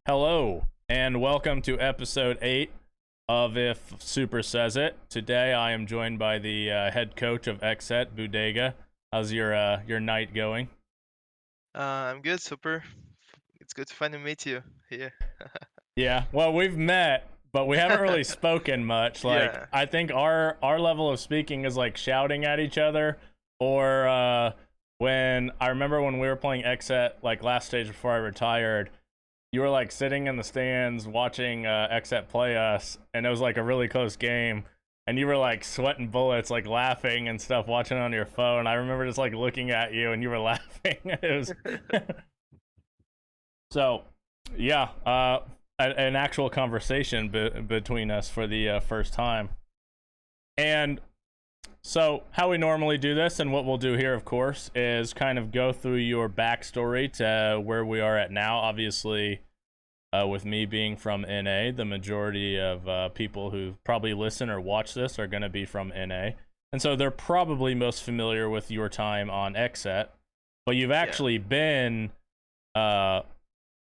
Hello, and welcome to episode 8 of If Supr Says It. Today I am joined by the head coach of XSET, Budega. How's your night going? I'm good, Super. It's good to finally meet you here. Yeah, well, we've met, but we haven't really spoken much. Like, Yeah, I think our level of speaking is like shouting at each other, or when I remember when we were playing XSET, like last stage before I retired, you were like sitting in the stands watching XSET play us, and it was like a really close game, and you were like sweating bullets, like laughing and stuff, watching on your phone. I remember just like looking at you, and you were laughing. It was so, yeah, an actual conversation between us for the first time. And so, how we normally do this, and what we'll do here, of course, is kind of go through your backstory to where we are at now. Obviously, with me being from NA, the majority of people who probably listen or watch this are going to be from NA. And so they're probably most familiar with your time on XSET. But you've yeah, actually been uh,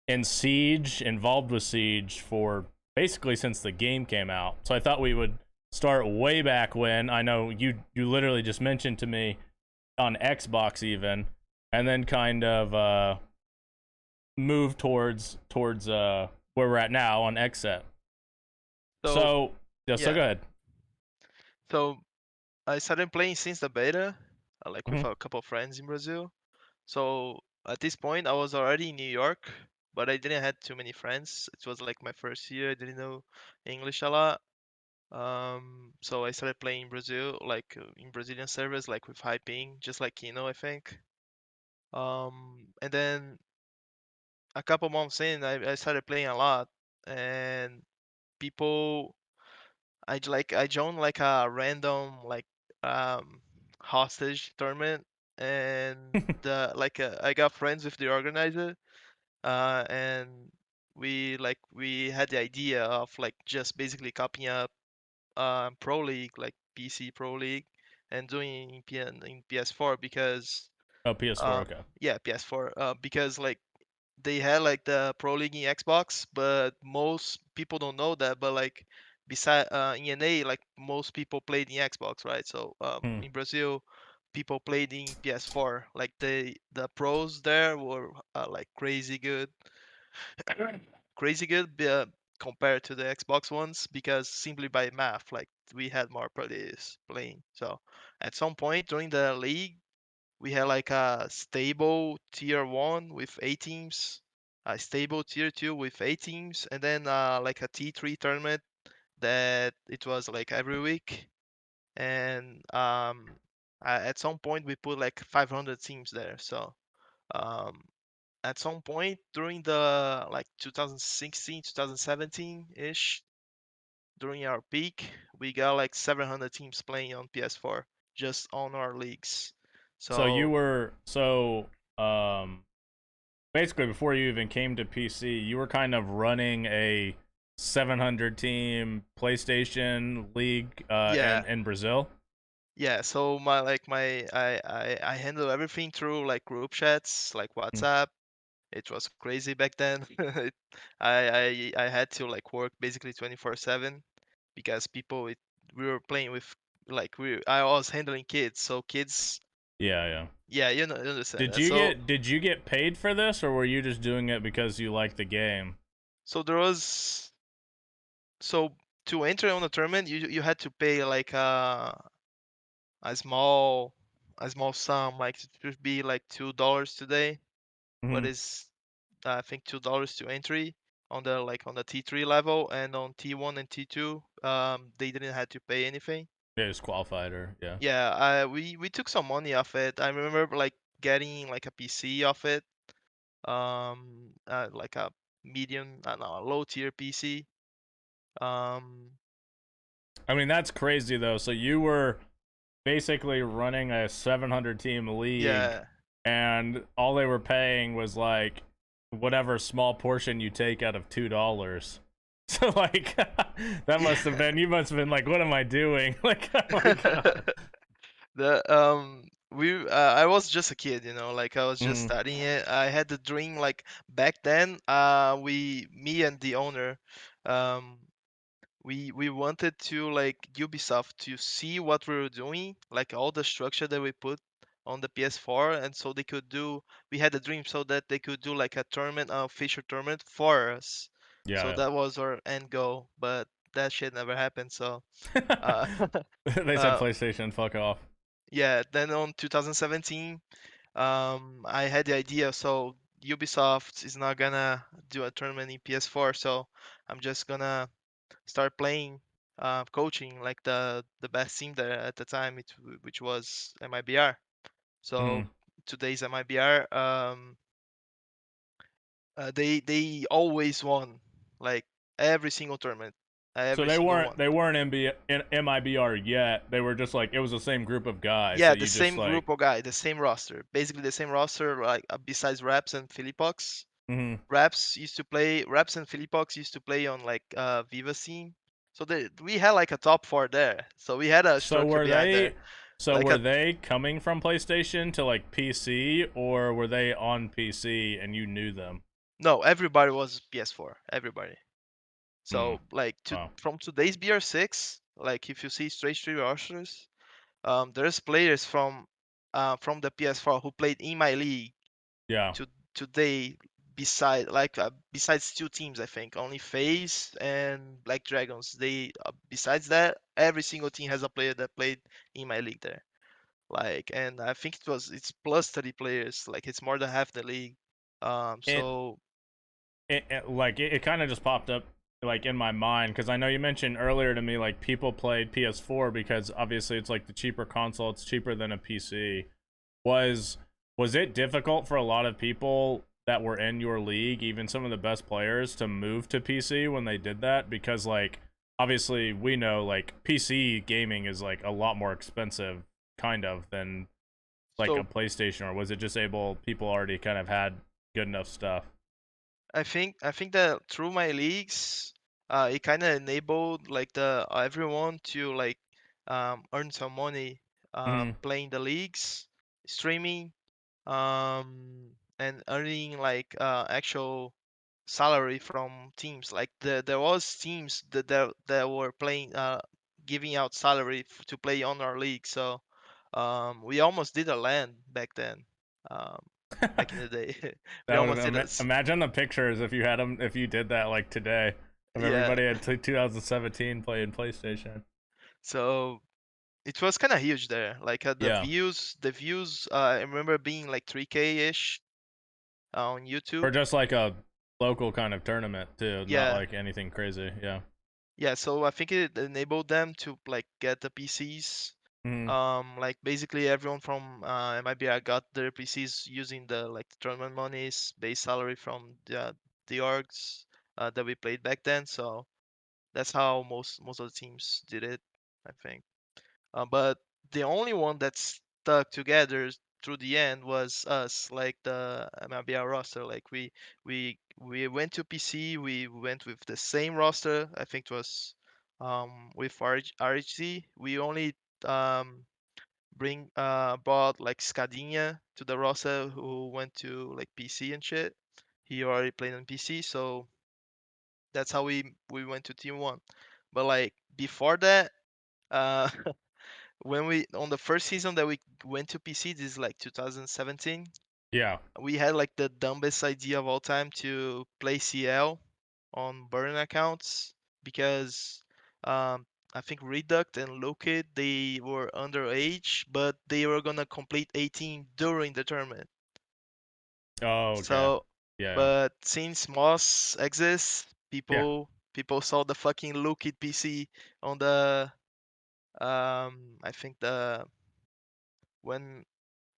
in Siege, involved with Siege for basically since the game came out. So I thought we would start way back when. I know you literally just mentioned to me on Xbox even, and then kind of move towards where we're at now on XSET. So So yeah, so yeah, go ahead. so I started playing since the beta, like with Hmm. a couple of friends in Brazil. So at this point, I was already in New York, but I didn't have too many friends. It was like my first year. I didn't know English a lot. So I started playing in Brazil, like in Brazilian servers, like with high ping, just like I think. And then a couple months in, I started playing a lot, and people, I joined like a random like um hostage tournament, and the like I got friends with the organizer, and we had the idea of like just basically copying up Pro League, like PC Pro League, and doing in PS4 because Oh, PS4. Okay. yeah, PS4, because like they had like the Pro League in Xbox, but most people don't know that. But like beside in NA, like most people played in Xbox, right? So Hmm. in Brazil, people played in PS4. Like the pros there were like crazy good, crazy good compared to the Xbox ones because simply by math, like we had more players playing. So at some point during the league we had like a stable tier one with 8 teams, a stable tier two with 8 teams, and then like a T3 tournament that it was like every week. And at some point we put like 500 teams there. So um, at some point during the like 2016, 2017 ish, during our peak, we got like 700 teams playing on PS4 just on our leagues. So you So were um basically before you even came to PC, you were kind of running a 700 team PlayStation league yeah, in Brazil. yeah, so I handle everything through like group chats, like Hmm. WhatsApp. It was crazy back then. I had to like work basically 24/7 because we were playing with like we I was handling kids, so kids, Yeah, yeah. yeah, you understand Did that. you So get paid for this, or were you just doing it because you like the game? so there was so to enter on the tournament, you had to pay like a small a small sum, like it would be like $2 today, what Hmm. is I think $2 to entry on the like on the T3 level, and on T1 and T2 they didn't have to pay anything. Yeah, just qualified or yeah. Yeah, we took some money off it. I remember like getting like a PC off it, like a medium, I don't know, a low tier PC. um I mean, that's crazy though. So you were basically running a 700 team league, yeah. and all they were paying was like whatever small portion you take out of $2. So like that must have Yeah. been, you must have been like, what am I doing? Like, oh my god. The I was just a kid, like I was just Mm, studying it. I had the dream like back then. Me and the owner, um, we wanted to like Ubisoft to see what we were doing, like all the structure that we put on the PS4, and so they could do. We had a dream so that they could do like a tournament, a official tournament for us. So yeah, that was our end goal, but that shit never happened. So, yeah. uh, They said uh, PlayStation, fuck off. yeah. Then on 2017, I had the idea. So Ubisoft is not gonna do a tournament in PS4, so I'm just gonna start playing, coaching like the best team there at the time, which was MIBR. So Mm. today's MIBR, they always won, like every single tournament, So every they single weren't one. they weren't MIBR yet. They were just like it was the same group of guys Yeah, that the you just same like. group of guys, the same roster, basically the same roster, like besides Raps and Philippox. Mhm. Raps and Philippox used to play on like Viva's team. So we had like a top four there. So we had a So structure were behind there. they? So Like were a they coming from PlayStation to like PC, or were they on PC and you knew them? No, everybody was PS4. Everybody. Hmm. So like Wow. from today's BR6, like if you see straight three rosters, there's players from the PS4 who played in my league Yeah. to today besides two teams, I think only FaZe and Black Dragons. Besides that, every single team has a player that played in my league there. Like, and I think it's plus 30 players. Like it's more than half the league. It So it kind of just popped up like in my mind because I know you mentioned earlier to me like people played PS4 because obviously it's like the cheaper console. It's cheaper than a PC. Was was it difficult for a lot of people that were in your league, even some of the best players, to move to PC when they did that? Because like obviously we know like PC gaming is like a lot more expensive kind of than like a so PlayStation, or was it just able people already kind of had good enough stuff? I think that through my leagues, it kind of enabled like the everyone to like earn some money Hmm. playing the leagues, streaming, and earning like actual salary from teams. Like there was teams that were playing giving out salary to play on our league. So we almost did a LAN back then. Um, back in the day, we That would almost have did been imagine the pictures if you had them if you did that like today of yeah. everybody at 2017 playing PlayStation. So it was kind of huge there. Like Yeah, the views. I remember being like 3K ish on YouTube. or just like a local kind of tournament too, not Yeah, like anything crazy. Yeah. yeah. So I think it enabled them to like get the PCs. Hmm. Like basically everyone from MIBI got their PCs using the like tournament monies, base salary from the orgs that we played back then. So that's how most of the teams did it, I think. But the only one that stuck together through the end was us, like the MLBR roster. Like we went to PC, we went with the same roster. I think it was with RHC. We only um, brought like Scadinha to the roster who went to like PC and shit. He already played on PC, so that's how we went to Team One. But like before that, uh, when we on the first season that we went to PC, this is like 2017, Yeah. we had like the dumbest idea of all time to play CL on burn accounts because I think Reduct and Lokid they were underage, but they were gonna complete 18 during the tournament. Oh, okay. So, Yeah. but since Moss exists, Yeah. people saw the fucking Lokid PC on the I think the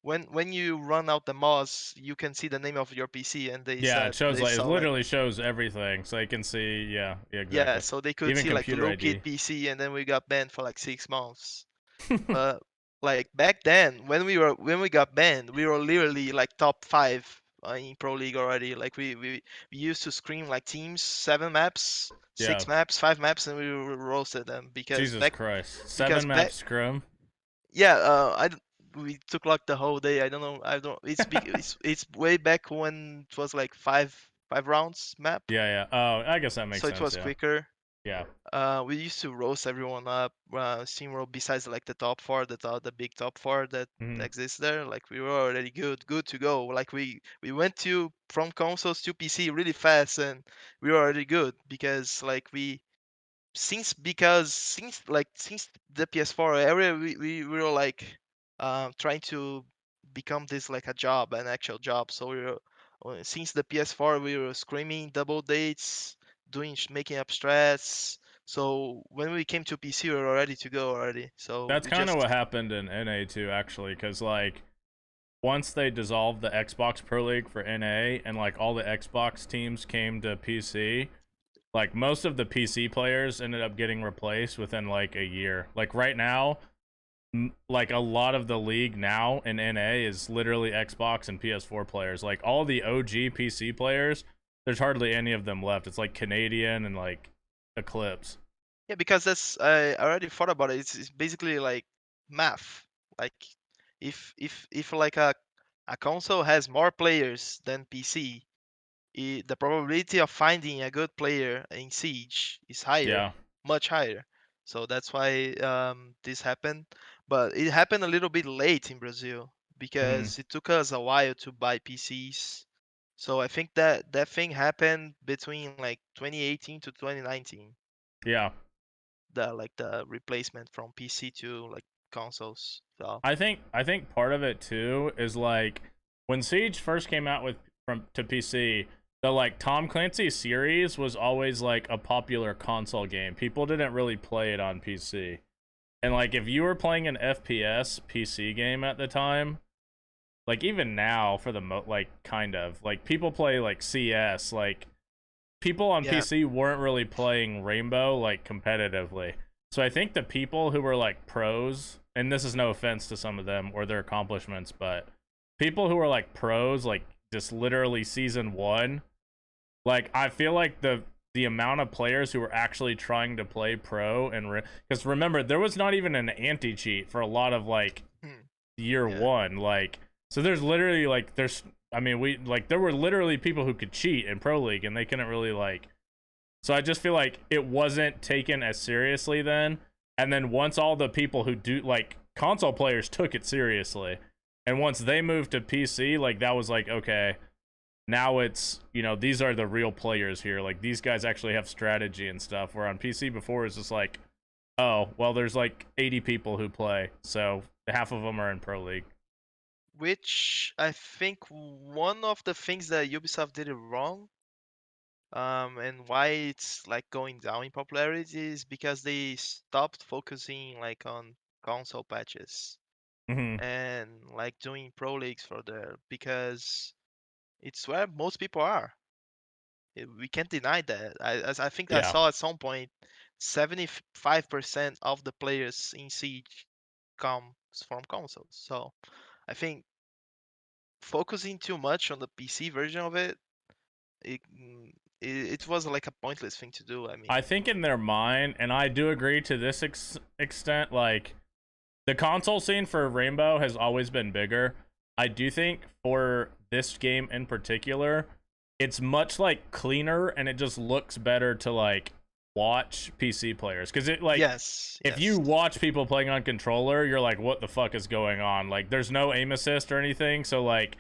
when when you run out the mods, you can see the name of your PC, and Yeah. It shows they like it saw like literally shows everything, so you can see. Yeah. Yeah. yeah, Exactly. so they could Even see like computer low kid ID. PC, and then we got banned for like 6 months. But like back then, when we got banned, we were literally like top five in Pro League already. Like we used to scream like teams, 7 maps, Yeah. 6 maps, 5 maps, and we roasted them Jesus Christ. because Seven map back scrum. yeah we took like the whole day. I don't know. I don't. It's way back when it was like five rounds map, Yeah. Oh, I guess that makes so it sense. was Yeah. quicker. Yeah. We used to roast everyone up, steamroll besides like the top four, the big top four that Mhm. exists there. Like we were already good to go. Like we went to from consoles to PC really fast, and we were already good because like we since the PS4 area, we were like trying to become this like a job, an actual job. So we were since the PS4 we were screaming double dates, making up strats. So when we came to PC, we were ready to go already. So That's we kind of what just happened in NA too, actually, because like once they dissolved the Xbox Pro League for NA and like all the Xbox teams came to PC, like most of the PC players ended up getting replaced within like a year. Like right now, like a lot of the league now in NA is literally Xbox and PS4 players. Like all the OG PC players, there's hardly any of them left. It's like Canadian and like Eclipse. yeah, because that's I already thought about it. It's basically like math. Like if like a console has more players than PC, the probability of finding a good player in Siege is higher, Yeah. much higher. So that's why this happened. But it happened a little bit late in Brazil Hmm. because it took us a while to buy PCs. So I think that thing happened between like 2018 to 2019. Yeah. The replacement from PC to like consoles. So I think part of it too is like when Siege first came out with from to PC, the like Tom Clancy series was always like a popular console game. People didn't really play it on PC. And like if you were playing an FPS PC game at the time, like even now for the like kind of like people play like CS, like people on yeah, PC weren't really playing Rainbow like competitively. So I think the people who were like pros, and this is no offense to some of them or their accomplishments, but people who are like pros, like just literally season 1, like I feel like the amount of players who were actually trying to play pro and because remember there was not even an anti-cheat for a lot of like hmm, year yeah. 1, like so there's literally like there's I mean we like there were literally people who could cheat in pro league and they couldn't really like, so I just feel like it wasn't taken as seriously then, and then once all the people who do like console players took it seriously, and once they moved to PC, like that was like okay, now it's, you know, these are the real players here, like these guys actually have strategy and stuff, where on PC before it's just like, oh well there's like 80 people who play, so half of them are in pro league. Which I think one of the things that Ubisoft did it wrong, and why it's like going down in popularity is because they stopped focusing like on console patches Hmm. and like doing pro leagues for there because it's where most people are. We can't deny that. I think I Yeah, saw at some point 75% of the players in Siege comes from consoles. So I think focusing too much on the PC version of it, it it was like a pointless thing to do. I mean, I think in their mind, and I do agree to this extent, like the console scene for Rainbow has always been bigger. I do think for this game in particular, it's much like cleaner and it just looks better to like watch PC players, because it like yes, if yes, you watch people playing on controller, you're like, what the fuck is going on? Like there's no aim assist or anything, so like,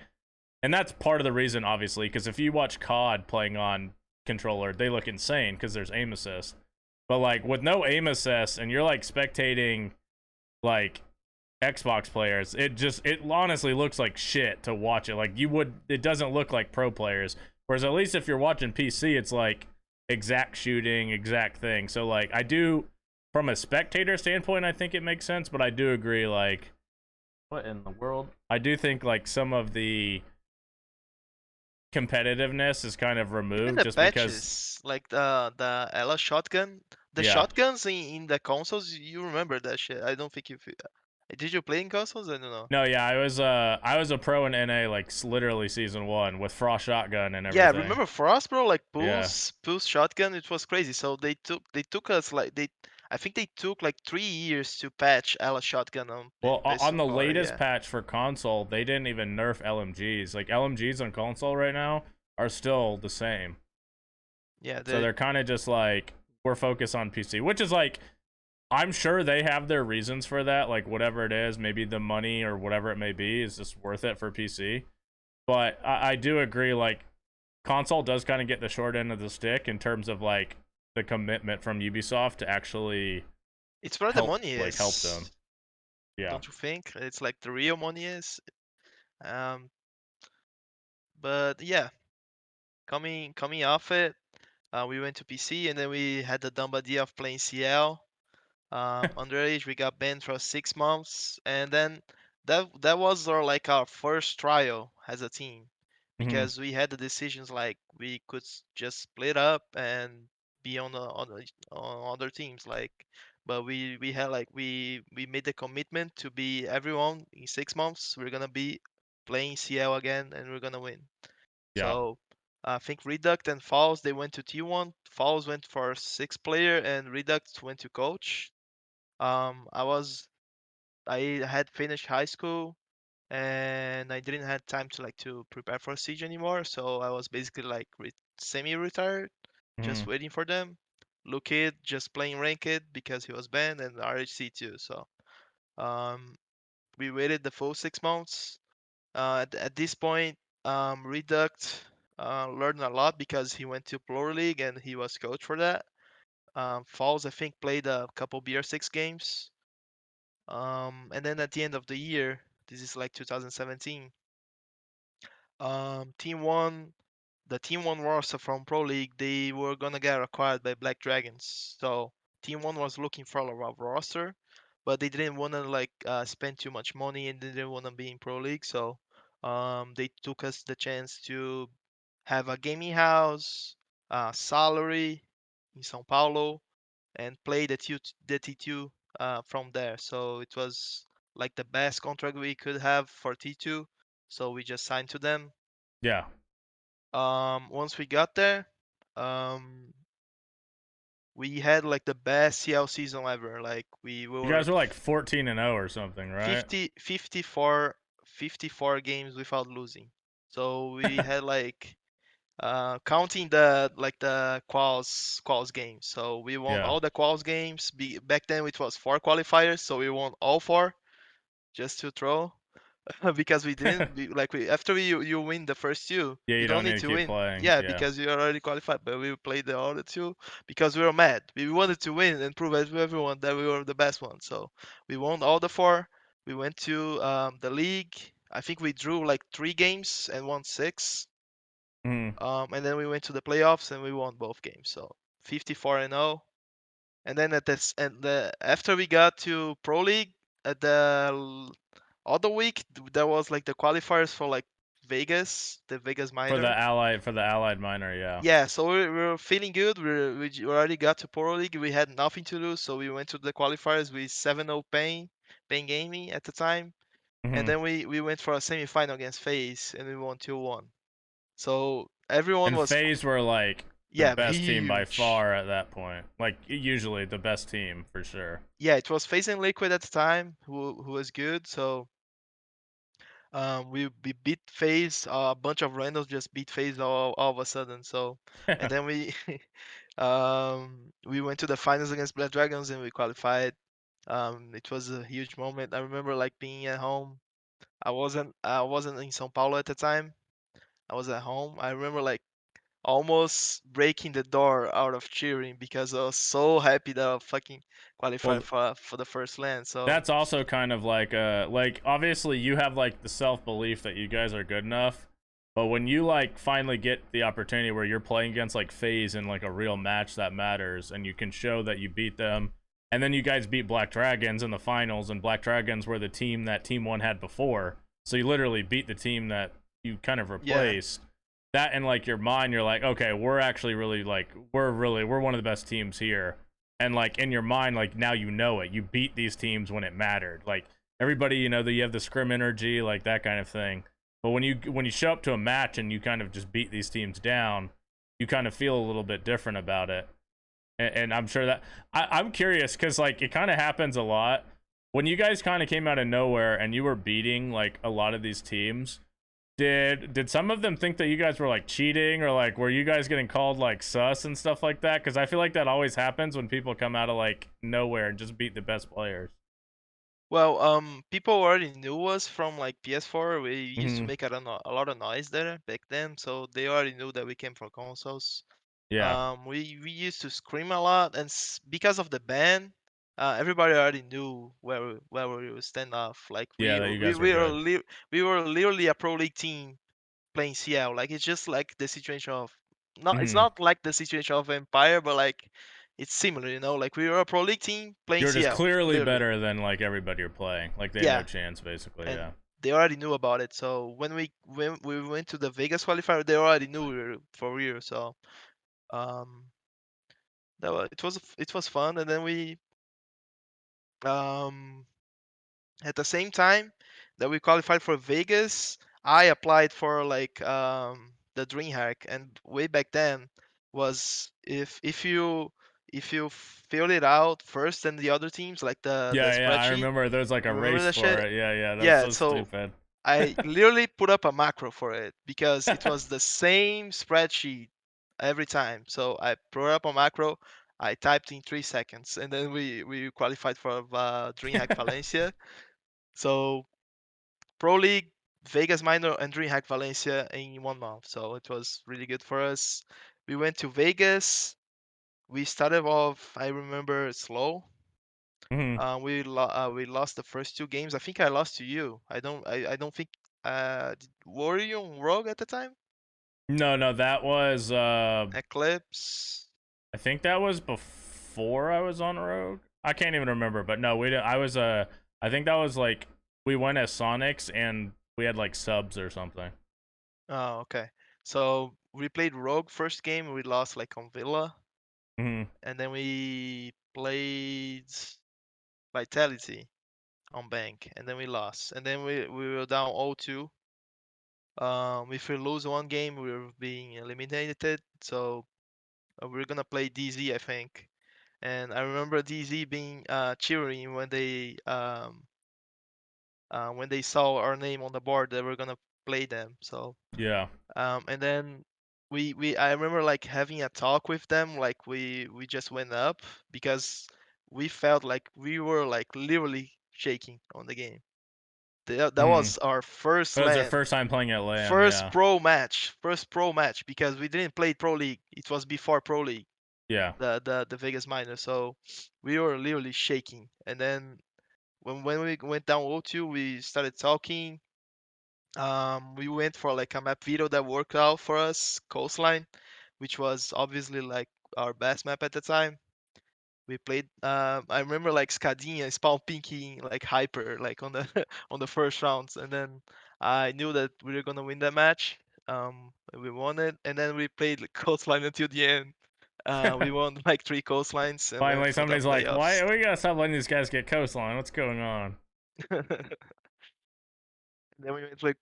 and that's part of the reason obviously, because if you watch COD playing on controller, they look insane because there's aim assist. But like with no aim assist and you're like spectating like Xbox players, it honestly looks like shit to watch it. Like it doesn't look like pro players. Whereas at least if you're watching PC, it's like exact shooting, exact thing. So like I do, from a spectator standpoint, I think it makes sense, but I do agree, like what in the world? I do think like some of the competitiveness is kind of even removed the just because, patches like the Ela shotgun, the yeah. shotguns in the consoles. You remember that shit? I don't think did you play in consoles? I don't know. No, yeah, I was a pro in NA like literally season 1 with Frost shotgun and Yeah, everything. remember Frost, bro? Like Yeah. pulse shotgun. It was crazy. So they took us like they I think they took like 3 years to patch Ela shotgun on Well, on the PS4. latest Yeah, patch for console, they didn't even nerf LMGs. Like LMGs on console right now are still the same. yeah. So They they're kind of just like we're focused on PC, which is like I'm sure they have their reasons for that, like whatever it is, maybe the money or whatever it may be is just worth it for PC. But I do agree, like console does kind of get the short end of the stick in terms of like the commitment from Ubisoft to actually it's where the help money help them. is, Yeah. don't you think? It's like the real money is. Um, but yeah, coming off it, we went to PC and then we had the dumb idea of playing CL. Underage, we got banned for 6 months, and then that was our first trial as a team, Hmm. because we had the decisions like we could just split up and be on other teams, like, but we had like we made the commitment to be everyone in 6 months. We're gonna be playing CL again, and we're gonna win. Yeah. So I think Reduct and Falls they went to T1. Falls went for 6 player, and Reduct went to coach. I was I had finished high school and I didn't have time to like to prepare for Siege anymore, so I was basically like semi-retired, just Hmm. waiting for them. Lukid just playing ranked because he was banned, and RHC too. So um, we waited the full 6 months. At this point, Reduct learned a lot because he went to Pro League and he was coach for that. Falls I think played a couple BR6 games. And then at the end of the year, this is like 2017, Team One, the Team One roster from Pro League, they were gonna get acquired by Black Dragons. So Team One was looking for a roster, but they didn't wanna like spend too much money and they didn't wanna be in Pro League. So they took us the chance to have a gaming house, salary in São Paulo, and play the T2 from there. So it was like the best contract we could have for T2. So we just signed to them. Yeah. Once we got there, um, we had like the best CL season ever. Like we You were guys were like 14-0 or something, right? 54 games without losing. So we had like counting the quals games. So we won Yeah. all the quals games. Back then it was 4 qualifiers, so we won all 4 just to throw. Because we didn't like we after you win the first 2, Yeah, you you don't don't need need to to keep win. playing. Yeah, Yeah. because you already qualified. But we played the other 2 because we were mad. We wanted to win and prove to everyone that we were the best one. So we won all the 4. We went to the league. I think we drew like 3 games and won 6. Hmm. And then we went to the playoffs and we won both games. So 54-0. And then after we got to Pro League, at the other week there was like the qualifiers for like Vegas, the Vegas minor. For the allied minor, yeah. Yeah, so we were feeling good. We already got to Pro League. We had nothing to lose, so we went to the qualifiers with 7-0 Pain Gaming at the time. And Hmm. then we went for a semi-final against FaZe and we won 2-1. So everyone And was, FaZe were like the yeah, best team by huge. far at that point. Like usually the best team for sure. Yeah, it was facing Liquid at the time, who was good. So we beat FaZe. A bunch of randoms just beat FaZe all of a sudden. So and then we we went to the finals against Black Dragons and we qualified. It was a huge moment. I remember like being at home. I wasn't in São Paulo at the time. I was at home. I remember like almost breaking the door out of cheering because I was so happy that I fucking qualified Well, for the first land. So that's also kind of like obviously you have like the self-belief that you guys are good enough, but when you like finally get the opportunity where you're playing against like FaZe in like a real match that matters and you can show that you beat them, and then you guys beat Black Dragons in the finals, and Black Dragons were the team that Team 1 had before, so you literally beat the team that you kind of yeah, replaced. That in like your mind you're like, okay, we're actually really like we're one of the best teams here. And like in your mind, like now you know it, you beat these teams when it mattered, like everybody, you know, that you have the scrim energy, like that kind of thing. But when you show up to a match and you kind of just beat these teams down, you kind of feel a little bit different about it. and I'm sure that I'm curious because like it kind of happens a lot when you guys kind of came out of nowhere and you were beating like a lot of these teams. Did some of them think that you guys were like cheating or like were you guys getting called like sus and stuff like that? Because I feel like that always happens when people come out of like nowhere and just beat the best players. Well, people already knew us from like PS4. We used to Hmm. make a lot of noise there back then, so they already knew that we came from consoles. Yeah. We used to scream a lot, and because of the ban, everybody already knew where we would stand off. Like Yeah, that you guys were good. we were literally a pro league team playing CL. Like it's just like the situation of not it's Hmm. not like the situation of Empire, but like it's similar, you know. Like we were a pro league team playing You were just CL, clearly literally. better than like everybody you're playing. Like they had no Yeah, chance, basically. and Yeah. they already knew about it. So when we went to the Vegas qualifier, they already knew we were for real. So um, it was fun, and then we um at the same time that we qualified for Vegas, I applied for like the DreamHack, and way back then was if you filled it out first than the other teams, like the Yeah, yeah, I spreadsheet. remember there's like a You remember race that for shit? it. Yeah, yeah, that's Yeah. so So stupid. I literally put up a macro for it because it was the same spreadsheet every time. So I put up a macro. I typed in 3 seconds, and then we qualified for DreamHack Valencia. So Pro League, Vegas Minor, and DreamHack Valencia in 1 month. So it was really good for us. We went to Vegas. We started off, I remember, slow. Hmm. We lost the first 2 games. I think I lost to you. I don't think were you on Rogue at the time? No, no, that was Eclipse. I think that was before I was on Rogue. I can't even remember, but no, we didn't. I was I think that was like we went as Sonics and we had like subs or something. Oh, okay. So we played Rogue first game. We lost like on Villa, Hmm. and then we played Vitality on bank, and then we lost, and then we were down 0-2. If we lose one game, we're being eliminated. So we're gonna play DZ, I think. And I remember DZ being cheering when they saw our name on the board that we're gonna play them. So Yeah. and then we I remember like having a talk with them, like we just went up because we felt like we were like literally shaking on the game. That Hmm. was our first That was their LAN, first time playing at LAN. Yeah. first pro match because we didn't play Pro League. It was before Pro League, Yeah. the Vegas Miners. So we were literally shaking. And then when we went down 0-2, we started talking. We went for like a map video that worked out for us, Coastline, which was obviously like our best map at the time. We played. I remember like Scadinha spawn pinking like hyper like on the on the first rounds, and then I knew that we were gonna win that match. We won it, and then we played like, Coastline until the end. We won like 3 coastlines and went Finally, for the somebody's like, playoffs. "Why we gotta stop letting these guys get coastline? What's going on?" Then we went like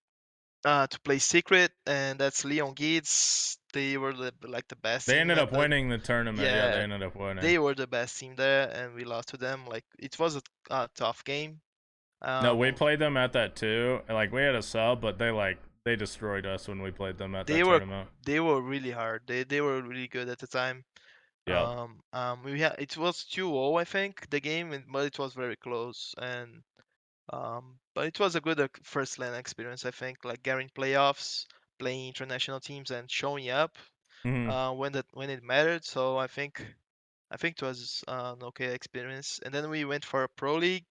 to play Secret, and that's Leon Geeds. They were like the best They team ended at up the winning the tournament. Yeah, they yeah. ended up winning. They were the best team there, and we lost to them. Like it was a tough game. No, we Um, played them at that too. Like we had a sub, but they destroyed us when we played them at they that were tournament. they were really hard. They were really good at the time. Yep. We had it was 2-0, I think, the game, but it was very close. And but it was a good first LAN experience, I think, like getting playoffs, playing international teams, and showing up Hmm. when it mattered. So I think it was an okay experience. And then we went for a pro league.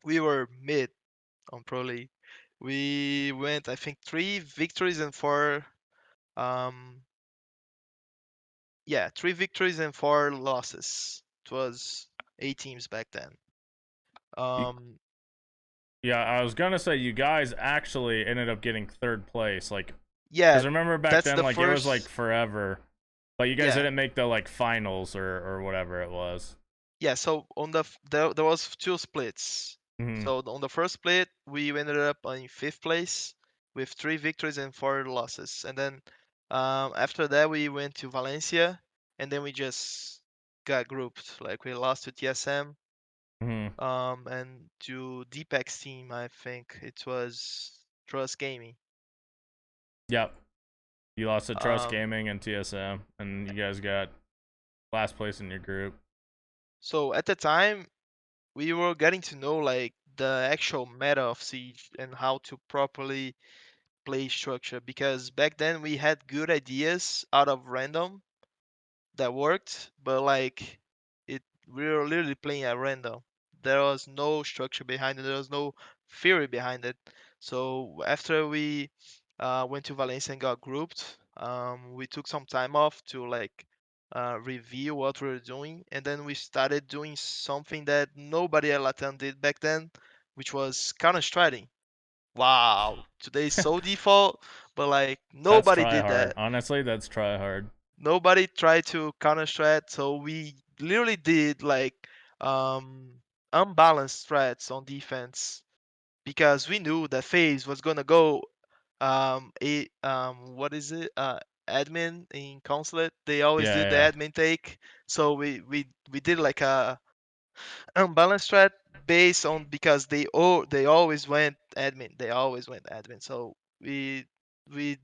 We were mid on pro league. We went, I think, 3 victories and four. Um, yeah, 3 victories and 4 losses. It was 8 teams back then. Um, Yeah, I was gonna say you guys actually ended up getting third place. Like, yeah, cause remember back that's then, the like it was like first. forever, but you guys Yeah, didn't make the like finals or whatever it was. yeah. So on there was 2 splits. Hmm. So on the first split, we ended up in 5th place with 3 victories and 4 losses. And then after that, we went to Valencia, and then we just got grouped. Like we lost to TSM, Hmm. and to Deepak's team. I think it was Trust Gaming. Yep. You lost to Trust Um, Gaming and TSM, and you guys got last place in your group. so at the time, we were getting to know like the actual meta of Siege and how to properly play structure because back then we had good ideas out of random that worked, but like it we were literally playing at random. There was no structure behind it. There was no theory behind it. So after we went to Valencia and got grouped, we took some time off to like review what we were doing, and then we started doing something that nobody at Latam did back then, which was counter striding. Wow, today's so default, but like That's nobody try did hard. that. Honestly, that's try hard. Nobody tried to counter strat, so we literally did like um unbalanced strats on defense because we knew that FaZe was gonna go what is it admin in consulate. They always Yeah, do the yeah. admin take, so we did like a unbalanced strat based on because they always went admin. They always went admin. So we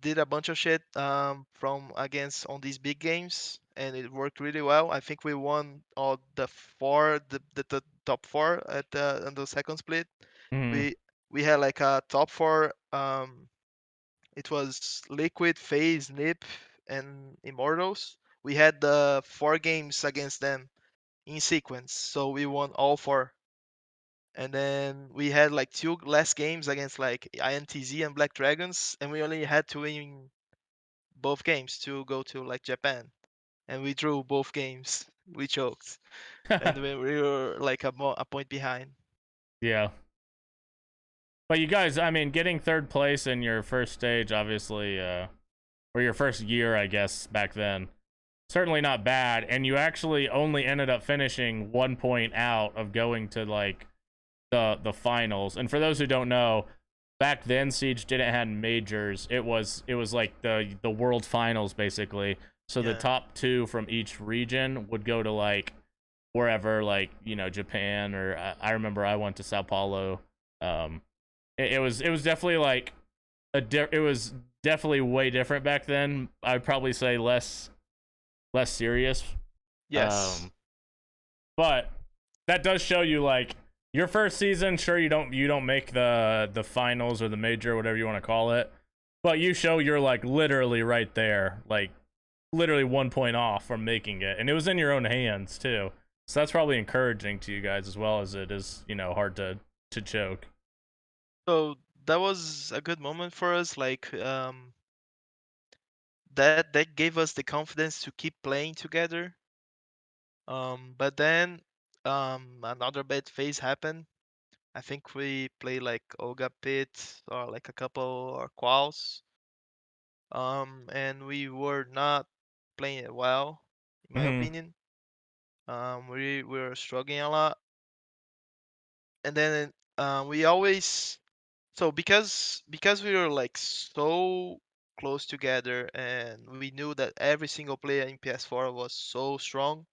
did a bunch of shit from against on these big games and it worked really well. I think we won all the top four at the on the second split. Hmm. We had like a top four it was Liquid, FaZe, Nip, and Immortals. We had the 4 games against them in sequence, so we won all four. And then we had like 2 last games against like INTZ and Black Dragons, and we only had to win both games to go to like Japan. And we drew both games. We choked, and we were like a point behind. Yeah. But you guys, I mean, getting third place in your first stage, obviously, or your first year, I guess, back then, certainly not bad. And you actually only ended up finishing 1 point out of going to like the finals. And for those who don't know, back then Siege didn't have majors. It was like the world finals basically. So the Yeah. top two from each region would go to like wherever, like Japan, or I remember I went to Sao Paulo. Um, it was definitely like it was definitely way different back then. I'd probably say less serious. Yes. Um, but that does show you like your first season. Sure, you don't make the finals or the major, whatever you want to call it, but you show you're like literally right there, like literally 1 point off from making it, and it was in your own hands too. So that's probably encouraging to you guys as well as it is, hard to choke. So that was a good moment for us. Like that gave us the confidence to keep playing together. But then another bad phase happened. I think we played like Olga Pit or like a couple or quals. And we were not playing it well, in my Hmm. opinion. We were struggling a lot. And then we always so because we were like so close together and we knew that every single player in PS4 was so strong,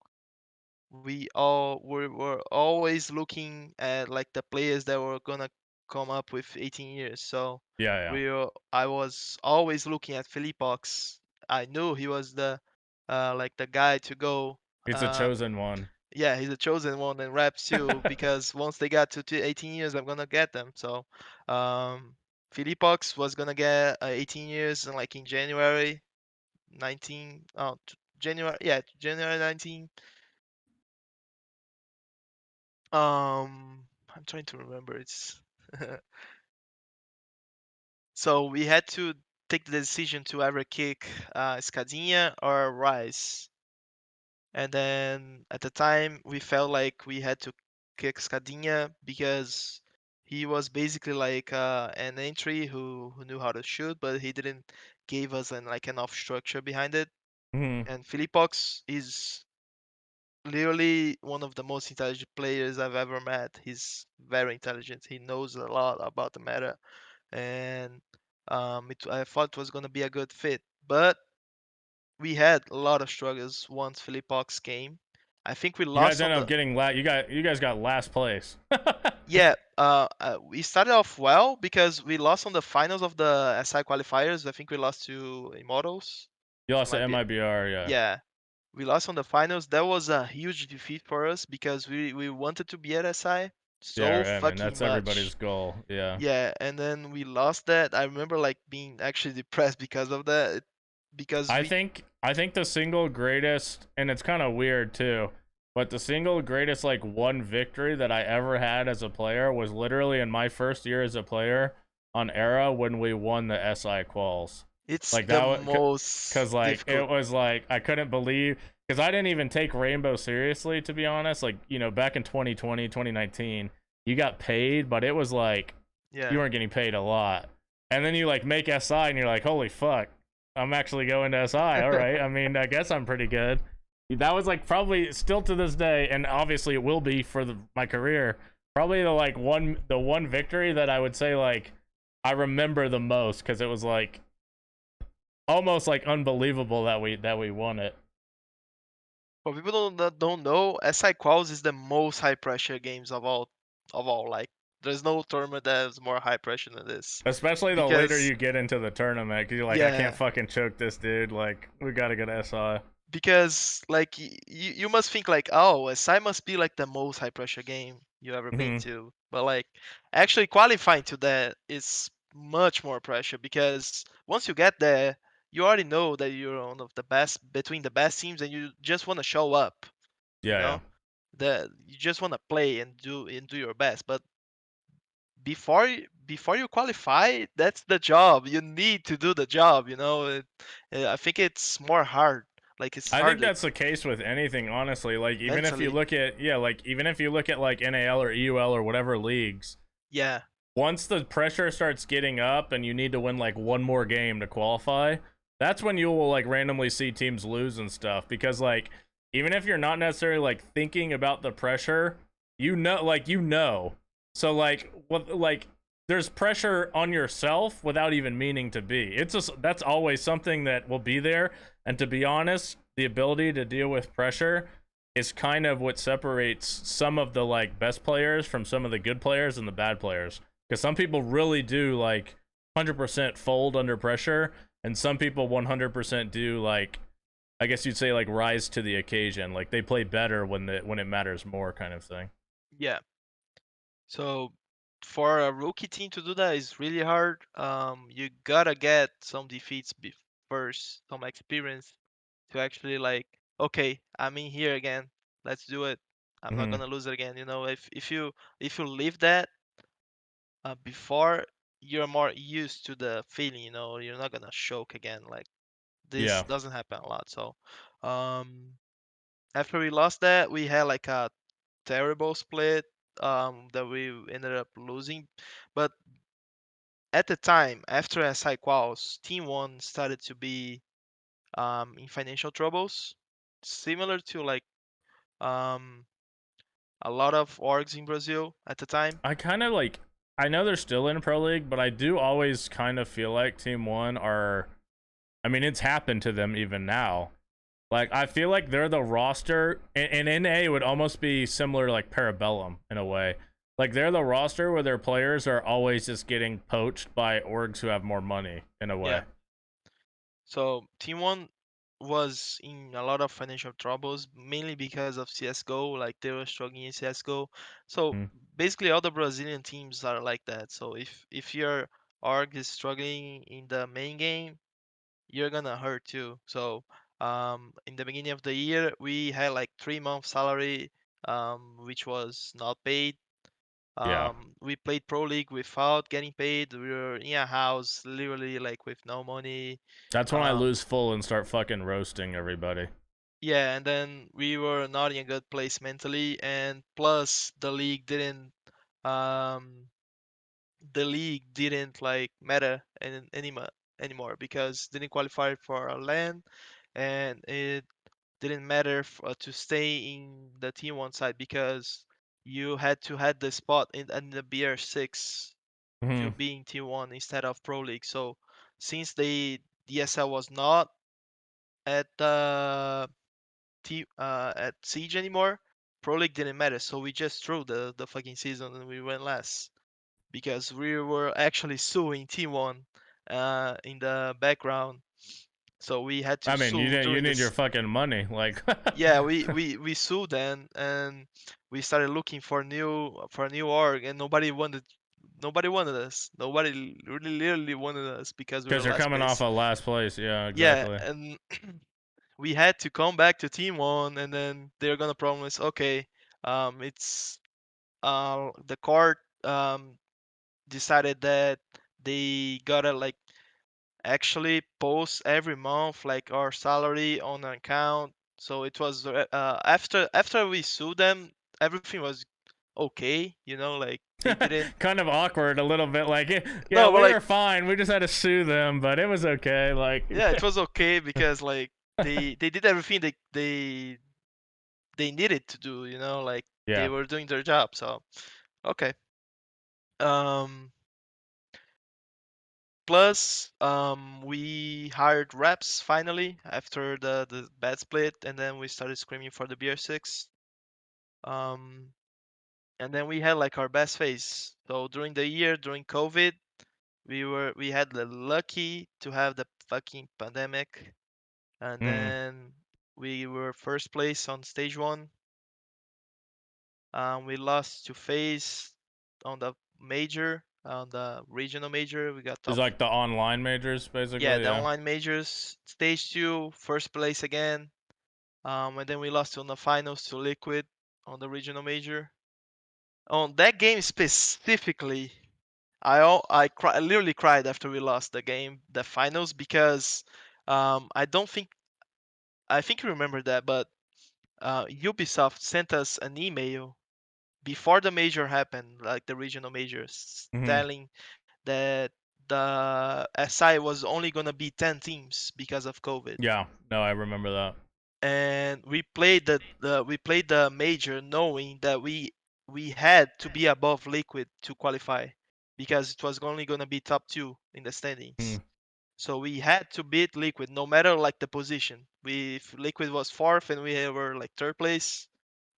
we were always looking at like the players that were gonna come up with 18 years. So Yeah, yeah. I was always looking at Philippox. I knew he was the like the guy to go. It's a Uh, chosen one. yeah, he's a chosen one and Raps too because once they got to 18 years, I'm gonna get them. So Philippox was gonna get 18 years and like in January 19. January, yeah, January 19. I'm trying to remember. It's so we had to take the decision to either kick Scadinha or Rice. And then at the time we felt like we had to kick Scadinha because he was basically like an entry who knew how to shoot, but he didn't give us like enough structure behind it. Hmm. And Philippox is literally one of the most intelligent players I've ever met. He's very intelligent. He knows a lot about the meta, and I thought it was gonna be a good fit. But we had a lot of struggles once Philippox came. I think we You guys lost on ended up the getting you guys got last place. yeah. We started off well because we lost on the finals of the SI qualifiers. I think we lost to Immortals. You If I lost to might be MIBR, yeah. yeah. We lost on the finals. That was a huge defeat for us because we wanted to be at SI Yeah, so I mean fucking that's everybody's much. goal. Yeah. Yeah, and then we lost that. I remember like being actually depressed because of that. Because we I think the single greatest, and it's kind of weird too, but the single greatest like one victory that I ever had as a player was literally in my first year as a player on Era when we won the SI quals. it's Like the that was most because like difficult. it was like I couldn't believe because I didn't even take Rainbow seriously, to be honest. Like, you know, back in 2020, 2019, you got paid, but it was like you Yeah. weren't getting paid a lot. And then you like make SI and you're like, holy fuck, I'm actually going to SI. All right. I mean, I guess I'm pretty good. That was like probably still to this day, and obviously it will be for my career. Probably the one victory that I would say like I remember the most because it was like almost like unbelievable that we won it. For people that don't know, SI Quals is the most high pressure games of all Like there's no tournament that has more high pressure than this. Especially the later Because you get into the tournament, because you're like, I can't yeah, fucking choke this dude. Like, we gotta get SI. because like you must think like, oh, SI must be like the most high pressure game you ever been Hmm. to. But like actually qualifying to that is much more pressure because once you get there, you already know that you're one of the best between the best teams and you just want to show up, you Yeah, yeah. know? That you just want to play and do your best. But before you qualify, that's the job. You need to do the job. I think it's more hard. Like it's I think hardly that's the case with anything, honestly. Like, even if you mentally. look at, yeah, like, even if you look at, like, NAL or EUL or whatever leagues, Yeah, once the pressure starts getting up and you need to win, like, one more game to qualify, that's when you will, like, randomly see teams lose and stuff. Because, like, even if you're not necessarily, like, thinking about the pressure, you know. So, like, what, like, there's pressure on yourself without even meaning to be. It's just, that's always something that will be there. And to be honest, the ability to deal with pressure is kind of what separates some of the like best players from some of the good players and the bad players. Because some people really do like 100% fold under pressure, and some people 100% do like, I guess you'd say like rise to the occasion. Like they play better when it matters more, kind of thing. yeah. So for a rookie team to do that is really hard. You gotta get some defeats first, some experience to actually like, okay, I'm in here again. Let's do it. I'm not Hmm. gonna lose it again. If you leave that before, you're more used to the feeling. You're not gonna choke again. Like this Yeah, doesn't happen a lot. So um, after we lost that, we had like a terrible split that we ended up losing. But at the time, after SI quals, Team One started to be in financial troubles, similar to like um, a lot of orgs in Brazil at the time. I kind of like. I know they're still in pro league, but I do always kind of feel like Team One are. I mean, it's happened to them even now. Like, I feel like they're the roster, and NA would almost be similar to like Parabellum in a way. Like, they're the roster where their players are always just getting poached by orgs who have more money in a way. Yeah. So Team One was in a lot of financial troubles, mainly because of CS:GO. Like they were struggling in CS:GO. So Mm. basically, all the Brazilian teams are like that. So if your org is struggling in the main game, you're gonna hurt too. So in the beginning of the year, we had like 3 months salary, which was not paid. Yeah. We played Pro League without getting paid. We were in a house, literally like with no money. That's when I Um, lose full and start fucking roasting everybody. yeah, and then we were not in a good place mentally, and plus um, the league didn't like matter anymore because didn't qualify for a LAN, and it didn't matter to stay in the team one side because you had to had the spot in the BR6 Hmm. to be in T1 instead of Pro League. So since the DSL was not at the at Siege anymore, Pro League didn't matter. So we just threw the fucking season and we went last because we were actually suing T1 in the background. So we had to I mean, sue you during need your this. fucking money, like. Yeah, we sued them and we started looking for a new org and nobody wanted us. Nobody really literally wanted us because we were Because you're last coming off place. of last place. Yeah, Yeah, exactly. and we had to come back to Team One, and then they're gonna promise, okay, it's the court decided that they gotta like actually post every month like our salary on an account. So it was after we sued them, everything was okay, like they didn't. Kind of awkward a little bit. Like, yeah, No, but we like were fine. We just had to sue them, but it was okay. Like, yeah, it was okay because like they did everything they needed to do, like they yeah. were doing their job. So okay. Um, Plus, we hired reps finally after the bad split, and then we started screaming for the BR6. Um, and then we had like our best phase. So during the year, during COVID, we had the lucky to have the fucking pandemic, and Mm. then we were first place on stage one. We lost to phase on the major, on the regional major. We got It's top. like the online majors, Yeah, basically. the Yeah. online majors, stage two, first place again. And then we lost on the finals to Liquid on the regional major. On that game specifically, I literally cried after we lost the game, the finals, because I don't think I think you remember that, but Ubisoft sent us an email before the major happened, like the regional majors, Hmm. telling that the SI was only gonna be 10 teams because of COVID. Yeah. No, I remember that. And we played the major knowing that we had to be above Liquid to qualify because it was only gonna be top two in the Mm. standings. So we had to beat Liquid no matter like the position. If Liquid was fourth and we were like third place,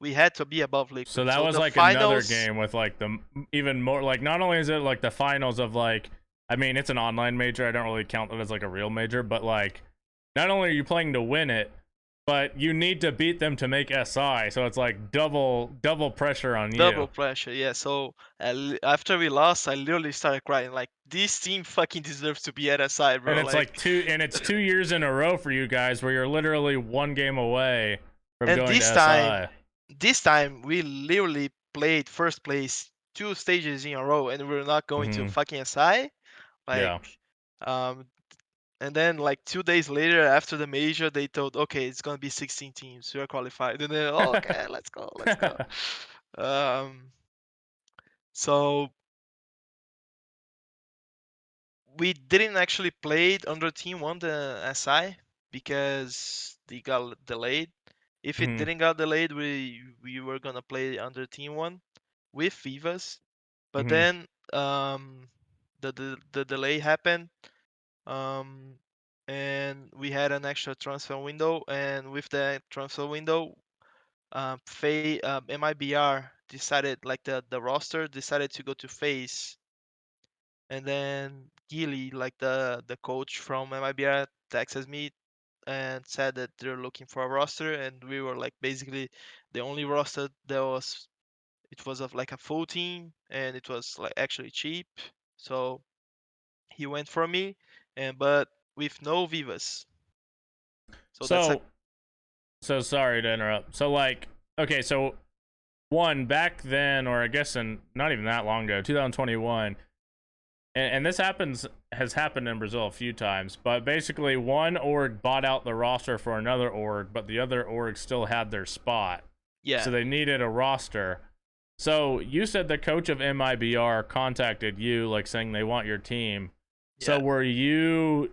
we had to be above So Liquid. that So was the like another finals, game with like the even more like not only is it like the finals of like I mean it's an online major. I don't really count that as like a real major, but like not only are you playing to win it, but you need to beat them to make SI. So it's like double pressure on double you. pressure, yeah. So after we lost, I literally started crying. Like this team fucking deserves to be at SI, And bro. it's like Like, it's 2 years in a row for you guys where you're literally one game away from and going to this time, SI. we literally played first place two stages in a row, and we're not going to Hmm. fucking SI. Like, Yeah. um, and then like 2 days later, after the major, they told, okay, it's gonna be 16 teams. We're qualified. And then, oh, okay, let's go, let's go. Um, so we didn't actually play it under Team One the SI because they got delayed. If it Hmm. didn't got delayed, we were gonna play under Team One with Vivas, but Hmm. then the delay happened, um, and we had an extra transfer window, and with that transfer window, MIBR decided like the roster decided to go to FaZe, and then Gilly, like the coach from MIBR, texted me and said that they're looking for a roster, and we were like basically the only roster that was it was of like a full team, and it was like actually cheap. So he went for me, and but with no Vivas. So that's a So sorry to interrupt. So like okay, so one back then, or I guess in not even that long ago, 2021, and this has happened in Brazil a few times. But basically, one org bought out the roster for another org, but the other org still had their spot, so yeah, they needed a roster. So you said the coach of MIBR contacted you, like saying they want your team. So yeah. were you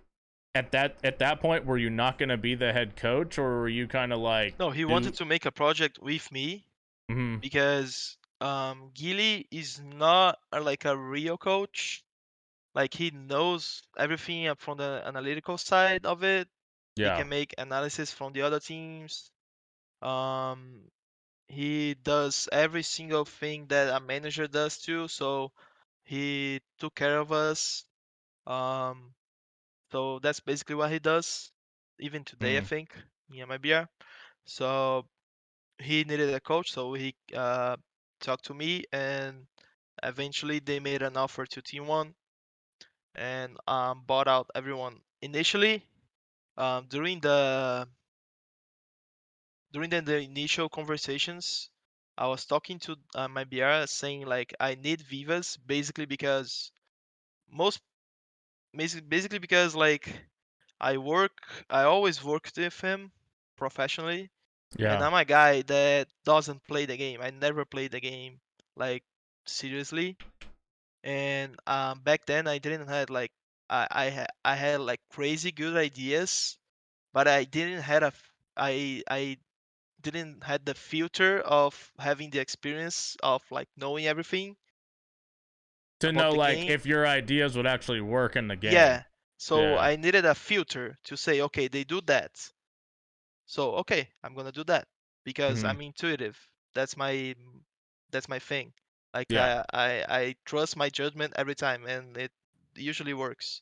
at that point? Were you not going to be the head coach, or were you kind of like No, he wanted do? to make a project with me Mm-hmm. because Gilly is not like a real coach. Like he knows everything from the analytical side of it. He Yeah. can make analysis from the other teams. Um, he does every single thing that a manager does too. So he took care of us. Um, so that's basically what he does. Even today, I Mm. think, in MIBR. So he needed a coach, so he talked to me, and eventually they made an offer to Team One and bought out everyone. Initially, um, during the during the initial conversations, I was talking to my BR saying like I need Vivas basically because most basically because like I work I always worked with him professionally, and Yeah. I'm a guy that doesn't play the game. I never played the game like seriously. And back then I didn't had like I had like crazy good ideas, but I didn't had I didn't had the filter of having the experience of like knowing everything To about know the like game. if your ideas would actually work in the game. Yeah, so Yeah. I needed a filter to say, okay, they do that. So okay, I'm gonna do that because Hmm. I'm intuitive. That's my thing. Like Yeah. I trust my judgment every time, and it usually works.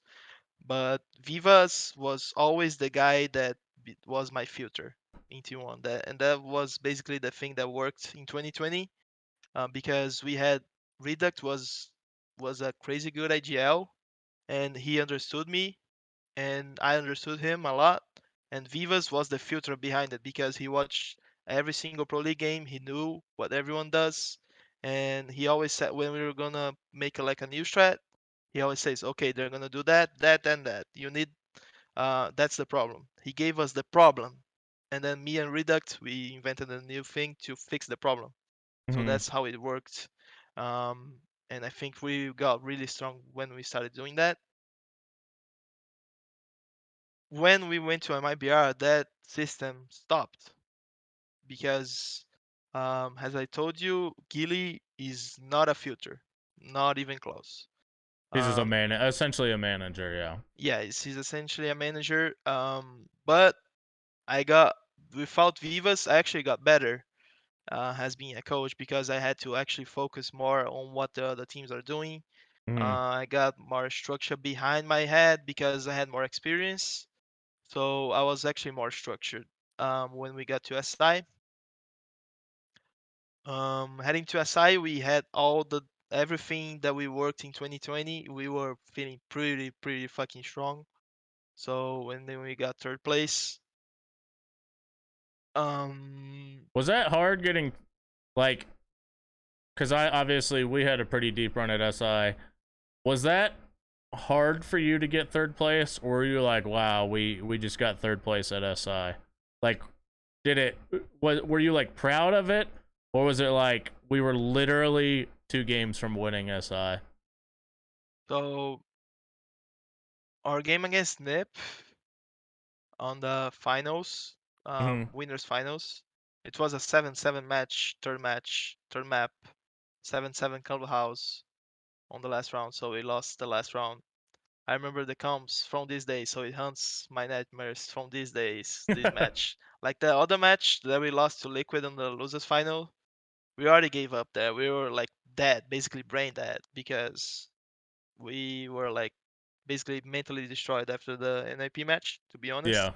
But Vivas was always the guy that was my filter in T1. That was basically the thing that worked in 2020 because we had Reduct was a crazy good IGL, and he understood me and I understood him a lot. And Vivas was the filter behind it because he watched every single Pro League game. He knew what everyone does, and he always said when we were gonna make like a new strat, he always says, "Okay, they're gonna do that, that, and that. You need that's the problem." He gave us the problem, and then me and Reduct we invented a new thing to fix the problem. So Hmm. that's how it worked. Um, and I think we got really strong when we started doing that. When we went to MIBR, that system stopped because, as I told you, Gilly is not a filter, not even close. He's just a Um, man, essentially a manager. Yeah. yeah, he's essentially a manager. But I got without Vivas, I actually got better as being a coach because I had to actually focus more on what the other teams are doing. Hmm. I got more structure behind my head because I had more experience. So I was actually more structured when we got to SI. Heading to SI, we had all the everything that we worked in 2020. We were feeling pretty fucking strong. So when then we got third place, um, Was that hard getting like? Because I obviously we had a pretty deep run at SI. Was that hard for you to get third place, or were you like, wow, we just got third place at SI? Like, did it? Were you like proud of it, or was it like we were literally 2 games from winning SI? so our game against NIP on the finals, Hmm. winners finals, it was a 7-7 match, third map, 7-7 clubhouse on the last round. So we lost the last round. I remember the comps from these days, so it haunts my nightmares from these days, this match. Like the other match that we lost to Liquid on the losers final, we already gave up there. We were like dead, basically brain dead, because we were like basically mentally destroyed after the NIP match, to be honest. Yeah.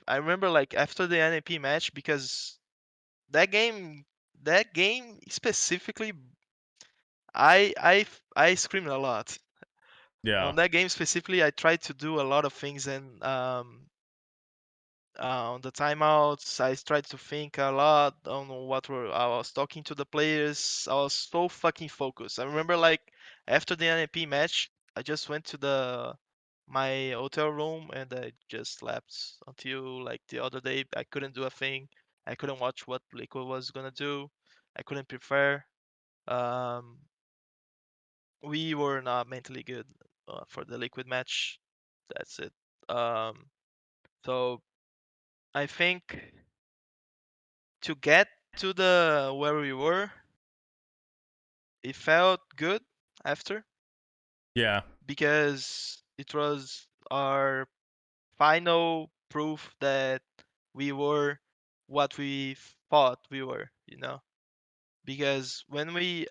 I remember like after the NIP match because that game that game specifically I screamed a lot. Yeah. On that game specifically, I tried to do a lot of things, and on the timeouts, I tried to think a lot on what were I was talking to the players. I was so fucking focused. I remember like after the NAP match, I just went to the my hotel room and I just slept until like the other day. I couldn't do a thing. I couldn't watch what Liquid was gonna do. I couldn't prepare. Um, we were not mentally good for the Liquid match. That's it. Um, so I think to get to the where we were, it felt good after Yeah. because it was our final proof that we were what we thought we were, because when we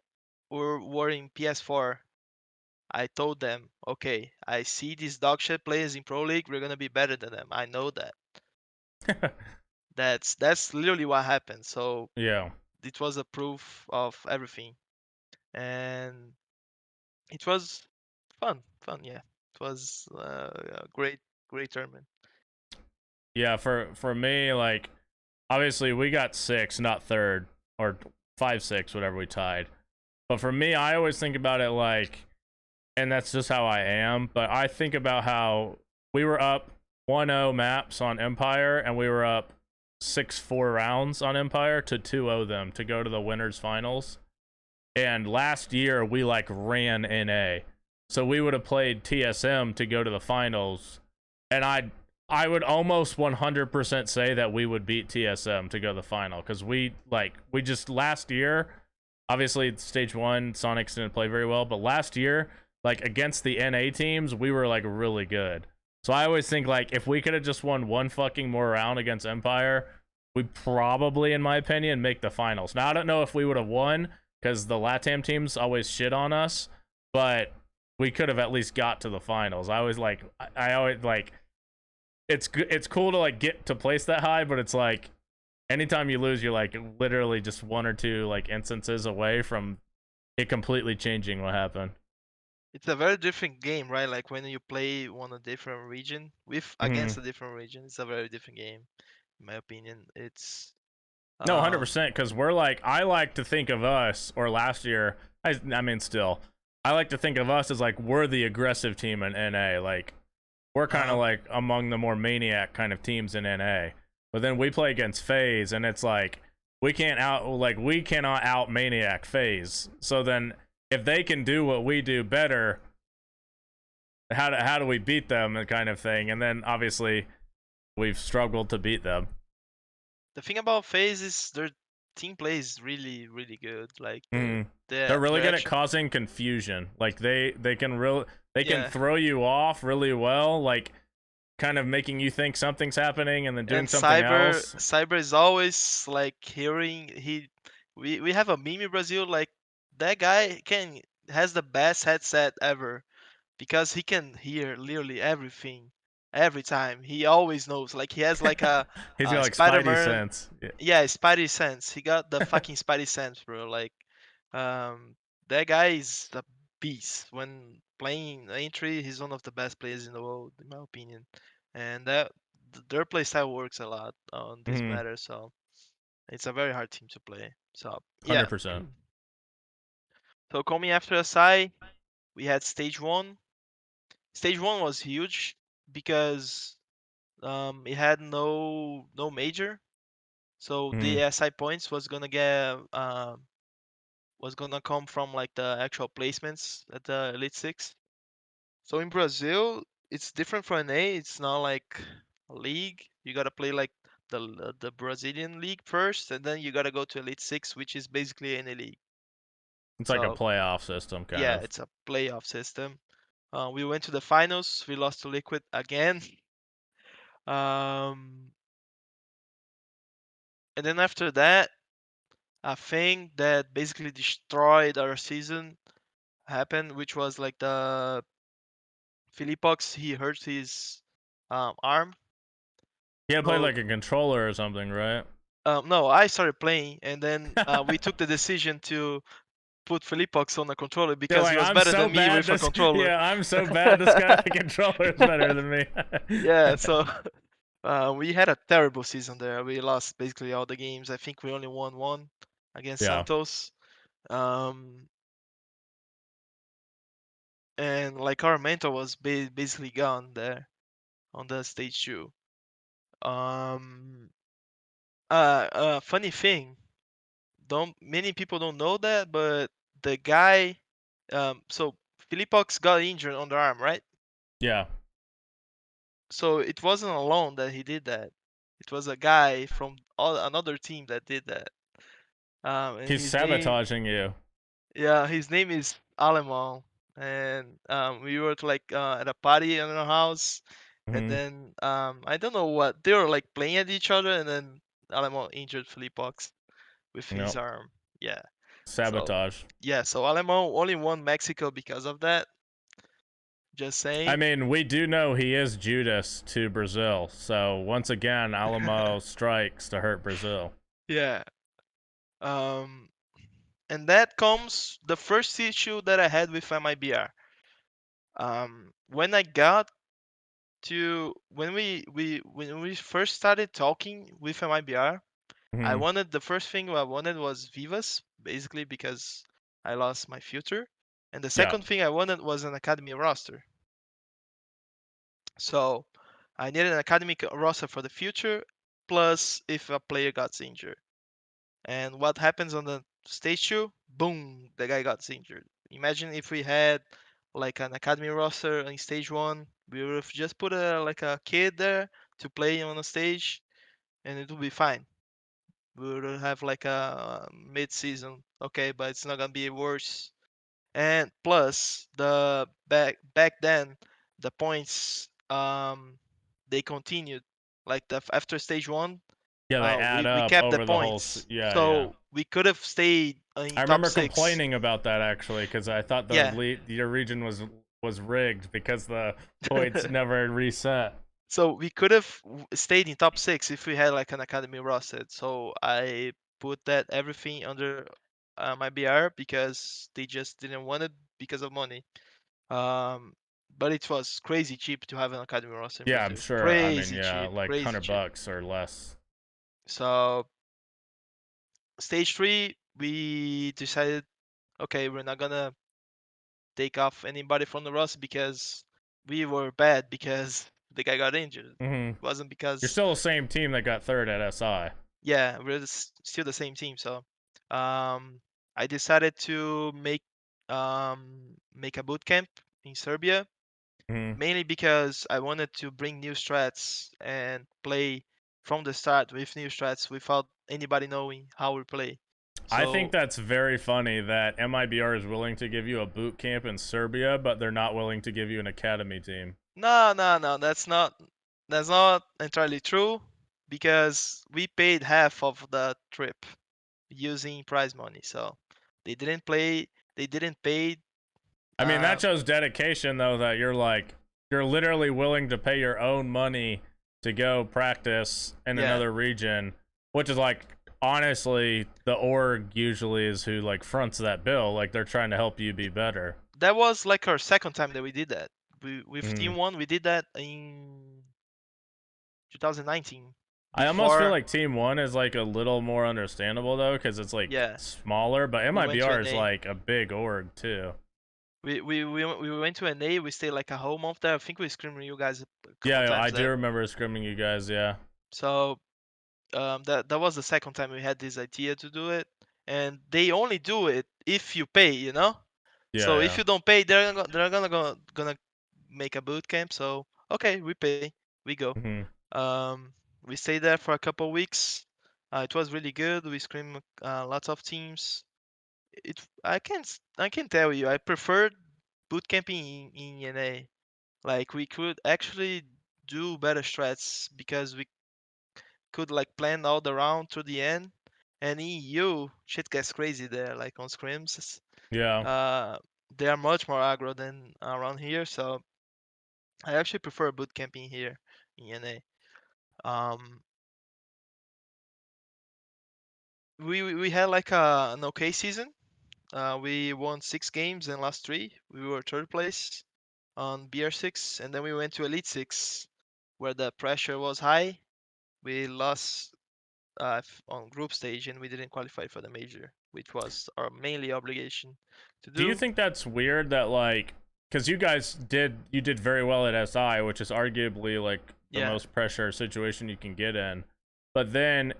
were in PS4, I told them, okay, I see these dog shit players in Pro League, we're gonna be better than them. I know that. That's literally what happened. So Yeah. it was a proof of everything, and it was fun. Yeah, it was a great tournament. Yeah, for me, like obviously we got 6, not third, or 5-6, whatever we tied. But for me, I always think about it like, and that's just how I am, but I think about how we were up 1-0 maps on Empire, and we were up 6-4 rounds on Empire to 2-0 them to go to the winners finals. And last year we like ran NA. So we would have played TSM to go to the finals, and I would almost 100% say that we would beat TSM to go to the final, because we just last year, obviously stage 1 Sonics didn't play very well, but last year, like against the NA teams, we were like really good. So I always think like if we could have just won one fucking more round against Empire, we'd probably, in my opinion, make the finals. Now I don't know if we would have won because the LATAM teams always shit on us, but we could have at least got to the finals. I always like it's cool to like get to place that high, but it's like anytime you lose, you're like literally just one or two like instances away from it completely changing what happened. It's a very different game, right? Like when you play on a different region with Mm-hmm. against a different region, it's a very different game, in my opinion. It's No, um 100%, because we're like, I like to think of us, or last year, I mean, still, I like to think of us as like, we're the aggressive team in NA. Like, we're kind of uh like among the more maniac kind of teams in NA. But then we play against FaZe, and it's like, we cannot out maniac FaZe. So then, if they can do what we do better, how do we beat them, and kind of thing. And then, obviously, we've struggled to beat them. the thing about FaZe is their team play is really good. Like Mm. the They're really their good at action, causing confusion. Like they can yeah. throw you off really well, like kind of making you think something's happening and then doing And something Cyber else. Cyber is always like hearing we have a meme in Brazil, like that guy can has the best headset ever because he can hear literally everything every time. He always knows. Like he has like He's got a like Spidey Spider-Man. sense. Yeah. Yeah, Spidey sense. He got the fucking Spidey sense, bro. Like that guy is a beast. When playing entry, he's one of the best players in the world, in my opinion. And their play style works a lot on this Mhm. matter, so it's a very hard team to play. So yeah. 100%. So coming after Asai, we had stage one. Stage one was huge because it had no major, so the Mhm. SI points was gonna come from like the actual placements at the Elite Six. So in Brazil, it's different from NA. It's not like a league. You gotta play like the Brazilian league first, and then you gotta go to Elite Six, which is basically any league. It's like a So playoff system kind yeah, of. it's a playoff system. We went to the finals. We lost to Liquid again. Um, and then after that, a thing that basically destroyed our season happened, which was like the Philippox. He hurt his arm. He had played So like a controller or something, right? no, I started playing, and then we took the decision to put Philippox on the controller You're because he like, was I'm better so than me bad. with a This, controller. yeah, I'm so bad. This guy, the controller is better than me. Yeah, so we had a terrible season there. We lost basically all the games. I think we only won one against Yeah, Santos. Um, and like our mentor was basically gone there on the stage two. Um, funny thing, don't many people don't know that, but the guy, so Philippox got injured on the arm, right? yeah. So it wasn't alone that he did that. It was a guy from another team that did that. And He's his name, sabotaging you. yeah, his name is Alemão. And we were like at a party in our house, and Hmm. then I don't know what they were like playing at each other, and then Alemão injured Felipox with his Nope. arm. Yeah. So Sabotage. yeah, so Alemão only won Mexico because of that. Just saying. I mean, we do know he is Judas to Brazil, so once again, Alamo strikes to hurt Brazil. Yeah. Um, and that comes the first issue that I had with MIBR. When I got to when we first started talking with MIBR, I Mhm. wanted the first thing I wanted was Vivas, basically because I lost my future, and the Yeah. second thing I wanted was an academy roster. So I needed an academy roster for the future, plus if a player got injured. And what happens on the stage two? Boom, the guy got injured. Imagine if we had like an academy roster in stage one, we would have just put a kid there to play on a stage, and it would be fine. We would have like a mid-season, okay, but it's not gonna be worse. And plus the back then the points they continued like after stage one Yeah, they add we up kept the over the whole. points, Yeah, yeah. so we could have stayed I in top remember six. complaining about that actually because I thought Yeah, your region was rigged because the points never reset. so we could have stayed in top six if we had like an academy roster. So I put that everything under my BR because they just didn't want it because of money. Um, but it was crazy cheap to have an academy roster in Yeah, I'm Brazil. sure. I mean, Crazy yeah, cheap, like crazy cheap. $100 or less. So stage three, we decided, okay, we're not gonna take off anybody from the roster because we were bad because the guy got injured. Hmm. It wasn't You're because, still the same team that got third at SI. yeah, we're still the same team. So um, I decided to make a boot camp in Serbia, Hmm. mainly because I wanted to bring new strats and play from the start with new strats without anybody knowing how we play. I think So that's very funny that MIBR is willing to give you a boot camp in Serbia, but they're not willing to give you an academy team. no, no, no, that's not entirely true because we paid half of the trip using prize money. So they didn't play, they didn't pay. I mean, that Um, shows dedication, though, that you're literally willing to pay your own money to go practice in yeah, another region, which is like, honestly, the org usually is who like fronts that bill. Like, they're trying to help you be better. that was like our second time that we did that. With Mm. Team One, we did that in 2019. I almost feel Before, like Team 1 is like a little more understandable, though, because it's like yeah, smaller, but we went to MIBR is NA. like a big org, too. We went to NA. We stayed like a whole month there. I think we screamed you guys a couple Yeah, I times do there. remember scrimming you guys, yeah. So that was the second time we had this idea to do it, and they only do it if you pay, you know. Yeah, So if yeah. you don't pay, they're gonna make a boot camp. So okay, we pay, we go. Hmm. We stayed there for a couple weeks. It was really good. We screamed lots of teams. I can tell you, I preferred boot camping in NA. Like we could actually do better strats because we could like plan all the round to the end. And in EU, shit gets crazy there. Like on scrims, Yeah. uh, they are much more aggro than around here. So I actually prefer boot camping here in NA. Um, we had like an okay season. We won 6 games and lost 3. We were third place on BR6, and then we went to Elite 6, where the pressure was high. We lost on group stage, and we didn't qualify for the major, which was our mainly obligation to Do you do. think that's weird that like because you did very well at SI, which is arguably like the Yeah, most pressure situation you can get in, but then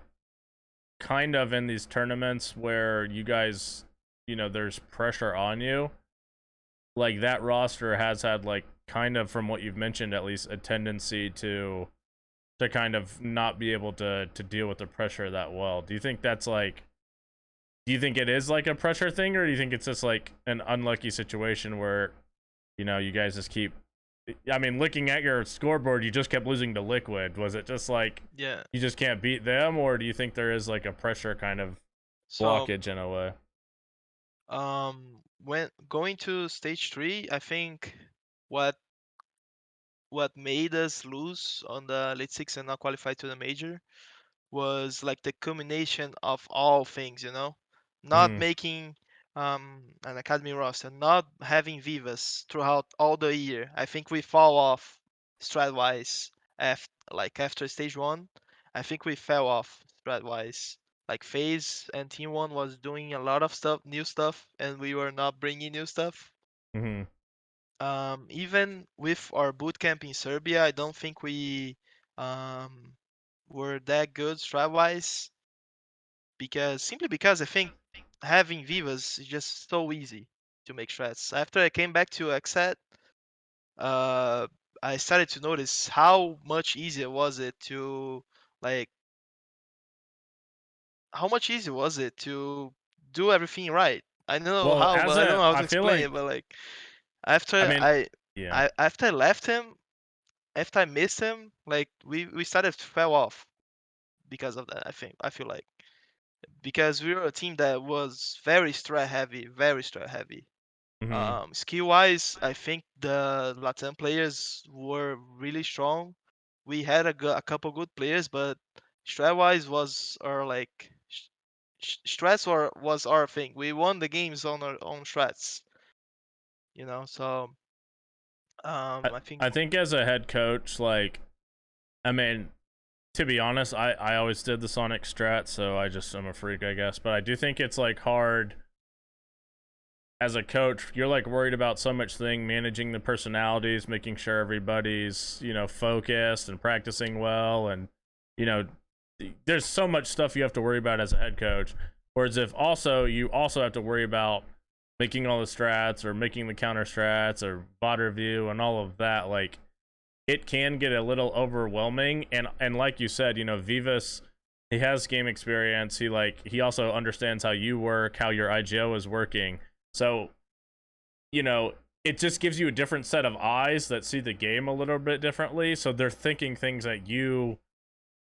kind of in these tournaments where you guys, there's pressure on you, like that roster has had like kind of from what you've mentioned at least a tendency to kind of not be able to deal with the pressure that well. Do you think it is like a pressure thing, or do you think it's just like an unlucky situation where you guys just keep I mean, looking at your scoreboard, you just kept losing to Liquid. Was it just like Yeah. you just can't beat them, or do you think there is like a pressure kind of So blockage in a way? when going to stage 3, I think what what made us lose on the late six and not qualify to the major was like the culmination of all things, you know, not Hmm. making an academy roster, not having Vivas throughout all the year. I think we fall off strat wise after after stage 1. I think we fell off strat wise. Like FaZe and Team 1 was doing a lot of stuff, new stuff, and we were not bringing new stuff. Hmm. Even with our bootcamp in Serbia, I don't think we um, were that good strat wise because simply because I think having Vivas is just so easy to make strats. After I came back to XSET, uh, I started to notice how much easier was it to like how much easier was it to do everything right. I don't know Well, how, as but I don't a, know how I to feel explain like, it. But like I after mean, yeah. after I left him, after I missed him, like we started to fell off because of that. I feel like because we were a team that was very strat heavy, very strat heavy. Hmm. Skill wise, I think the Latin players were really strong. We had a couple good players, but strat wise was our like strats was our thing. We won the games on our own strats, you know. So I, I think I think as a head coach, like, I mean, to be honest, I always did the Sonic strat, so I'm a freak, I guess. But I do think it's like hard as a coach. You're like worried about so much thing, managing the personalities, making sure everybody's focused and practicing well, and you know there's so much stuff you have to worry about as a head coach. Whereas if also you also have to worry about making all the strats or making the counter strats or bot review and all of that, like it can get a little overwhelming. And like you said, Vivas, he has game experience. He also understands how you work, how your IGO is working. So, you know, it just gives you a different set of eyes that see the game a little bit differently. So they're thinking things that you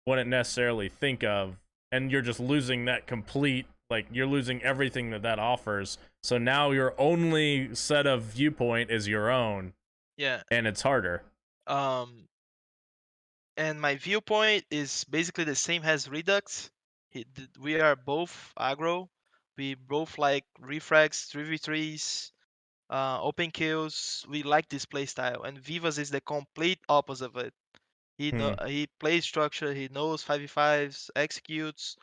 wouldn't necessarily think of, and you're just losing that complete, like you're losing everything that offers. So now your only set of viewpoint is your own, yeah. and it's harder. Um, and my viewpoint is basically the same as Redux. We are both aggro. We both like refrags, 3v3s, open kills. We like this playstyle, and Vivas is the complete opposite of it. Hmm. He plays structure. He knows 5v5s, executes.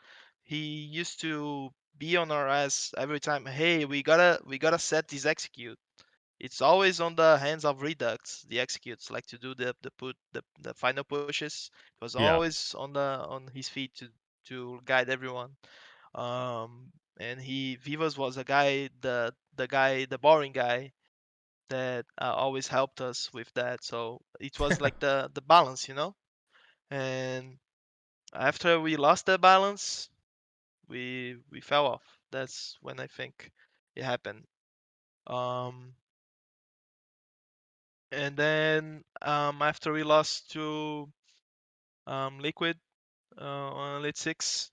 He used to be on our ass every time. Hey, we gotta set this execute. It's always on the hands of Redux, the executes, like to do the final pushes. It was Yeah. always on his feet to guide everyone. And Vivas was a guy, the boring guy that always helped us with that. So it was like the balance, you know. And after we lost the balance, we fell off. That's when I think it happened. Um, and then after we lost to Liquid on Elite Six,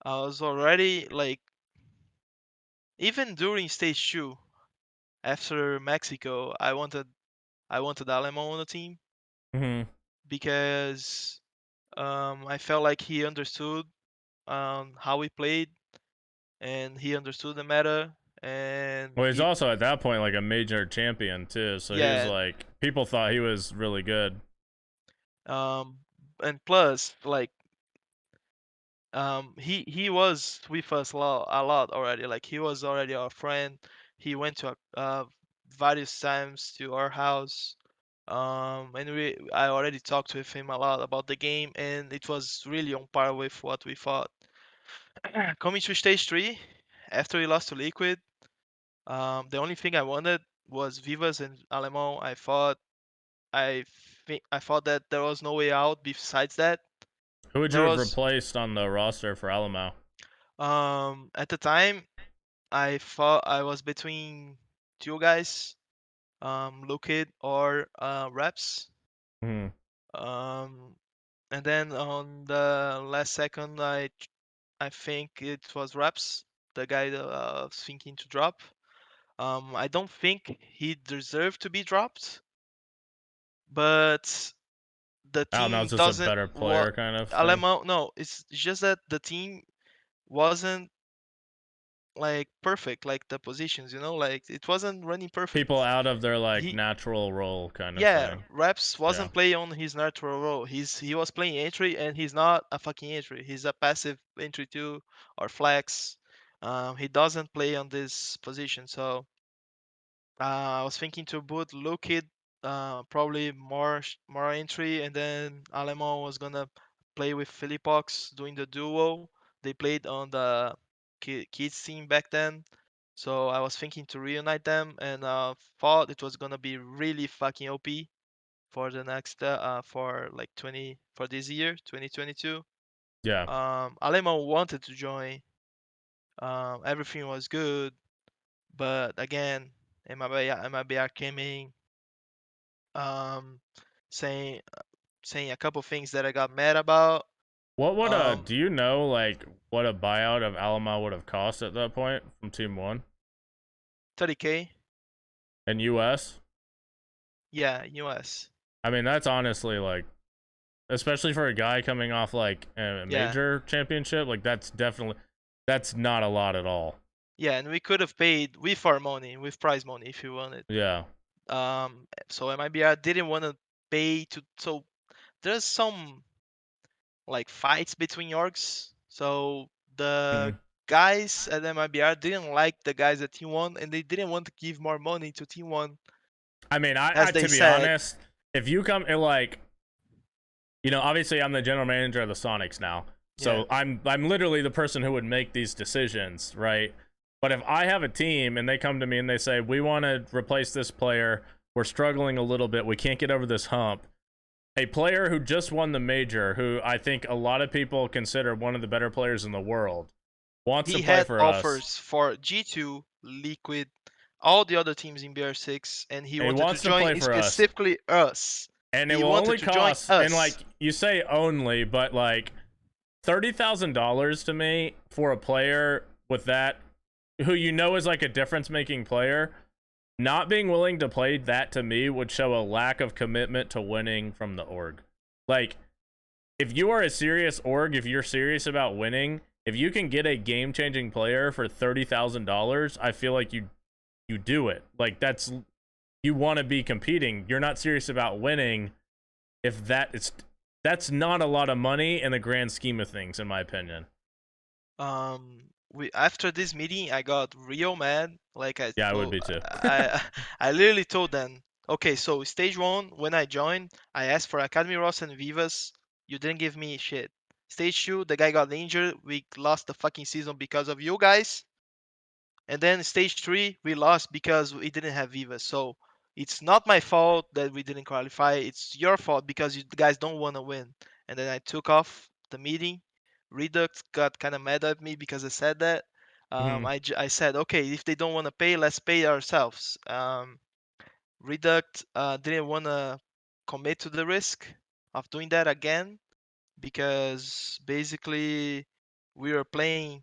I was already like even during stage 2 after Mexico, I wanted Alemão on the team Hmm. because I felt like he understood how we played and he understood the meta and Well, he's he also at that point like a major champion too, so he was yeah like people thought he was really good. um and plus like he was with us a lot already. Like he was already our friend. He went to various times to our house. And I already talked with him a lot about the game, and it was really on par with what we thought. Coming to stage 3, after we lost to Liquid, the only thing I wanted was Vivas and Alemão. I thought that there was no way out besides that. Who would you There have was replaced on the roster for Alamo? at the time I thought I was between two guys. Lookit or reps. Mhm. And then on the last second, I think it was reps. The guy that I was thinking to drop. I don't think he deserved to be dropped, but the I don't know, team it's just a doesn't better what player kind of thing. Alemão. No, it's just that the team wasn't like perfect, like the positions, like it wasn't running People perfect. out of their like He natural role kind of Yeah, thing. Reps Yeah. wasn't playing on his natural role. He was playing entry, and he's not a fucking entry. He's a passive entry too, or flex. He doesn't play on this position, so I was thinking to put Lookid, probably more entry, and then Alemão was gonna play with Philippox doing the duo. They played on the kids team back then, so I was thinking to reunite them, and thought it was gonna be really fucking OP for the next for like 20 for this year 2022. Yeah. Alemão wanted to join. Everything was good, but again, MIBR came in, um, saying saying a couple things that I got mad about. What would Um, do you know like what a buyout of Alamo would have cost at that point from Team 1 30K, in US? yeah, US, I mean, that's honestly like, especially for a guy coming off like a yeah, major championship, like that's not a lot at all. yeah, and we could have paid with our money, with prize money if you wanted. Yeah. So MIBR didn't want to pay to. So there's some like fights between orgs. So the Mhm. guys at MIBR didn't like the guys at Team One, and they didn't want to give more money to Team One, I mean, as I they to be said. honest, if you come like, obviously I'm the general manager of the Sonics now. Yeah, So I'm literally the person who would make these decisions, right? But if I have a team and they come to me and they say, "We want to replace this player. We're struggling a little bit. We can't get over this hump." A player who just won the major, who I think a lot of people consider one of the better players in the world, wants to he play had for us. offers for G2, Liquid, all the other teams in BR6, and he And he wanted to wants to play join for us. specifically us. And it He will wanted only to join cost, and like us. you say only, but like $30,000 to me for a player with that, who is like a difference making player, not being willing to play that to me would show a lack of commitment to winning from the org. Like, if you are a serious org, if you're serious about winning, if you can get a game changing player for $30,000, I feel like you do it. Like, you want to be competing. You're not serious about winning. If that's not a lot of money in the grand scheme of things, in my opinion. We after this meeting, I got real mad. Like Yeah, I would be too. I literally told them, okay, so stage one, when I joined, I asked for Academy Ross and Vivas. You didn't give me shit. Stage two, the guy got injured. We lost the fucking season because of you guys. And then stage three, we lost because we didn't have Vivas. So it's not my fault that we didn't qualify. It's your fault because you guys don't want to win. And then I took off the meeting. Redux got kind of mad at me because I said that. Mhm. I said, okay, if they don't want to pay, let's pay ourselves. Redux didn't want to commit to the risk of doing that again because basically we were playing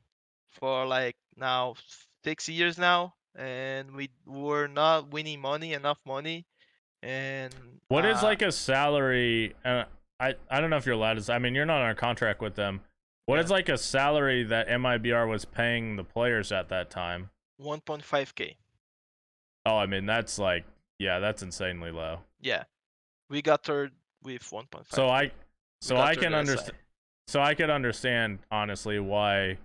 for like now 6 years now, and we were not winning enough money, and What is like a salary? I don't know if you're allowed to. I mean, you're not on a contract with them. What yeah, is like a salary that MIBR was paying the players at that time? 1.5k. Oh, I mean that's like, yeah, that's insanely low. Yeah, we got third with So 1.5k. I We so got I third can SI. understand. So I could understand honestly why,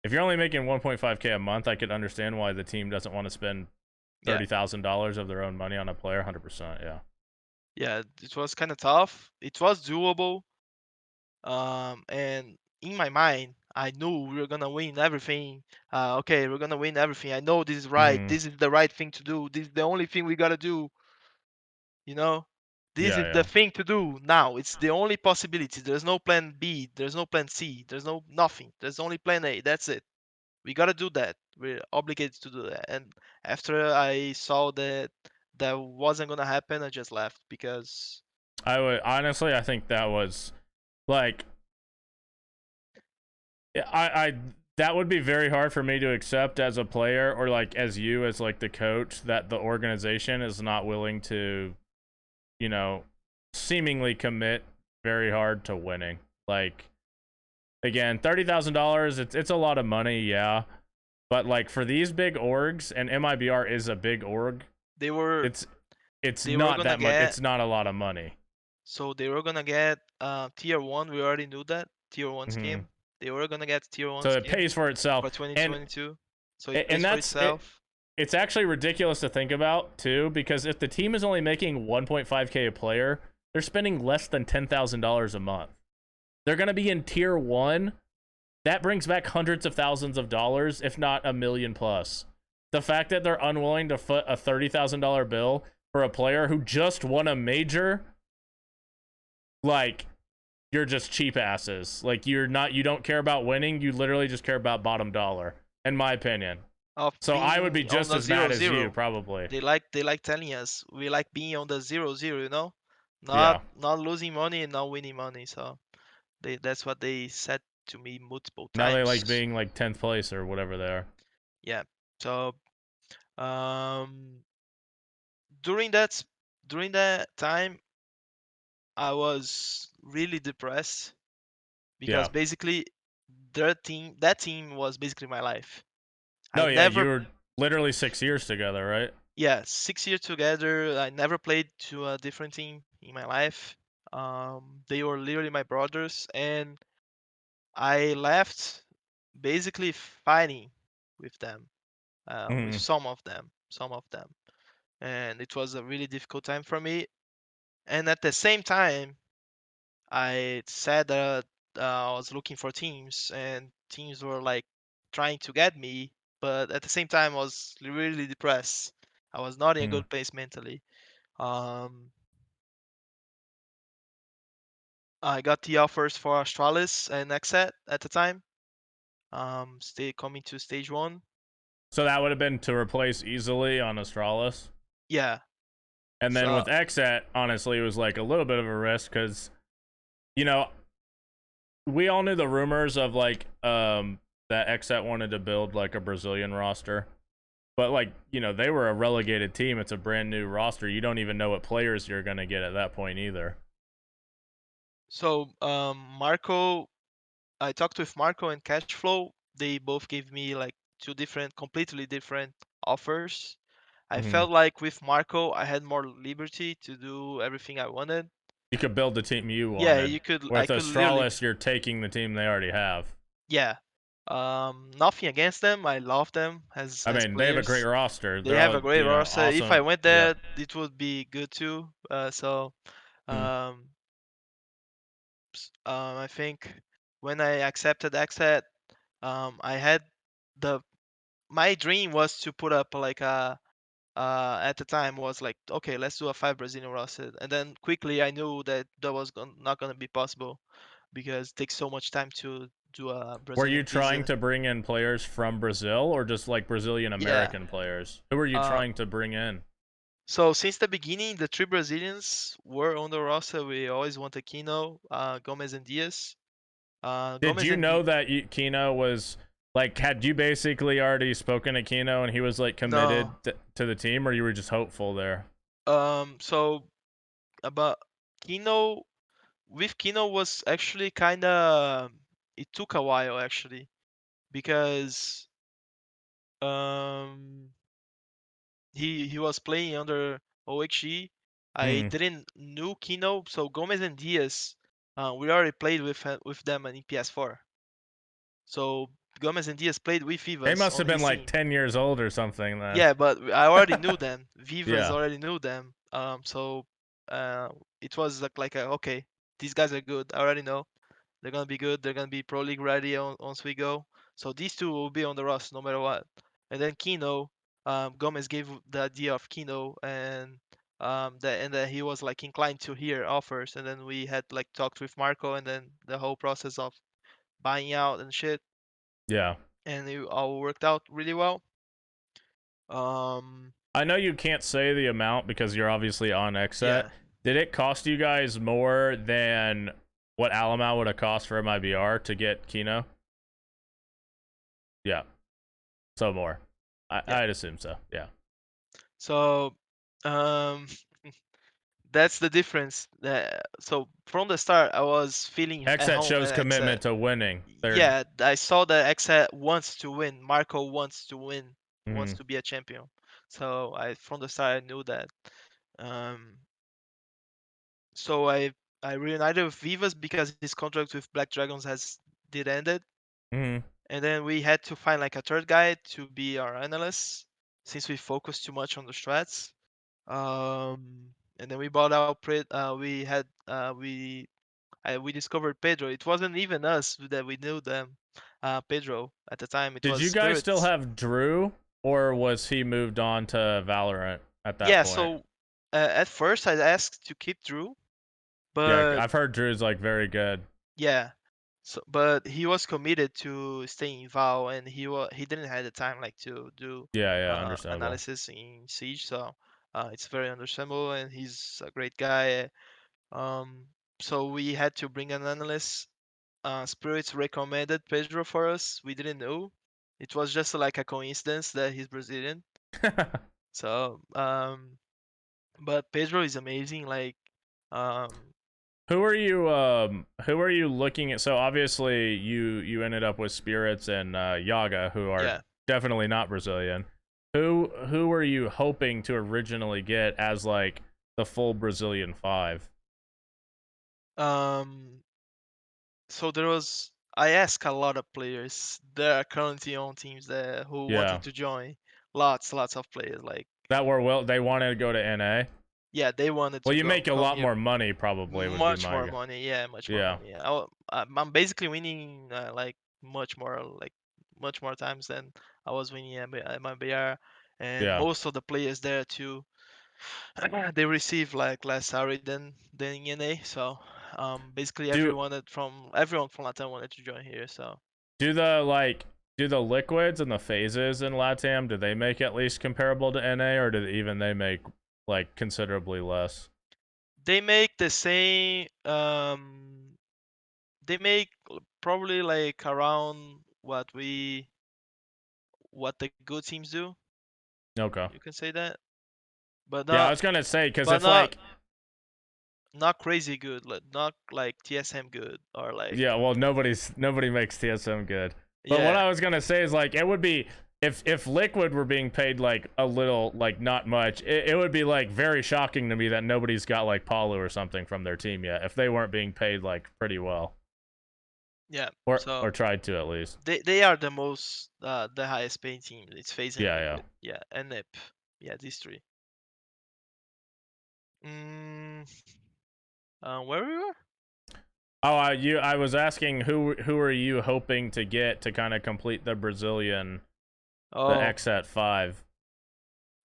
if you're only making 1.5k a month, I could understand why the team doesn't want to spend Yeah, $30,000 of their own money on a player. 100%. Yeah. yeah, it was kind of tough. It was doable. And in my mind, I knew we were gonna win everything. Okay, we're gonna win everything. I know this is right. Hmm. This is the right thing to do. This is the only thing we gotta do. You know, this Yeah. is the Yeah. thing to do now. It's the only possibility. There's no plan B. There's no plan C. There's no nothing. There's only plan A. That's it. We gotta do that. We're obligated to do that. And after I saw that that wasn't gonna happen, I just left because I would honestly, I think that was like, I that would be very hard for me to accept as a player, or like as you as like the coach, that the organization is not willing to, you know, seemingly commit very hard to winning. Like, again, $30,000, it's a lot of money, yeah. But like for these big orgs, and MIBR is a big org, they were it's they were not gonna that much. get It's not a lot of money. so they were gonna get tier one. We already knew that tier one Hmm. skin. They were gonna get tier one So it skin pays for itself, for and 2022. So it pays and for that's it. itself. It's actually ridiculous to think about too, because if the team is only making 1.5K a player, they're spending less than $10,000 a month. They're gonna be in tier one. That brings back hundreds of thousands of dollars, if not a million plus. The fact that they're unwilling to foot a $30,000 bill for a player who just won a major, like, you're just cheap asses. Like, you don't care about winning. You literally just care about bottom dollar, in my opinion. Of So I would be being on just the as mad as you, 0-0. probably. They like telling us we like being on the 0-0, you know, Yeah. not losing money and not winning money. So that's what they said to me multiple Now they like times. being like 10th place or whatever they are. Yeah. So um, during that during that time, I was really depressed because Yeah. basically that team was basically my life. I No, yeah, you never were literally 6 years together, right? Yeah, 6 years together. I never played to a different team in my life. They were literally my brothers, and I left basically fighting with them, with Mm-hmm. some of them, and it was a really difficult time for me. And at the same time, I said that I was looking for teams, and teams were like trying to get me, but at the same time, I was really depressed. I was not in a Mm-hmm. good place mentally. Um, I got the offers for Astralis and XSET at the time. Stay coming to stage one. So that would have been to replace easily on Astralis. Yeah. And then So with XSET, honestly, it was like a little bit of a risk because, you know, we all knew the rumors of like that XSET wanted to build like a Brazilian roster. But like, they were a relegated team. It's a brand new roster. You don't even know what players you're gonna get at that point either. Marco, I talked with Marco and Cashflow. They both gave me like two completely different offers. I Mm-hmm. felt like with Marco, I had more liberty to do everything I wanted. You could build the team you Yeah, wanted. I With could literally, Astralis, you're taking the team they already have. yeah. Nothing against them. I love them I as mean, they have a great players. roster. They They're have all, a great roster. If I awesome. went Yeah. there, it would be good too. Mm. Um, I think when I accepted XSET, I had the my dream was to put up like a at the time was like, okay, let's do a 5 Brazilian roster, and then quickly I knew that that was not gonna be possible because it takes so much time to do a Were you Brazilian trying visa. to bring in players from Brazil or just like Brazilian Yeah. American players? Who were you Uh, trying to bring in? so since the beginning, the three Brazilians were on the roster. We always wanted Kino, Gomez, and Diaz. Did Gomez you and know that Kino was like, had you basically already spoken to Kino and he was like committed No. to the team, or you were just hopeful there? So about Kino, with Kino was actually kind of it took a while actually because um he was playing under OXG. I Hmm. didn't knew Kino, so Gomez and Diaz, we already played with them in PS4. So Gomez and Diaz played with They Vivas must on have been his like team. 10 years old or something then. Yeah, but I already knew them. Vivas Yeah. already knew them. So it was okay, these guys are good. I already know they're gonna be good. They're gonna be pro league ready once we go. So these two will be on the roster no matter what. And then Kino, Gomez gave the idea of Kino, and that he was like inclined to hear offers. And then we had like talked with Marco, and then the whole process of buying out and shit, Yeah. and it all worked out really well. Um, I know you can't say the amount because you're obviously on XSET. Yeah. Did it cost you guys more than what Alamau would have cost for MIBR to get Kino? Yeah, so more. Yeah. I'd assume so. Yeah. So um that's the difference. So from the start, I was feeling at XSET home shows at XSET. commitment to winning. They're Yeah, I saw that XSET wants to win. Marco wants to win, wants mm, to be a champion. So I from the start I knew that. Um, so I reunited with Vivas because his contract with Black Dragons has did ended, mm, and then we had to find like a third guy to be our analyst since we focused too much on the strats. And then we bought out we had we discovered Pedro. It wasn't even us that we knew them. Pedro at the time. It Did was you guys still Spirits. have Drew, or was he moved on to Valorant at that Yeah. point? So at first I asked to keep Drew, Yeah, but I've heard Drew's like very good. yeah. So but he was committed to staying in Val, and he didn't have the time like to do Yeah, understandable. analysis in Siege. So it's very understandable, and he's a great guy. Um, so we had to bring an analyst. Spirits recommended Pedro for us. We didn't know. It was just like a coincidence that he's Brazilian. So, but Pedro is amazing. Like, um, Who are you looking at? So obviously you ended up with Spirits and Yaga, who are yeah. definitely not Brazilian. Who were you hoping to originally get as like the full Brazilian five? Um, so there was. I asked a lot of players that are currently on teams that who Yeah. wanted to join. Lots of players. Like, That were they wanted to go to NA. yeah, they wanted Well, to you go make a come lot here. more money probably would be Much my more guess. money, yeah, much more Yeah. money. Yeah, I'm basically winning like much more times than I was winning at my BR, and Yeah. most of the players there too, they receive like less salary than in NA. So basically Do everyone from Latam wanted to join here. So do the like do the liquids and the phases in LATAM, do they make at least comparable to NA, or do even they make like considerably less? they make the same. They make probably like around what the good teams do. Okay. You can say that, but Yeah, I not was gonna say because but if not like not crazy good, like not like TSM good or like yeah, well nobody makes TSM good. But what yeah I was gonna say is like it would be if Liquid were being paid like a little like not much, it would be like very shocking to me that nobody's got like Paulo or something from their team yet if they weren't being paid like pretty well yeah. or So tried to at least. they are the most the highest paying team. It's FaZe and Yeah. Liquid, yeah, and NIP, yeah, these three. Mm, where we were? Oh, I was asking who are you hoping to get to kind of complete the Brazilian the Oh, XSET 5?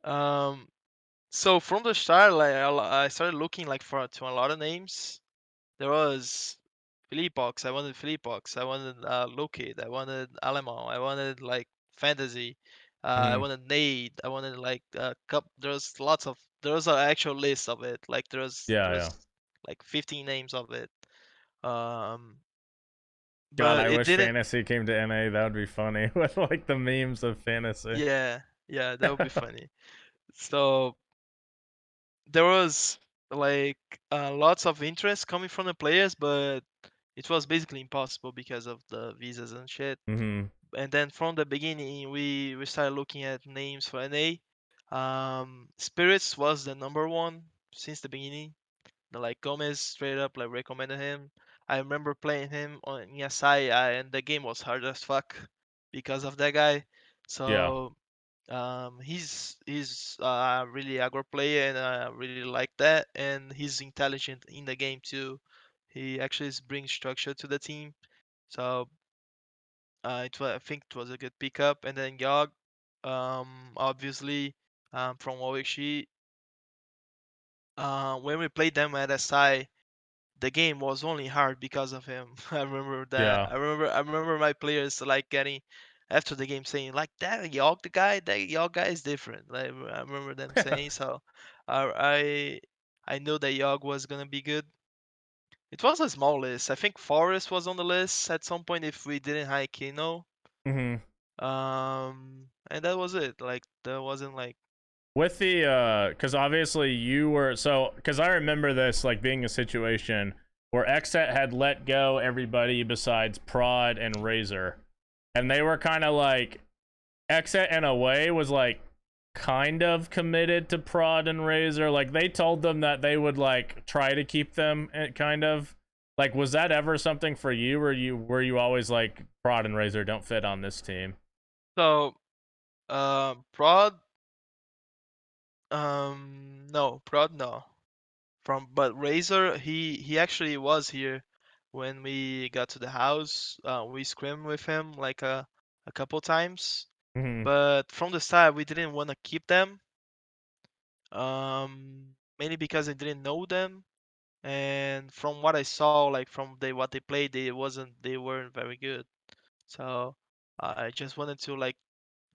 um, so from the start, like I started looking like for to a lot of names. There was Philippox. I wanted Philippox. I wanted Loki. I wanted Alemão. I wanted like Fantasy. I Mhm. wanted Nade. I wanted like There's lots of. There was an actual list of it. Like Yeah. there's like 15 names of it. Um, God, but I it wish didn't. Fantasy came to NA. That would be funny with like the memes of Fantasy. Yeah, yeah, that would be funny. So there was like lots of interest coming from the players, but it was basically impossible because of the visas and shit. Mhm. And then from the beginning we started looking at names for NA. Spirits was the number one since the beginning. Like Gomez straight up like recommended him. I remember playing him on in SI, and the game was hard as fuck because of that guy. Yeah. So he's really aggro player, and I really like that. And he's intelligent in the game too. He actually brings structure to the team. So I think it was a good pickup. And then Yog, obviously, from Wawikshi. When we played them at SI, the game was only hard because of him. I remember that. Yeah. I remember my players like getting after the game saying like that Yogg guy is different. Like I remember them saying so. I knew that Yogg was gonna be good. It was a small list. I think Forest was on the list at some point if we didn't hike Kino. hmm And that was it. Like there wasn't like With the because obviously you were because I remember this like being a situation where XSET had let go everybody besides Prod and Razor, and they were kind of like XSET in a way was like kind of committed to Prod and Razor. Like they told them that they would like try to keep them kind of like was that ever something for you? Were you always like Prod and Razor don't fit on this team? so. Prod. No, Prod no. But Razor, he actually was here when we got to the house. We scrimmed with him like a couple times, hmm but from the start we didn't want to keep them. Mainly because I didn't know them, and from what I saw, like from what they played, they weren't very good. So I just wanted to like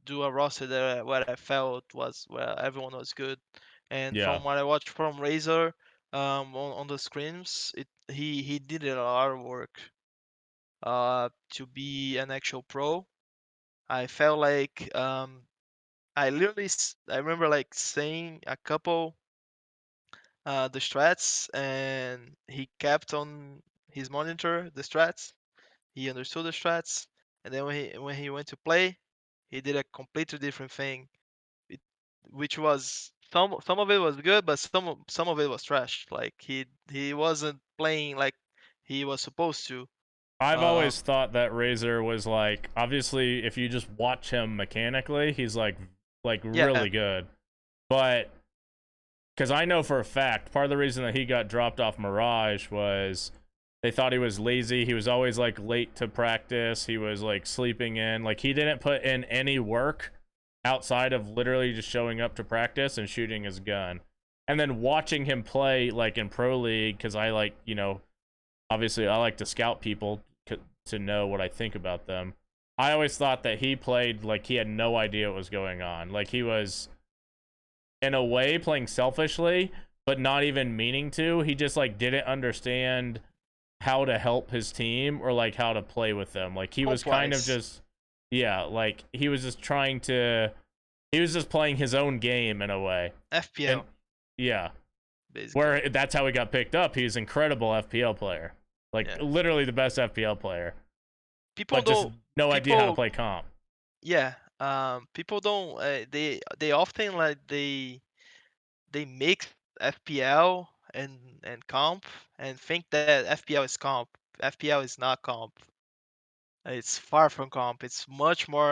do a roster there where I felt was where everyone was good. And Yeah, from what I watched from Razor, on the scrims, he did a lot of work to be an actual pro. I felt like I remember like saying a couple the strats, and he kept on his monitor the strats. He understood the strats, and then when he went to play, he did a completely different thing. It, which was some of it was good, but some of it was trash. Like he wasn't playing like he was supposed to. I've Um, always thought that Razor was like obviously if you just watch him mechanically, he's like yeah, really good. But because I know for a fact, part of the reason that he got dropped off Mirage was they thought he was lazy. He was always like late to practice. He was like sleeping in. Like he didn't put in any work outside of literally just showing up to practice and shooting his gun. And then watching him play like in Pro League, because I like, obviously I like to scout people to know what I think about them. I always thought that he played like he had no idea what was going on. Like he was in a way playing selfishly, but not even meaning to. He just like didn't understand how to help his team or like how to play with them. Like he was comp kind of wise, just like he was just he was just playing his own game in a way. And FPL yeah, basically. where that's how he got picked up. He's an incredible FPL player. Like Yeah, literally the best FPL player, people but just don't no idea how to people play comp. yeah people don't they often like they mix FPL and comp and think that FPL is comp. FPL is not comp. It's far from comp. It's much more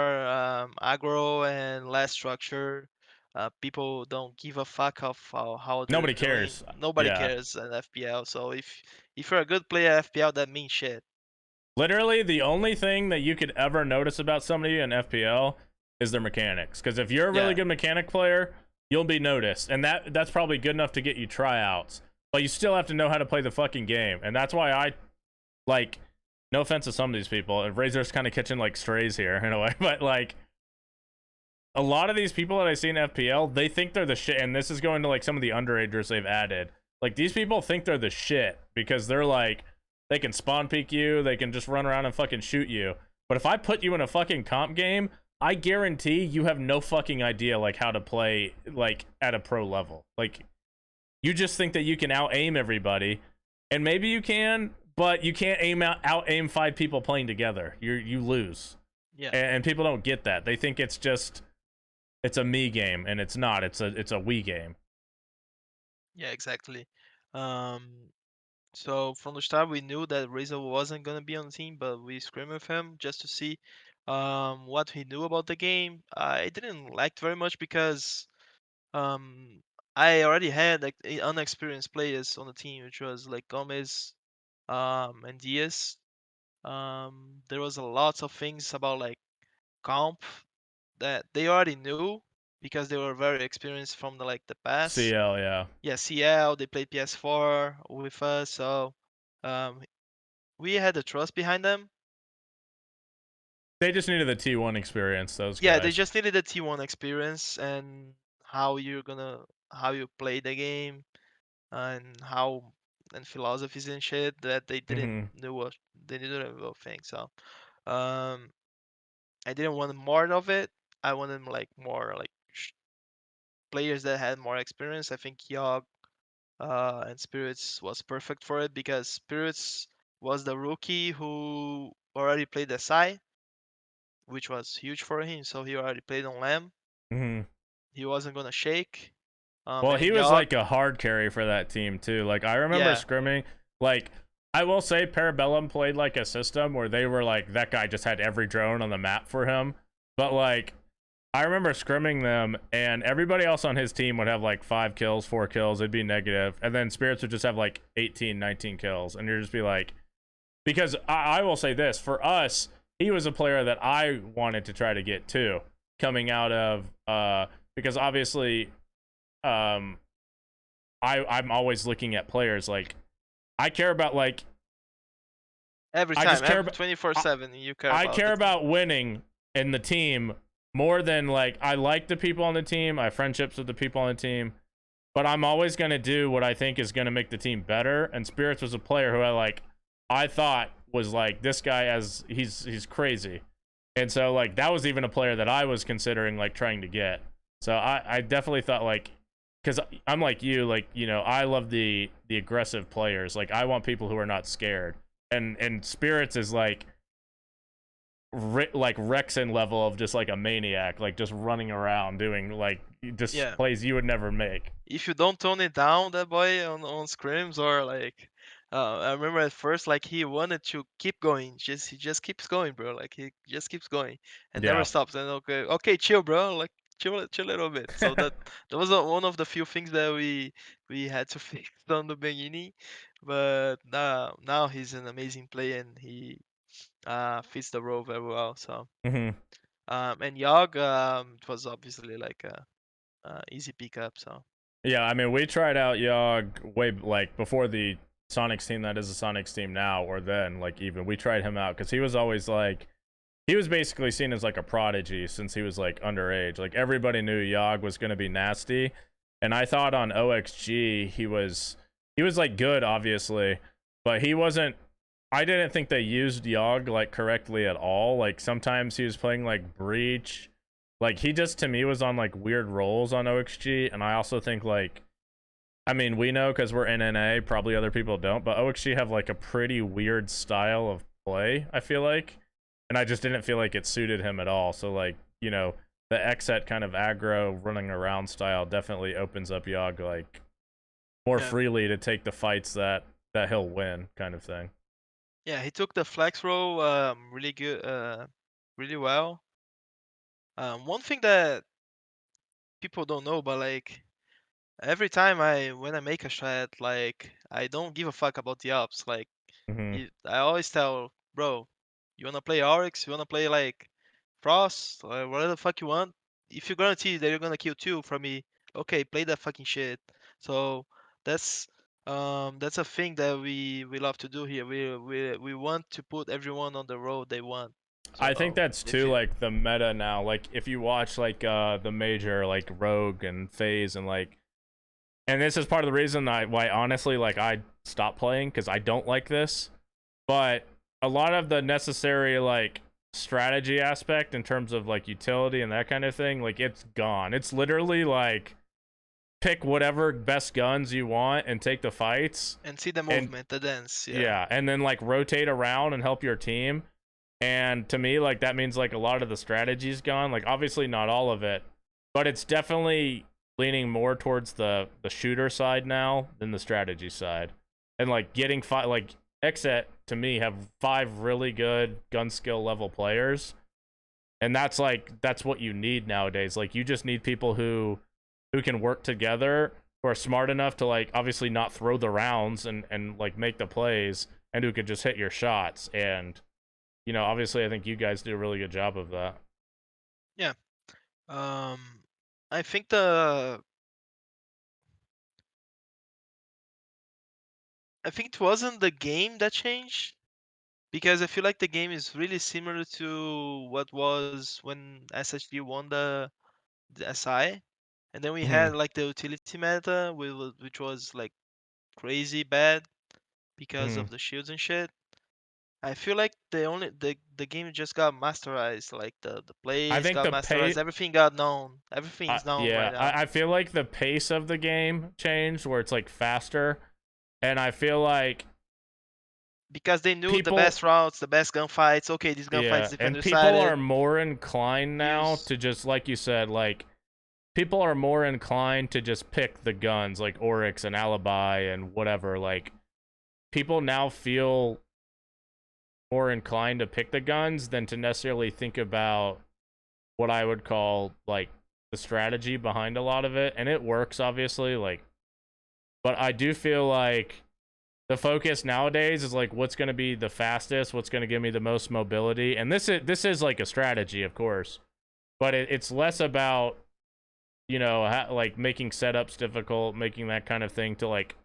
aggro and less structure. People don't give a fuck of how they're Nobody doing. cares. Nobody Yeah. cares in FPL. So if you're a good player at FPL, that means shit. Literally, the only thing that you could ever notice about somebody in FPL is their mechanics. Because if you're a really Yeah, good mechanic player, you'll be noticed, and that's probably good enough to get you tryouts. But you still have to know how to play the fucking game, and that's why I like. No offense to some of these people, and Razor's kind of catching like strays here in a way, but like a lot of these people that I see in FPL, they think they're the shit, and this is going to like some of the underagers they've added. Like these people think they're the shit because they're like they can spawn peek you, they can just run around and fucking shoot you. But if I put you in a fucking comp game, I guarantee you have no fucking idea like how to play like at a pro level. Like you just think that you can out aim everybody, and maybe you can, but you can't out aim five people playing together. You lose, yeah, and people don't get that. They think it's a me game, and it's not. It's a we game. yeah, exactly. Um, so from the start, we knew that Razor wasn't gonna be on the team, but we screamed with him just to see what he knew about the game. I didn't like very much because Um, I already had like unexperienced players on the team, which was like Gomez, and Diaz. There was a lot of things about like comp that they already knew because they were very experienced from the past. CL, yeah. Yeah, CL, they played PS4 with us, so um, we had the trust behind them. They just needed the T1 experience, those Yeah, they guys. just needed the T1 experience and how you play the game and how and philosophies and shit that they didn't Hmm. know what they didn't know things. So um, I didn't want more of it. I wanted like more like players that had more experience. I think Yogg and Spirits was perfect for it because Spirits was the rookie who already played SI, which was huge for him. So he already played on Lamb. Hmm. He wasn't gonna shake. Well, And he was Yogg, like a hard carry for that team too. Like I remember yeah, scrimming. Like I will say, Parabellum played like a system where they were like that guy just had every drone on the map for him. But like I remember scrimming them, and everybody else on his team would have like 5 kills, 4 kills. It'd be negative, and then Spirits would just have like 18, 19 kills, and you'd just be like, because I will say this for us, he was a player that I wanted to try to get too, coming out of because obviously um I'm always looking at players like I care about like every I time, just care every about 24/7, you care I about the care team. about winning in the team more than like I like the people on the team. I have friendships with the people on the team, but I'm always gonna do what I think is gonna make the team better. And Spirits was a player who I thought was like this guy as he's crazy, and so like that was even a player that I was considering like trying to get. So I definitely thought like because I'm like you, like I love the aggressive players. Like I want people who are not scared, and Spirits is like Rexen level of just like a maniac, like just running around doing like just Yeah. plays you would never make. If you don't tone it down, that boy on scrims or like, I remember at first like he wanted to keep going, just he just keeps going, bro. Like he just keeps going and never Yeah. stops. And okay, chill, bro. Like chill a little bit. So that was one of the few things that we had to fix on the beginning, but now he's an amazing player and he fits the role very well. So Hmm. and Yogg it was obviously like a easy pickup. So. Yeah, I mean, we tried out Yogg way like before the Sonics team that is the Sonics team now, or then like even we tried him out because he was always like he was basically seen as like a prodigy since he was like underage. Like everybody knew Yogg was gonna be nasty, and I thought on OXG he was like good obviously, but he wasn't. I didn't think they used Yogg like correctly at all. Like sometimes he was playing like Breach. Like he just to me was on like weird roles on OXG, and I also think like I mean we know because we're NNA, probably other people don't, but OXG have like a pretty weird style of play. I feel like, and I just didn't feel like it suited him at all. So like the XSET kind of aggro running around style definitely opens up Yogg like more Yeah. freely to take the fights that he'll win kind of thing. Yeah, he took the flex role really good, really well. One thing that people don't know, but like every time when I make a strat, like I don't give a fuck about the ops. Like Hmm. I always tell, bro, you wanna play Oryx, you wanna play like Frost, or whatever the fuck you want. If you guarantee that you're gonna kill two from me, okay, play that fucking shit. So that's that's a thing that we love to do here. We want to put everyone on the road they want. I think So that's if too you like the meta now. Like if you watch like the major like Rogue and FaZe and like and this is part of the reason why honestly like I stopped playing because I don't like this. But a lot of the necessary like strategy aspect in terms of like utility and that kind of thing, like it's gone. It's literally like pick whatever best guns you want and take the fights and see the and movement, the dance, yeah. yeah, and then like rotate around and help your team. And to me, like that means like a lot of the strategy's gone. Like obviously not all of it, but it's definitely leaning more towards the shooter side now than the strategy side. And like getting like XSET to me have 5 really good gun skill level players. And that's what you need nowadays. Like you just need people who can work together, who are smart enough to like obviously not throw the rounds and like make the plays and who could just hit your shots. And obviously I think you guys do a really good job of that. Yeah. Um I think it wasn't the game that changed because I feel like the game is really similar to what was when SHD won the SI, and then we Hmm. had like the utility meta, which was like crazy bad because Hmm. of the shields and shit. I feel like the game just got masterized, like the I plays think got the masterized, pace. everything got known, everything's known right Yeah, now. I feel like the pace of the game changed, where it's like faster, and I feel like Because they knew the people. best routes, the best gunfights. Okay, this gunfight's Yeah, and defender people sided. are more inclined now Use to just, like you said, like people are more inclined to just pick the guns like Oryx and Alibi and whatever. Like people now feel more inclined to pick the guns than to necessarily think about what I would call like the strategy behind a lot of it. And it works obviously, like, but I do feel like the focus nowadays is like what's going to be the fastest, what's going to give me the most mobility. And this is like a strategy, of course, but it's less about, you know, like making setups difficult, making that kind of thing to like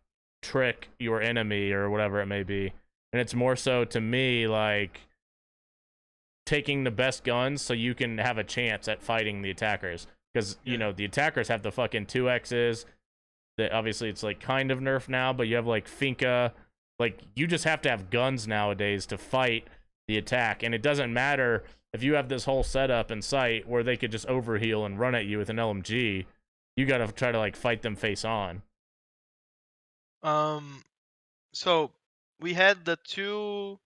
trick your enemy or whatever it may be. And it's more so to me like taking the best guns so you can have a chance at fighting the attackers, because you yeah. know the attackers have the fucking 2x's that obviously it's like kind of nerfed now, but you have like Finka. Like you just have to have guns nowadays to fight the attack, and it doesn't matter if you have this whole setup in sight where they could just overheal and run at you with an LMG. You gotta try to like fight them face on. Um. So we had the two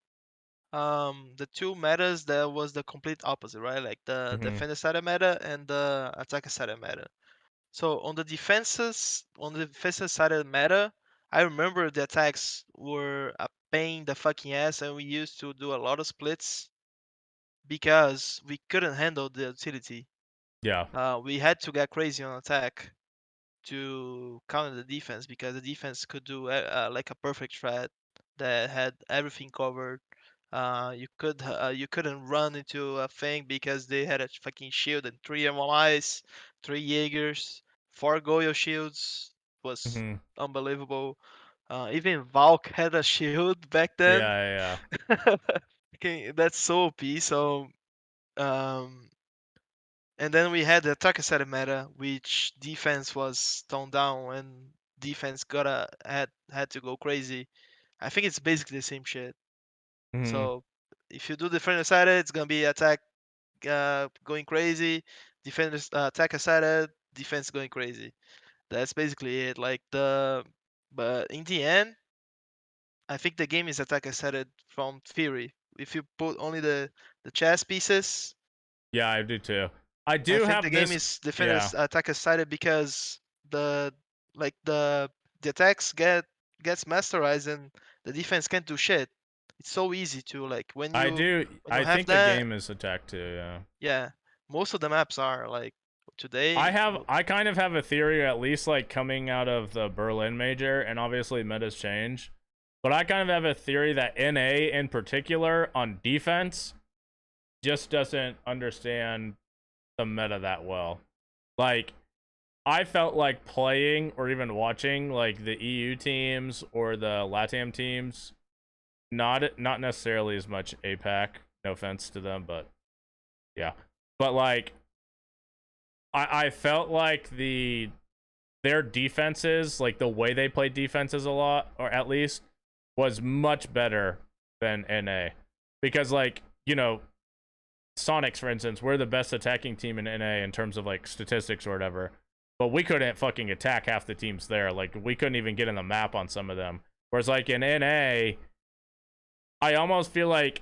metas that was the complete opposite, right? Like the Mm-hmm. defender sided meta and the attacker sided meta. So on the defensive sided meta, I remember the attacks were a pain in the fucking ass, and we used to do a lot of splits because we couldn't handle the utility. Yeah. We had to get crazy on attack to counter the defense because the defense could do like a perfect threat that had everything covered. You couldn't run into a thing because they had a fucking shield and three MLIs, three Jaegers, four Goyo shields was Mm-hmm. unbelievable. Even Valk had a shield back then. Yeah, yeah, Okay, that's so OP. So um, and then we had the Takasari meta, which defense was toned down and defense had to go crazy. I think it's basically the same shit. yeah. Mm-hmm. So if you do defender sided, it's gonna be attack going crazy. Defenders attacker sided, defense going crazy. That's basically it. But in the end, I think the game is attacker sided from theory. If you put only the chess pieces, Yeah, I do too. I I do think the have game this. is Yeah, defenders attacker sided because the like the attacks gets masterized and the defense can't do shit. It's so easy to like I do. when you I have think the that. game is attack too. Yeah. Yeah, most of the maps are like today. I kind of have a theory, at least like coming out of the Berlin major, and obviously metas change. But I kind of have a theory that NA in particular on defense just doesn't understand the meta that well. Like I felt like playing or even watching like the EU teams or the LATAM teams, not necessarily as much APAC, no offense to them, but yeah. But like I felt like their defenses, like the way they played defenses a lot, or at least, was much better than NA. Because like, you know, Sonics, for instance, we're the best attacking team in NA in terms of like statistics or whatever. But we couldn't fucking attack half the teams there. Like we couldn't even get in the map on some of them. Whereas like in NA, I almost feel like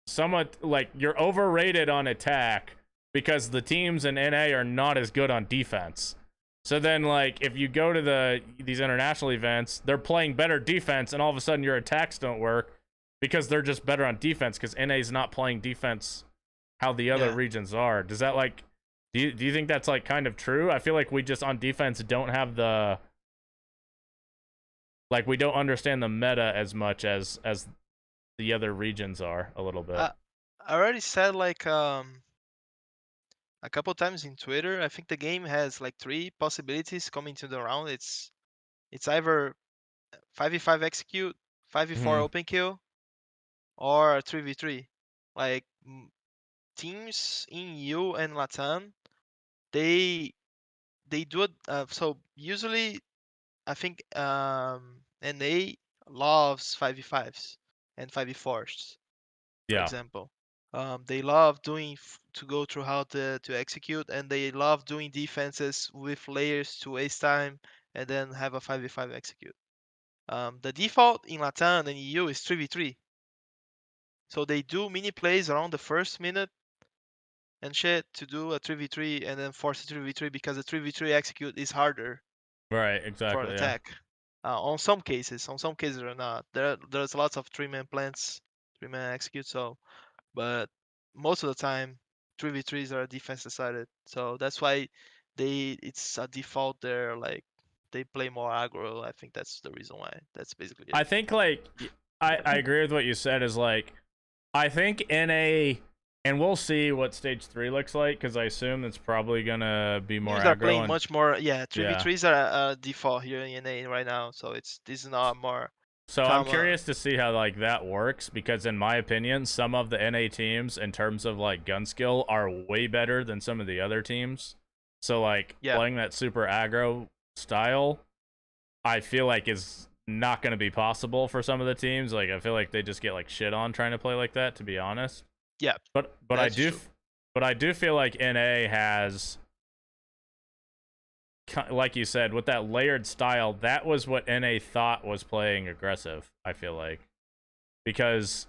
somewhat like you're overrated on attack because the teams in NA are not as good on defense. So then like if you go to these international events, they're playing better defense and all of a sudden your attacks don't work because they're just better on defense because NA's not playing defense how the other Yeah, regions are. Does that like do you think that's like kind of true? I feel like we just on defense don't have the like we don't understand the meta as much as the other regions are a little bit. I I already said like a couple times in Twitter. I think the game has like three possibilities coming to the round. It's either 5v5 execute, 5v4 Mhm. open kill, or 3v3. Like teams in EU and Latam, they they do it. So usually, I think NA loves 5v5s and 5v4s, for Yeah. example. They love doing to go through how to execute, and they love doing defenses with layers to waste time and then have a 5v5 execute. The default in Latam and EU is 3v3. So they do mini plays around the first minute and shit to do a 3v3 and then force a 3v3 because the 3v3 execute is harder Right. for an Exactly. Yeah. attack. On some cases are not. There's lots of 3-man plants, 3-man execute. So, but most of the time, 3v3s are defense decided. So that's why it's a default there. Like they play more aggro. I think that's the reason why. That's basically it. I think like I agree with what you said. Is like I think NA, and we'll see what stage 3 looks like because I assume it's probably gonna be more Teams are aggro playing and much more. Yeah, yeah. 3v3s are default here in NA right now. So this is not more So I'm common. curious to see how like that works because in my opinion, some of the NA teams in terms of like gun skill are way better than some of the other teams. So like Yeah. playing that super aggro style, I feel like is not going to be possible for some of the teams. Like I feel like they just get like shit on trying to play like that, to be honest. Yeah, But I that's do true. but I do feel like NA has, like you said, with that layered style, that was what NA thought was playing aggressive. I feel like because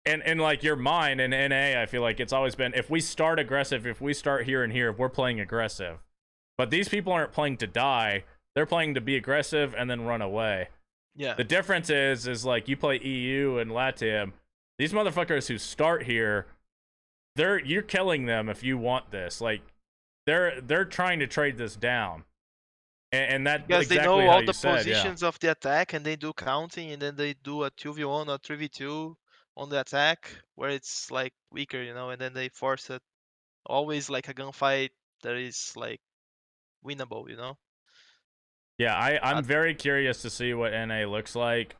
in like your mind in NA, I feel like it's always been if we start aggressive, if we start here and here, we're playing aggressive. But these people aren't playing to die; they're playing to be aggressive and then run away. Yeah. The difference is like you play EU and LATAM. These motherfuckers who start here, you're killing them if you want this. Like they're trying to trade this down, and that's Because they exactly know how all you the said. Yeah, positions of the attack and they do counting and then they do a 2v1 or 3v2 on the attack where it's like weaker, and then they force it. Always like a gunfight that is like winnable. yeah. Uh, I'm very curious to see what NA looks like.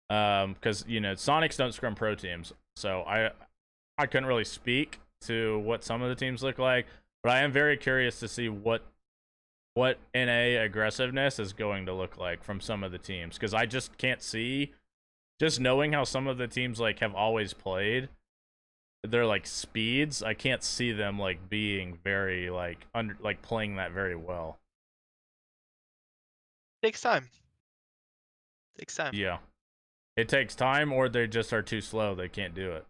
Because Sonics don't scrum pro teams, so I couldn't really speak to what some of the teams look like, but I am very curious to see what NA aggressiveness is going to look like from some of the teams because I just can't see, just knowing how some of the teams like have always played, they're like speeds. I can't see them like being very like playing that very well. Takes time. Takes time. Yeah, it takes time, or they just are too slow. They can't do it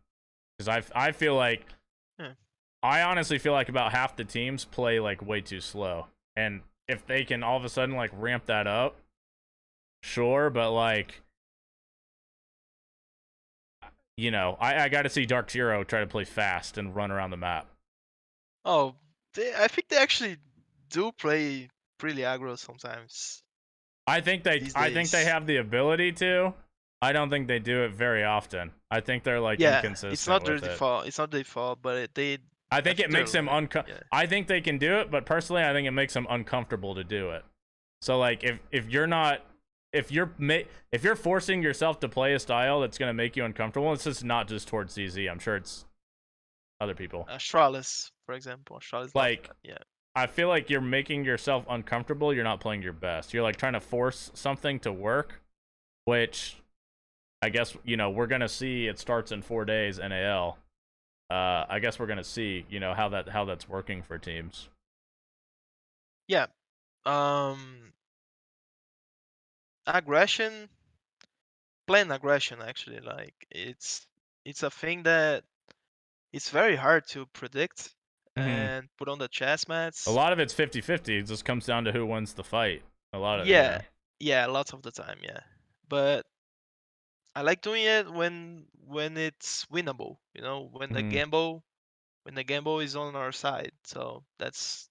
because I feel like Yeah. I honestly feel like about half the teams play like way too slow. And if they can all of a sudden like ramp that up, sure, but like I got to see Dark Zero try to play fast and run around the map. Oh, I think they actually do play pretty aggro sometimes these I think they days. have the ability to. I don't think they do it very often. I think they're like Yeah, it's inconsistent not their with it. default. It's not their default, but I I think it think they're makes them yeah. I think they can do it, but personally I think it makes them uncomfortable to do it. So like if you're not if you're forcing yourself to play a style that's going to make you uncomfortable, it's just not just towards CZ. I'm sure it's other people. Astralis, for example. Astralis loves Like that. Yeah. I feel like you're making yourself uncomfortable. You're not playing your best. You're like trying to force something to work, which I guess we're gonna see. It starts in 4 days. NAL. I guess we're gonna see how that's working for teams. Yeah. Aggression, planned aggression actually, like it's a thing that it's very hard to predict Hmm. and put on the chess A mats. lot of it's 50-50. It just comes down to who wins the fight. A lot of Yeah, yeah, lots of the time, yeah. But I like doing it when it's winnable, Mhm. when the gamble is on our side. So that's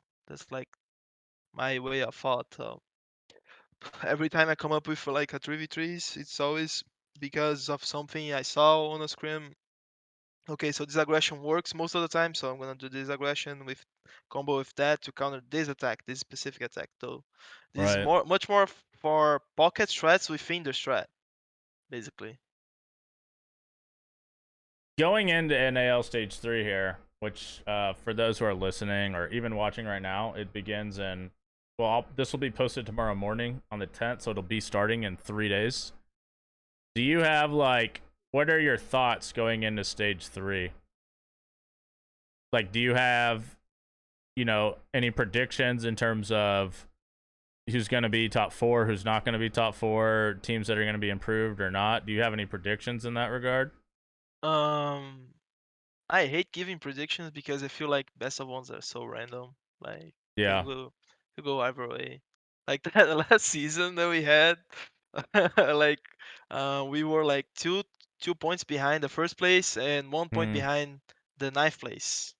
like my way of thought. So every time I come up with like a 3v3s, it's always because of something I saw on a scrim. Okay, so this aggression works most of the time, so I'm gonna do this aggression with combo with that to counter this attack, this specific attack. So this is Right. much more for pocket strats within the strat, basically. going into NAL Stage 3 here, which for those who are listening or even watching right now, it begins in, well, this will be posted tomorrow morning on the 10th, so it'll be starting in 3 days. Do you have, like, what are your thoughts going into Stage 3? Like, do you have, you know, any predictions in terms of who's going to be top 4, who's not going to be top 4, teams that are going to be improved or not? Do you have any predictions in that regard? Um, I hate giving predictions because I feel like best of ones are so random. Like Yeah. could go either way. Like that last season that we had, like we were like 2 points behind the first place and 1 point Hmm. behind the ninth place.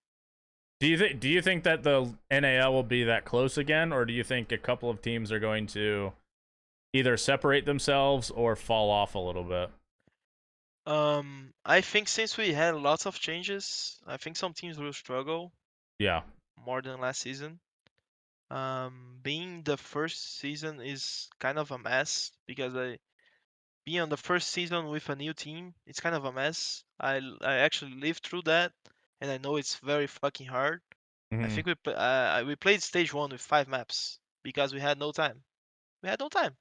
Do you think that the NAL will be that close again, or do you think a couple of teams are going to either separate themselves or fall off a little bit? I think since we had lots of changes, I think some teams will struggle Yeah. more than last season. Being the first season is kind of a mess because being on the first season with a new team, it's kind of a mess. I actually lived through that, and I know it's very fucking hard. I Hmm. think we played stage 1 with 5 maps because we had no time. We had no time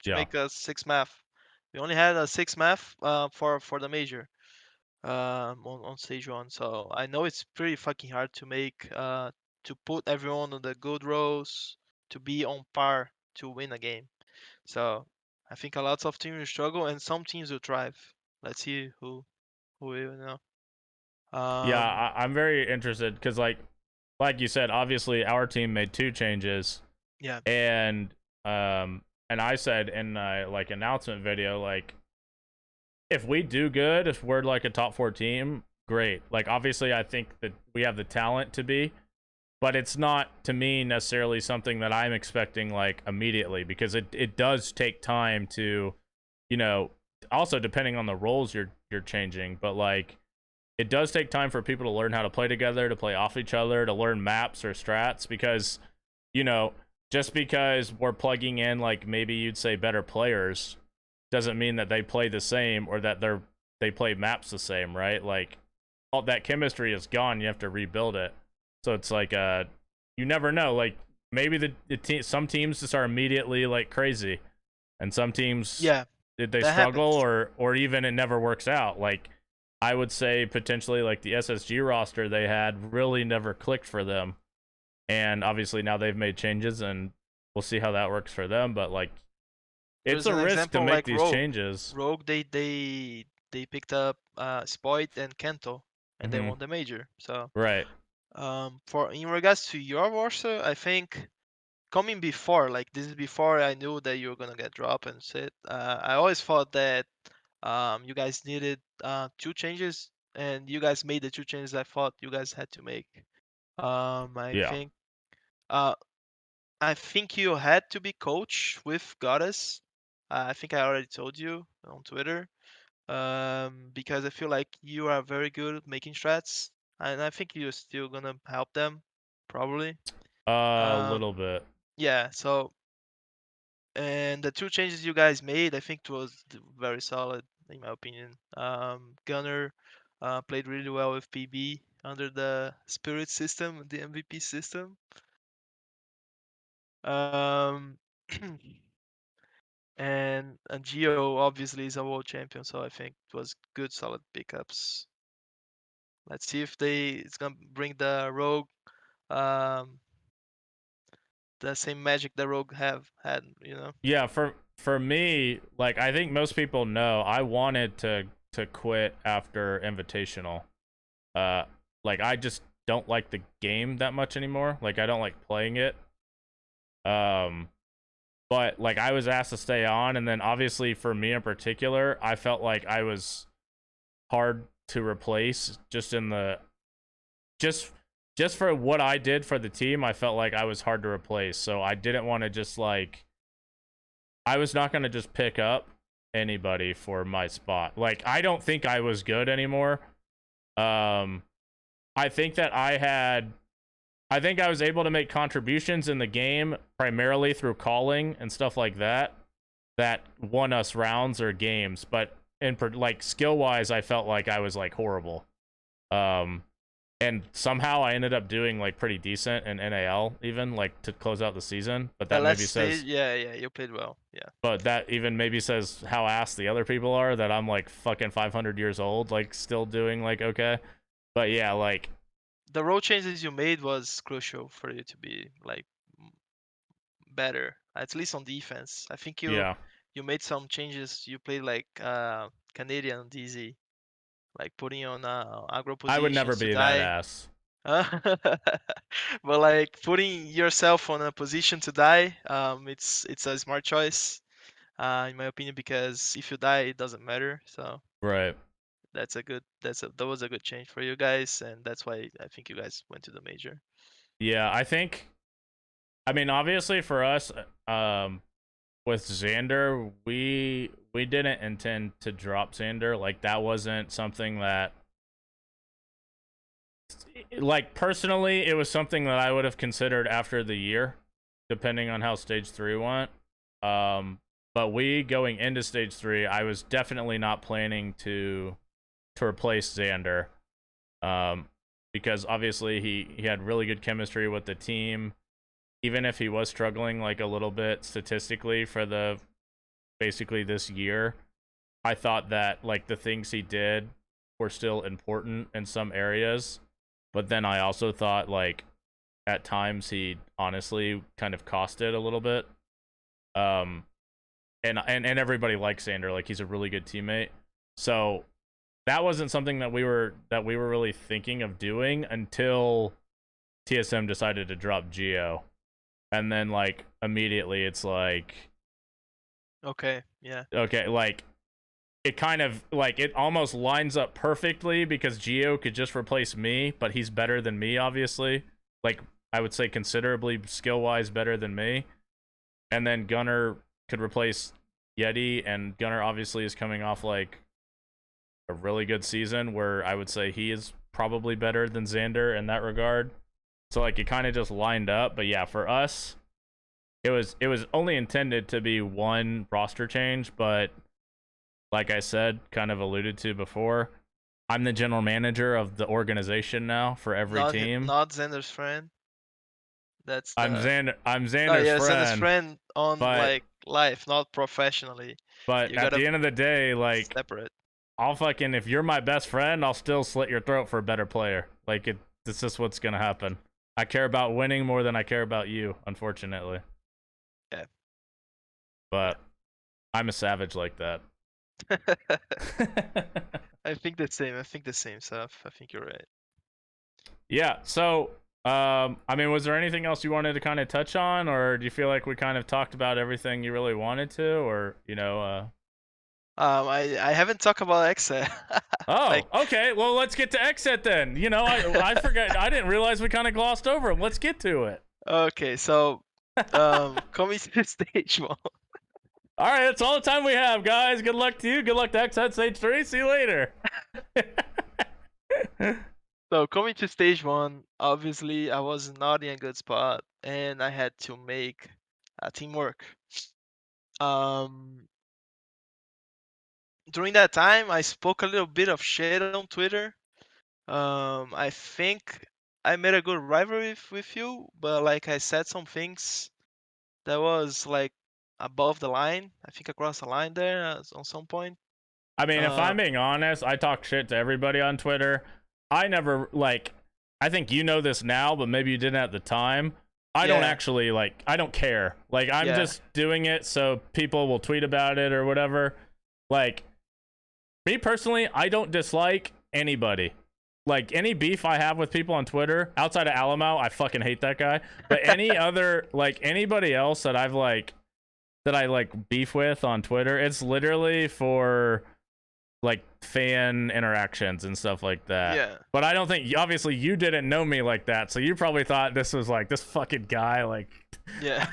to Yeah. make a 6 map. We only had a 6 map for the major on stage 1. So I know it's pretty fucking hard to make to put everyone on the good rows to be on par to win a game. So I think a lot of teams will struggle and some teams will thrive. Let's see who will know. Yeah, Um, I'm very interested because, like you said, obviously our team made 2 changes, yeah, and and I said in like announcement video, like, if we do good, if we're like a top 4 team, great. Like, obviously, I think that we have the talent to be, but it's not to me necessarily something that I'm expecting like immediately, because it does take time to, you know, also depending on the roles you're changing, but like it does take time for people to learn how to play together, to play off each other, to learn maps or strats, because, you know, just because we're plugging in, like, maybe you'd say better players doesn't mean that they play the same or that they play maps the same, right? Like, all that chemistry is gone, you have to rebuild it. So it's like you never know, like, maybe some teams just are immediately like crazy, and some teams yeah, they that struggle, happens. or even it never works out. Like, I would say potentially like the SSG roster they had really never clicked for them, and obviously now they've made changes, and we'll see how that works for them. But like, it's There's a an risk to example make like these Rogue. changes. Rogue they picked up Spoit and Kento and they Hmm. won the major. So Right. for in regards to your roster, I think coming before, like this is before I knew that you were gonna get dropped and sit. I always thought that you guys needed 2 changes, and you guys made the 2 changes I thought you guys had to make. I Yeah. think uh, I think you had to be coach with Goddess. I think I already told you on Twitter. Because I feel like you are very good at making strats, and I think you're still gonna help them, probably. A Um, little bit. yeah. So and the 2 changes you guys made, I think it was very solid in my opinion. Gunner played really well with PB under the Spirit system, the MVP system. Um, and Geo obviously is a world champion, so I think it was good, solid pickups. Let's see if it's gonna bring the Rogue um, the same magic the Rogue have had, you know. Yeah, for me, like, I think most people know I wanted to quit after Invitational. Uh like, I just don't like the game that much anymore. Like, I don't like playing it. Um but like, I was asked to stay on, and then obviously for me in particular, I felt like I was hard to replace, just in the just just for what I did for the team. I felt like I was hard to replace. So I didn't want to just like I was not going to just pick up anybody for my spot. Like, I don't think I was good anymore. Um I think that I think I was able to make contributions in the game primarily through calling and stuff like that that won us rounds or games, but like skill wise, I felt like I was like horrible. And somehow I ended up doing like pretty decent in NAL even like to close out the season. But The that last maybe stage, says, yeah, you played well. Yeah. but that even maybe says how ass the other people are, that I'm like fucking 500 years old, like still doing like okay. But yeah, like The role changes you made was crucial for you to be like better, at least on defense. I think yeah, you made some changes. You played like Canadian DZ, like putting on aggro I would never positions to be that die. ass. But like putting yourself on a position to die, it's a smart choice, in my opinion, because if you die, it doesn't matter. So Right. that was a good change for you guys, and that's why I think you guys went to the major. Yeah, I think. I mean, obviously for us, with Xander, we didn't intend to drop Xander. Like that wasn't something that, like personally, it was something that I would have considered after the year, depending on how stage 3 went. But we going into stage 3, I was definitely not planning to replace Xander. Because obviously he had really good chemistry with the team, even if he was struggling like a little bit statistically for the basically this year. I thought that like the things he did were still important in some areas, but then I also thought like at times he honestly kind of cost it a little bit. Um, and everybody likes Xander, like he's a really good teammate. So that wasn't something that we were really thinking of doing until TSM decided to drop Geo. And then like immediately it's like Okay, yeah. okay, like it kind of like it almost lines up perfectly because Geo could just replace me, but he's better than me obviously. Like I would say considerably skill-wise better than me. And then Gunnar could replace Yeti, and Gunnar obviously is coming off like a really good season where I would say he is probably better than Xander in that regard. So like it kind of just lined up. But yeah, for us, it was only intended to be one roster change, but like I said, kind of alluded to before, I'm the general manager of the organization now for every team. Not Xander's friend. That's I'm the No, Xander's yeah, Xander's friend, friend on but like life, not professionally. You at gotta the end of the day, like separate. I'll fucking, if you're my best friend, I'll still slit your throat for a better player. Like it's just what's gonna happen. I care about winning more than I care about you, unfortunately. Yeah. But I'm a savage like that. I think the same. I think the same, Seth. I think you're right. Yeah. So, I mean, was there anything else you wanted to kind of touch on, or do you feel like we kind of talked about everything you really wanted to, or you know? I haven't talked about XSET. Oh, Like, okay. Well, let's get to XSET then. You know, I forgot. I didn't realize we kind of glossed over them. Let's get to it. okay, so coming to the stage one. All right, that's all the time we have, guys. Good luck to you. Good luck to XSET Stage 3. See you later. So coming to stage one, obviously I was not in a good spot, and I had to make teamwork. Um, During that time, I spoke a little bit of shit on Twitter. I think I made a good rivalry with you, but like I said some things that was like above the line. I think I crossed the line there on some point. I mean, if I'm Um, being honest, I talk shit to everybody on Twitter. I never, like, I think you know this now, but maybe you didn't at the time. I don't yeah, actually, like, I don't care. Like, I'm yeah, just doing it so people will tweet about it or whatever. Like, me personally, I don't dislike anybody. Like, any beef I have with people on Twitter, outside of Alamo, I fucking hate that guy. But any other, like, anybody else that I've, like, that I, like, beef with on Twitter, it's literally for like fan interactions and stuff like that. yeah, But I don't think, obviously you didn't know me like that, so you probably thought this was like this fucking guy like yeah.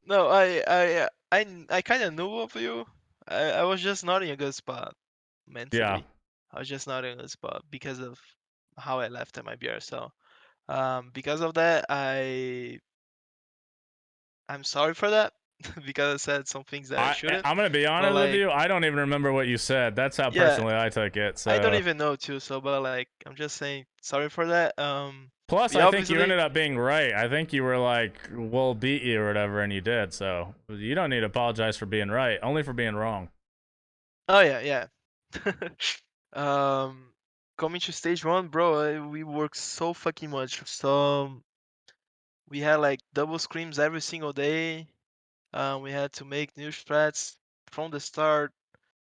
No, I kind of knew of you. I was just not in a good spot yeah. mentally. I was just not in a good spot because of how I left MIBR. So, because of that, I'm sorry for that. because I said some things that I I shouldn't. I'm gonna be But honest with like, you. I don't even remember what you said. That's how yeah, personally I took it. I don't So even know too. So, but like, I'm just saying sorry for that. plus, We I think you obviously. ended up being right. I think you were like, "We'll beat you" or whatever, and you did. So you don't need to apologize for being right, only for being wrong. Oh yeah, yeah. um, Coming to stage one, bro, we worked so fucking much. So we had like double screams every single day. We had to make new strats from the start.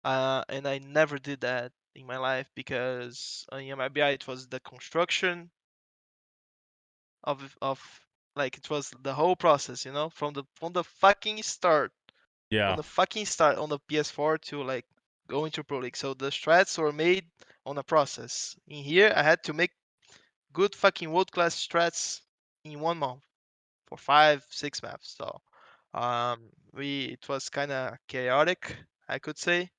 And I never did that in my life because on MIBI it was the construction of like it was the whole process, from the fucking start, Yeah, on the PS4 to like go into Pro League. So the strats were made on a process. In here, I had to make good fucking world class strats in 1 month for 5, 6 maps. So we it was kind of chaotic, I could say,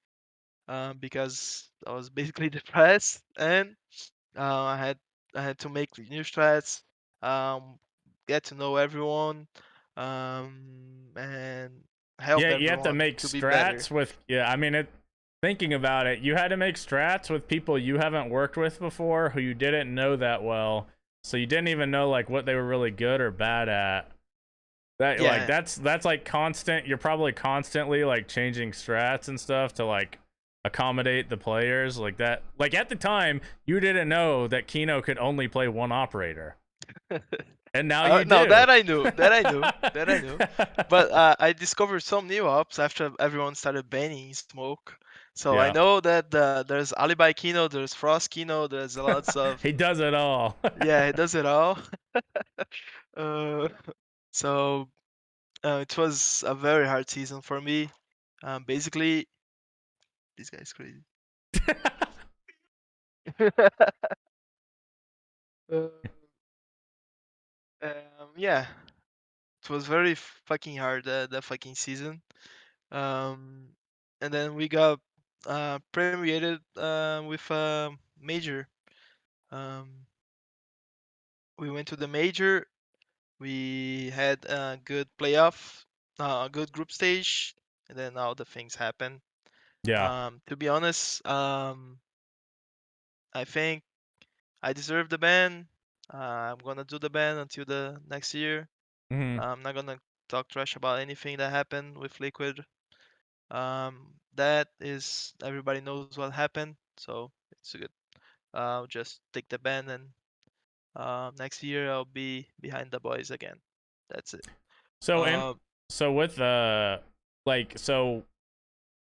because I was basically depressed and uh, I had I had to make new strats, um, get to know everyone, and help yeah. You have to everyone make to be better. strats with. Yeah, I mean it. Thinking about it, you had to make strats with people you haven't worked with before, who you didn't know that well. So you didn't even know like what they were really good or bad at. That like Yeah, that's like constant. You're probably constantly like changing strats and stuff to like accommodate the players like that. Like at the time, you didn't know that Kino could only play one operator, and now you no, do. that I knew. But I discovered some new ops after everyone started banning smoke. So I Yeah, know that there's Alibi Kino, there's Frost Kino, there's lots of. he does it all. Yeah, he does it all. uh, so it was a very hard season for me. Basically, this guy's crazy. Uh, yeah, it was very fucking hard that fucking season. Um, and then we got premiated with a major. Um, we went to the major. We had a good playoff, a good group stage, and then all the things happened. Yeah. To be honest, I think I deserve the ban. I'm gonna do the ban until the next year. Hmm. I'm not gonna talk trash about anything that happened with Liquid. That is everybody knows what happened, so it's good. I'll just take the ban, and next year I'll be behind the boys again. That's it. So and Uh, so with like so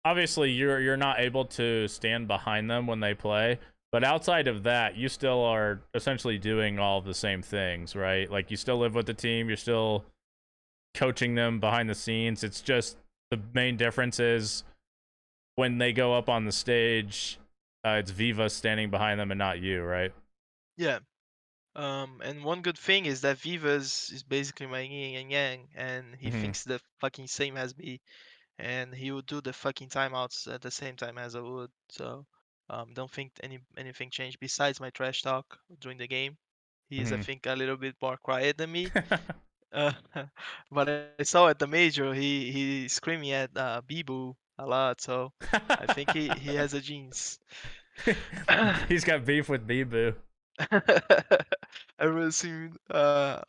obviously you're not able to stand behind them when they play, but outside of that, you still are essentially doing all the same things, right? Like you still live with the team, you're still coaching them behind the scenes. It's just the main difference is when they go up on the stage, it's Viva standing behind them and not you, right? yeah. And one good thing is that Vivas is basically my yin and yang, and he Hmm. thinks the fucking same as me, and he would do the fucking timeouts at the same time as I would. So, don't think anything changed besides my trash talk during the game. He's, I Hmm. think, a little bit more quiet than me. Uh, but I saw at the major he screaming at Bibu a lot, so I think he has a genes. He's got beef with Bibu. I really seen are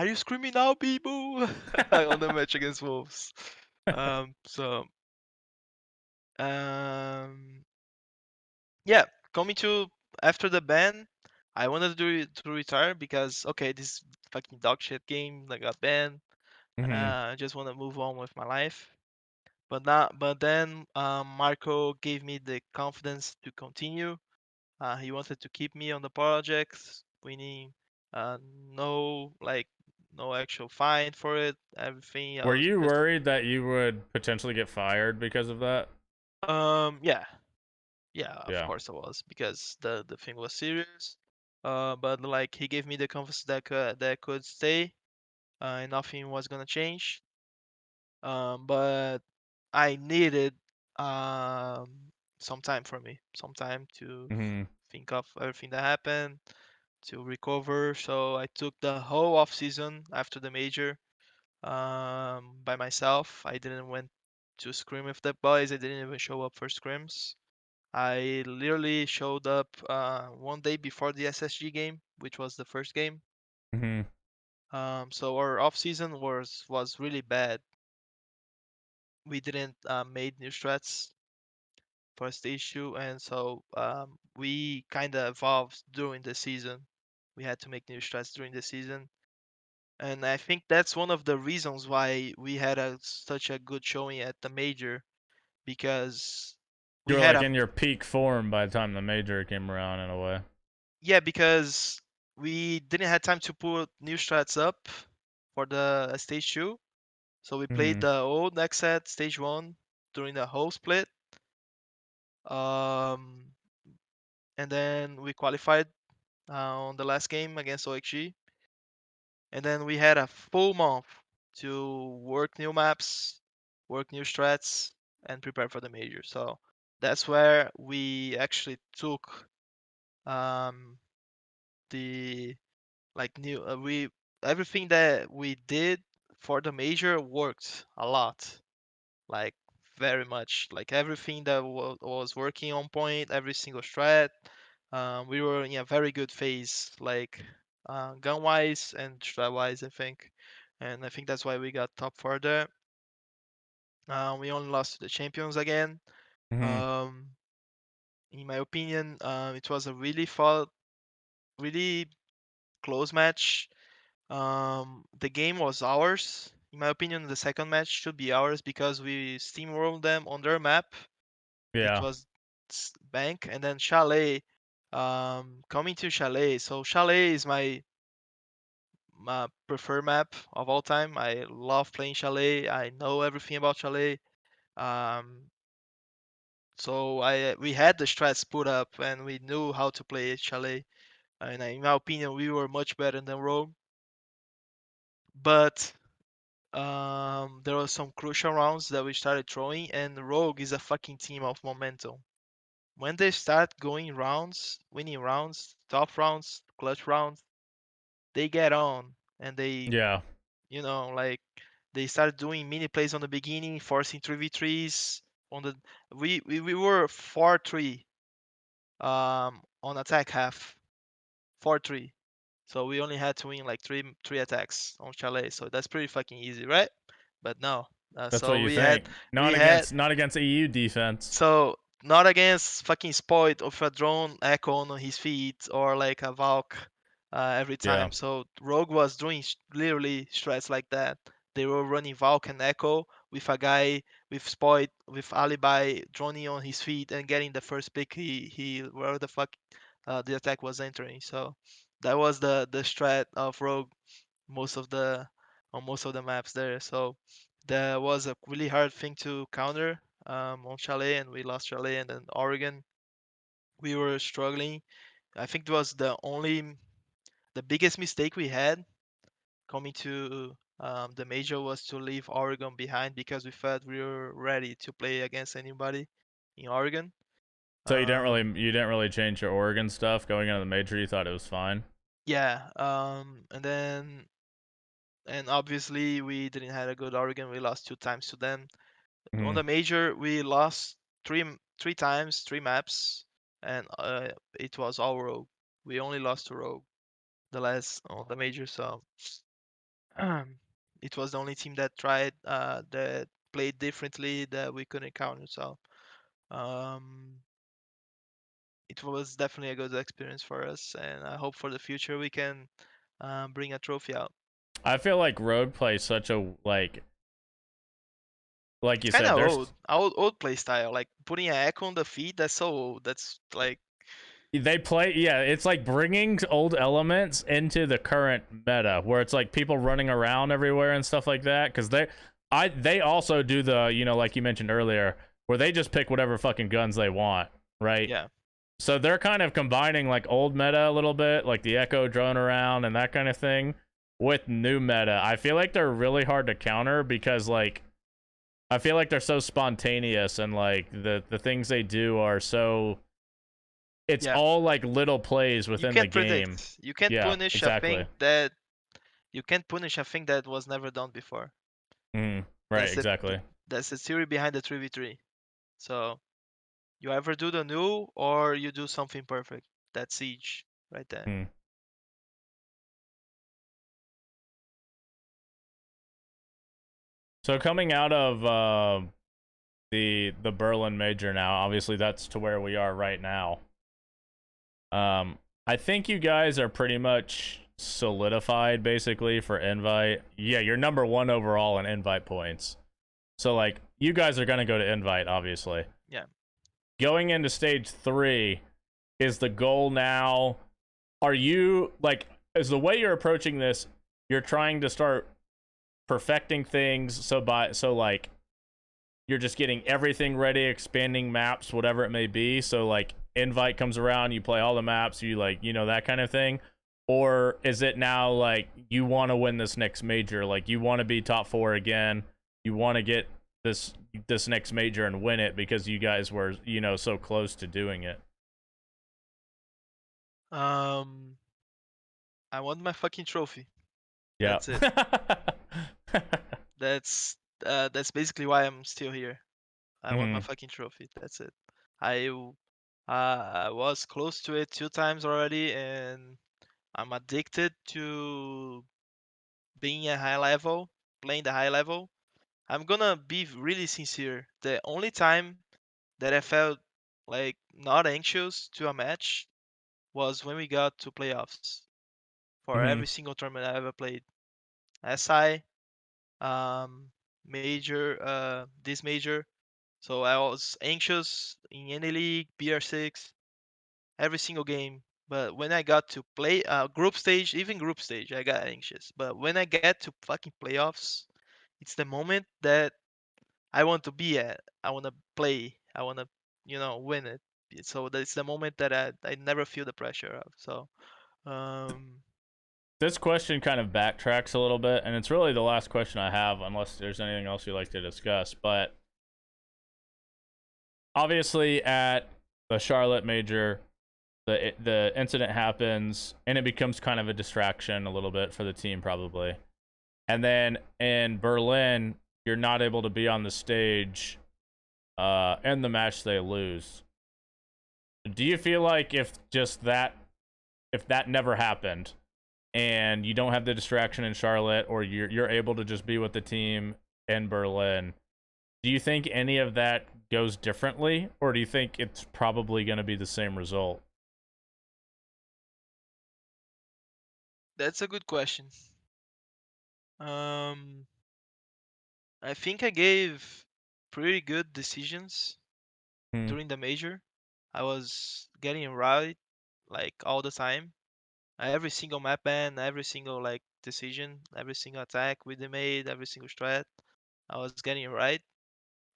you screaming now, Bibu? On the match against Wolves. So um yeah, coming to after the ban, I wanted to retire because okay, this fucking dog shit game that got banned. Hmm. I just want to move on with my life. But then Marco gave me the confidence to continue. He wanted to keep me on the project, winning uh, no like no actual fine for it. Everything I Were was you just worried that you would potentially get fired because of that? yeah, yeah, of Yeah. course I was because the thing was serious. But like he gave me the confidence that I could stay, and nothing was gonna change. But I needed some time for me, some time to Hmm. think of everything that happened, to recover. So I took the whole off season after the major. by myself. I didn't went to scrim with the boys. I didn't even show up for scrims. I literally showed up one day before the SSG game, which was the first game. Mm-hmm. So our off season was really bad. We didn't made new strats for stage 2, and so we kind of evolved during the season. We had to make new strats during the season, and I think that's one of the reasons why we had such a good showing at the major, because You we were had like a in your peak form by the time the major came around in a way. yeah, because we didn't have time to put new strats up for the stage 2, so we played Mm-hmm. the old XSET stage 1 during the whole split. Um, and then we qualified on the last game against OXG, and then we had a full month to work new maps, work new strats, and prepare for the major. So that's where we actually took um, the like new we everything that we did for the major worked a lot, like very much, like everything that was working on point, every single strat. We were in a very good phase, like gun wise and strat wise, I think. And I think that's why we got top 4 there. We only lost to the champions again. Mm-hmm. Um, in my opinion, it was a really close match. The game was ours. In my opinion, the second match should be ours because we steamrolled them on their map. It Yeah. was Bank, and then Chalet. Coming to Chalet. So Chalet is my preferred map of all time. I love playing Chalet. I know everything about Chalet. Um, so we had the strats put up and we knew how to play Chalet. And in my opinion, we were much better than Rogue. But there were some crucial rounds that we started throwing, and Rogue is a fucking team of momentum. When they start going rounds, winning rounds, top rounds, clutch rounds, they get on and they, Yeah. like they started doing mini plays on the beginning, forcing 3v3s on the we were 4-3 on attack half, 4-3. So we only had to win like three attacks on Chalet. So that's pretty fucking easy, right? But no. That's what So you we had think. we Not had against EU defense. So not against fucking Spoiled of a drone echo on his feet or like a Valk every Yeah. time. So Rogue was doing literally strats like that. They were running Valk and Echo with a guy with Spoiled with Alibi droning on his feet and getting the first pick. He where the fuck the attack was entering. So that was the strat of Rogue most of the on most of the maps there. So that was a really hard thing to counter on Chalet, and we lost Chalet, and then Oregon we were struggling. I think it was the biggest mistake we had coming to the major was to leave Oregon behind because we felt we were ready to play against anybody in Oregon. So Um, you didn't really change your Oregon stuff going into the major. You thought it was fine. yeah, and obviously we didn't have a good Oregon. We lost 2 times to them. On Mm-hmm. the major, we lost three times, 3 maps, and it was all Rogue. We only lost to Rogue the last on the major, so it was the only team that tried that played differently that we couldn't counter. So um, it was definitely a good experience for us, and I hope for the future we can bring a trophy out. I feel like Rogue plays such a like It's you kind said, of there's old play style, like putting an echo on the feet. That's so old. That's like they play it's like bringing old elements into the current meta where it's like people running around everywhere and stuff like that because they also do the like you mentioned earlier where they just pick whatever fucking guns they want, right? yeah. So they're kind of combining like old meta a little bit, like the echo drone around and that kind of thing, with new meta. I feel like they're really hard to counter because like I feel like they're so spontaneous and like the things they do are so it's Yeah, all like little plays you within the can't game. predict. You can't Yeah, punish a exactly. thing that You can't punish a thing that was never done before. Right, That's the exactly. that's the theory behind the 3v3. So you either do the new or you do something perfect. That's Siege right there. Hmm. So coming out of the Berlin Major now, obviously that's to where we are right now. I think you guys are pretty much solidified basically for invite. Yeah, you're number 1 overall in invite points. So like you guys are gonna go to invite, obviously. Yeah. Going into stage 3, is the goal now? Are you like, is the way you're approaching this, you're trying to start perfecting things so like you're just getting everything ready, expanding maps, whatever it may be, so like invite comes around, you play all the maps, you like, you know, that kind of thing? Or is it now like you want to win this next major, like you want to be top 4 again, you want to get this next major and win it because you guys were, you know, so close to doing it? Um, I want my fucking trophy. Yeah. That's it. That's that's basically why I'm still here. I want my fucking trophy. That's it. I was close to it 2 times already, and I'm addicted to being a high level, playing the high level. I'm gonna be really sincere. The only time that I felt like not anxious to a match was when we got to playoffs for every single tournament I ever played. SI, um, major, this major. So I was anxious in any league, BR6, every single game. But when I got to play group stage, even group stage, I got anxious. But when I get to fucking playoffs, it's the moment that I want to be at. I want to play. I want to, win it. So that's the moment that I never feel the pressure of. So, um, This question kind of backtracks a little bit, and it's really the last question I have, unless there's anything else you'd like to discuss. But obviously, at the Charlotte Major, the incident happens, and it becomes kind of a distraction a little bit for the team, probably. And then in Berlin, you're not able to be on the stage, in the match they lose. Do you feel like if that never happened, and you don't have the distraction in Charlotte, or you're able to just be with the team in Berlin, do you think any of that goes differently, or do you think it's probably going to be the same result? that's a good question. Um, I think I gave pretty good decisions Hmm. during the major. I was getting it right like all the time. Every single map ban, every single like decision, every single attack we made, every single strat, I was getting it right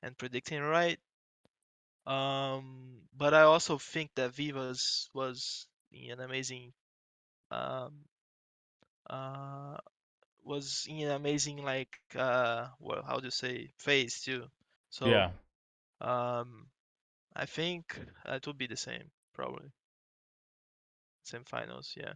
and predicting it right. But I also think that Vivas was in an amazing um uh was in an amazing like well, how do you say, phase too. So Yeah, um I think it would be the same probably. Same finals, yeah.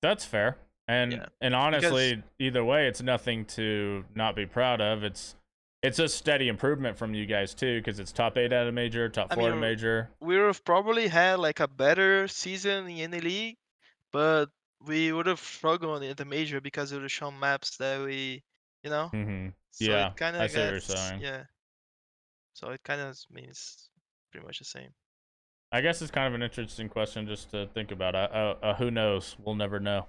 that's fair. And Yeah. and Because honestly, either way, it's nothing to not be proud of. It's a steady improvement from you guys too, because it's top 8 at a major, top I 4 at a mean major. we would have probably had like a better season in any league, but we would have struggled in the major because of the shown maps that we, you know. Mm-hmm. So it Yeah, kind I of see what you're gets, saying. yeah. So it kind of means pretty much the same. I guess it's kind of an interesting question just to think about. Who knows? We'll never know.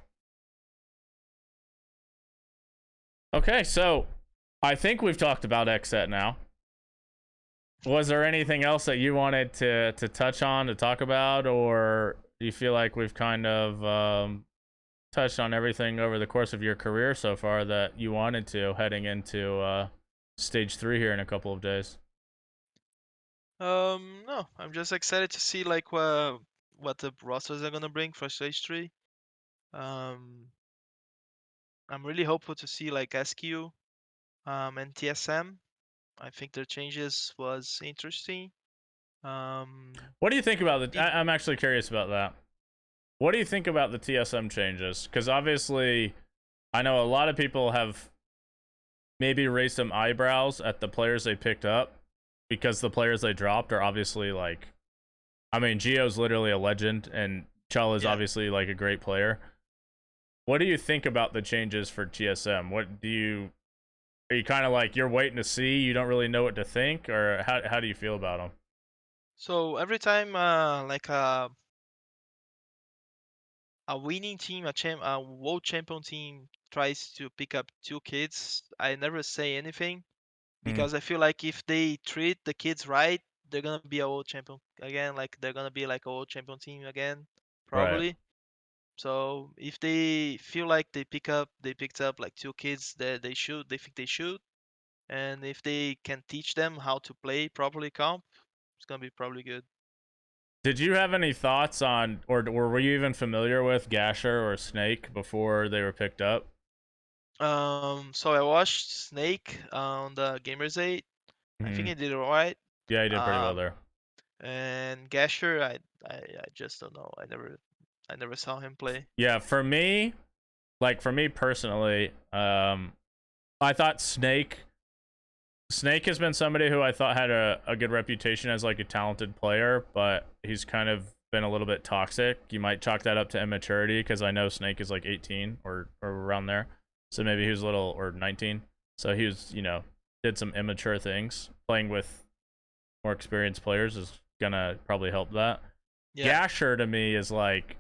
Okay, so I think we've talked about XSET now. Was there anything else that you wanted to touch on, to talk about, or do you feel like we've kind of touched on everything over the course of your career so far that you wanted to, heading into stage 3 here in a couple of days? No, I'm just excited to see like what the rosters are gonna bring for stage 3. Um, I'm really hopeful to see like SQ and TSM. I think their changes was interesting. Um, What do you think about the? if I'm actually curious about that. What do you think about the TSM changes? Because obviously, I know a lot of people have maybe raised some eyebrows at the players they picked up because the players they dropped are obviously like, I mean, Gio's literally a legend and Chell is obviously like a great player. What do you think about the changes for TSM? Are you kind of like you're waiting to see, you don't really know what to think, or how do you feel about them? So every time like a winning team, a world champion team tries to pick up two kids, I never say anything Mm, because I feel like if they treat the kids right, they're gonna be a world champion again. Like they're gonna be like a world champion team again, right. probably. So if they feel like they picked up like two kids that they think they should, and if they can teach them how to play properly comp, it's gonna be probably good. Did you have any thoughts on, or were you even familiar with Gasher or Snake before they were picked up? So I watched Snake on the Gamers 8. I think Hmm. he did alright. Yeah, he did pretty well Um, there. and Gasher, I just don't know. I never saw him play. Yeah, for me personally, I thought Snake has been somebody who I thought had a good reputation as like a talented player, but he's kind of been a little bit toxic. You might chalk that up to immaturity because I know Snake is like 18 or around there. So maybe he was a little, or 19. So he was, did some immature things. Playing with more experienced players is gonna probably help that. Yeah. Gasher to me is like,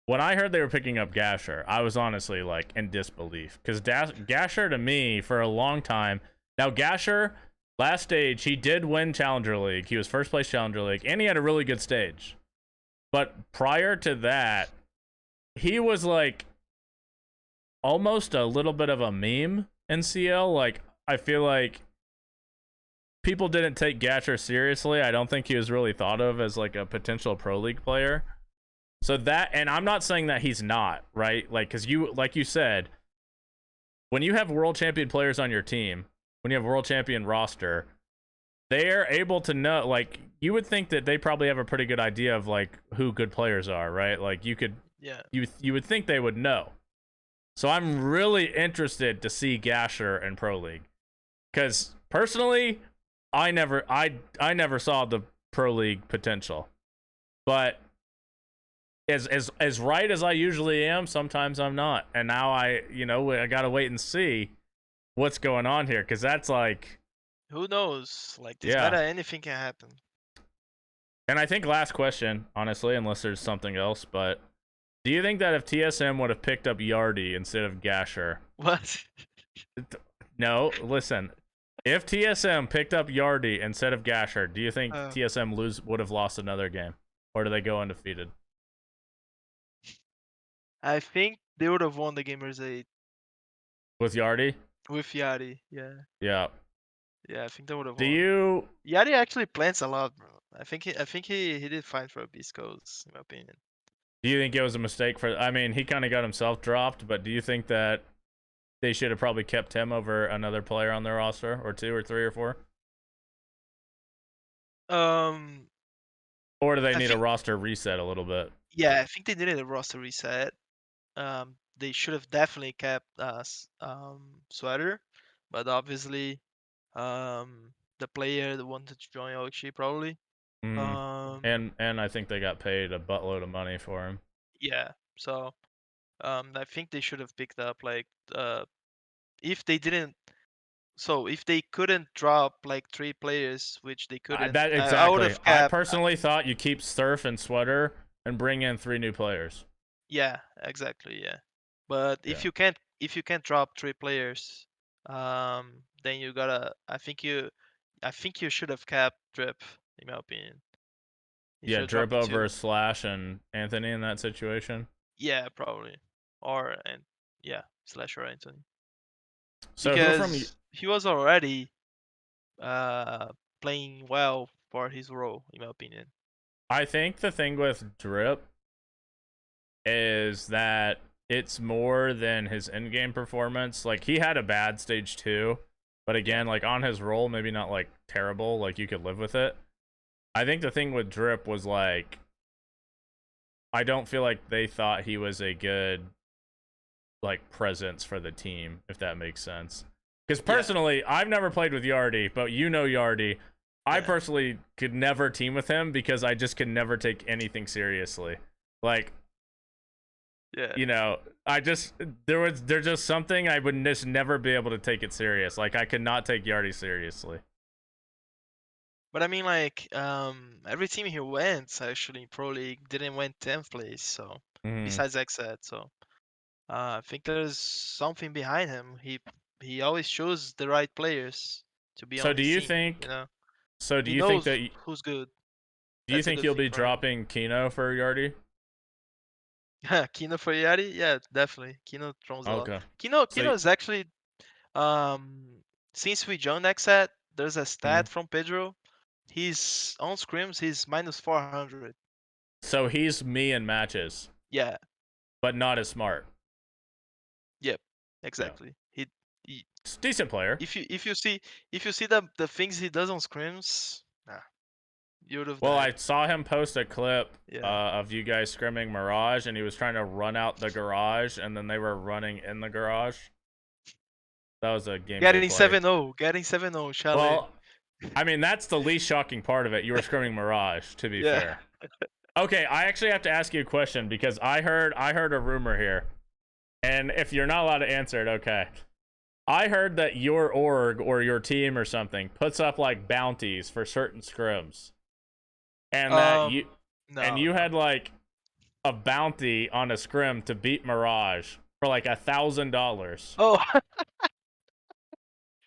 when I heard they were picking up Gasher, I was honestly like in disbelief because Gasher to me for a long time. Now Gasher, last stage he did win Challenger League. He was first place Challenger League, and he had a really good stage. But prior to that, he was like almost a little bit of a meme in CL. Like I feel like people didn't take Gasher seriously. I don't think he was really thought of as like a potential pro league player. So that, and I'm not saying that he's not, right? Like, because like you said, when you have world champion players on your team, when you have world champion roster, they're able to know, like, you would think that they probably have a pretty good idea of, like, who good players are, right? Like, Yeah. you would think they would know. So I'm really interested to see Gasher in Pro League. Because, personally, I never saw the Pro League potential. But as right as I usually am, sometimes I'm not. And now I gotta wait and see what's going on here, because that's like, Who knows? Like this yeah. meta, anything can happen. And I think last question, honestly, unless there's something else, but do you think that if TSM would have picked up Yardi instead of Gasher? What? No, listen. If TSM picked up Yardi instead of Gasher, do you think TSM would have lost another game? Or do they go undefeated? I think they would have won the Gamers 8 With Yardi? with Yari. Yeah. Yeah. Yeah, I think they would have Do won. you Yari actually plants a lot, bro. I think he did fine for a Beast Coast, in my opinion. Do you think it was a mistake for? I mean, he kind of got himself dropped, but do you think that they should have probably kept him over another player on their roster, or two, or three, or four? Um, Or do they I need a think roster reset a little bit? yeah, I think they needed a roster reset. They should have definitely kept Sweater, but obviously, the player that wanted to join Oxy probably. Mm. Um, And I think they got paid a buttload of money for him. yeah. So, I think they should have picked up like if they didn't. So if they couldn't drop like three players, which they couldn't, That I would exactly. have I kept. personally thought you keep Surf and Sweater and bring in 3 new players. Yeah, exactly. Yeah, but Yeah. if you can't drop three players, then you gotta. I think you should have kept Drip, in my opinion. You should Yeah, have Drip dropped the over two. Slash and Anthony in that situation. Yeah, probably. Or and yeah, Slash or Anthony, So who from because he was already uh playing well for his role, in my opinion. I think the thing with Drip is that it's more than his in-game performance. Like, he had a bad stage 2, but again, like, on his role, maybe not like terrible, like you could live with it. I think the thing with Drip was like, I don't feel like they thought he was a good like presence for the team, if that makes sense. Because personally, I've never played with Yardy, but you know Yardy. I personally could never team with him because I just could never take anything seriously. Like, you know, there's just something I would just never be able to take it serious. Like, I could not take Yardy seriously. But I mean, like, every team he went actually in Pro League didn't win 10th place. So besides XSET, so I think there's something behind him. He always chose the right players to be So on do his you team. think? You know, So do he you think knows that? who's good. Do you That's a think good you'll thing be for him. dropping Kino for Yardy? Kino for Yari? Yeah, definitely. Kino throws a lot. Okay. Kino So is actually since we joined XSET, there's a stat from Pedro. He's on scrims, he's minus 400. So he's me in matches, Yeah. but not as smart. Yep. Exactly. He It's a decent player. if you see the things he does on scrims, nah, you would have Well, died. I saw him post a clip Yeah. of you guys scrimming Mirage, and he was trying to run out the garage, and then they were running in the garage. That was a gameplay Getting play. 7-0, getting 7-0, Chalet. Well, I mean, that's the least shocking part of it. You were scrimming Mirage, to be fair. Okay, I actually have to ask you a question because I heard a rumor here. And if you're not allowed to answer it, okay. I heard that your org or your team or something puts up like bounties for certain scrims. And that you had like a bounty on a scrim to beat Mirage for like $1,000. Oh.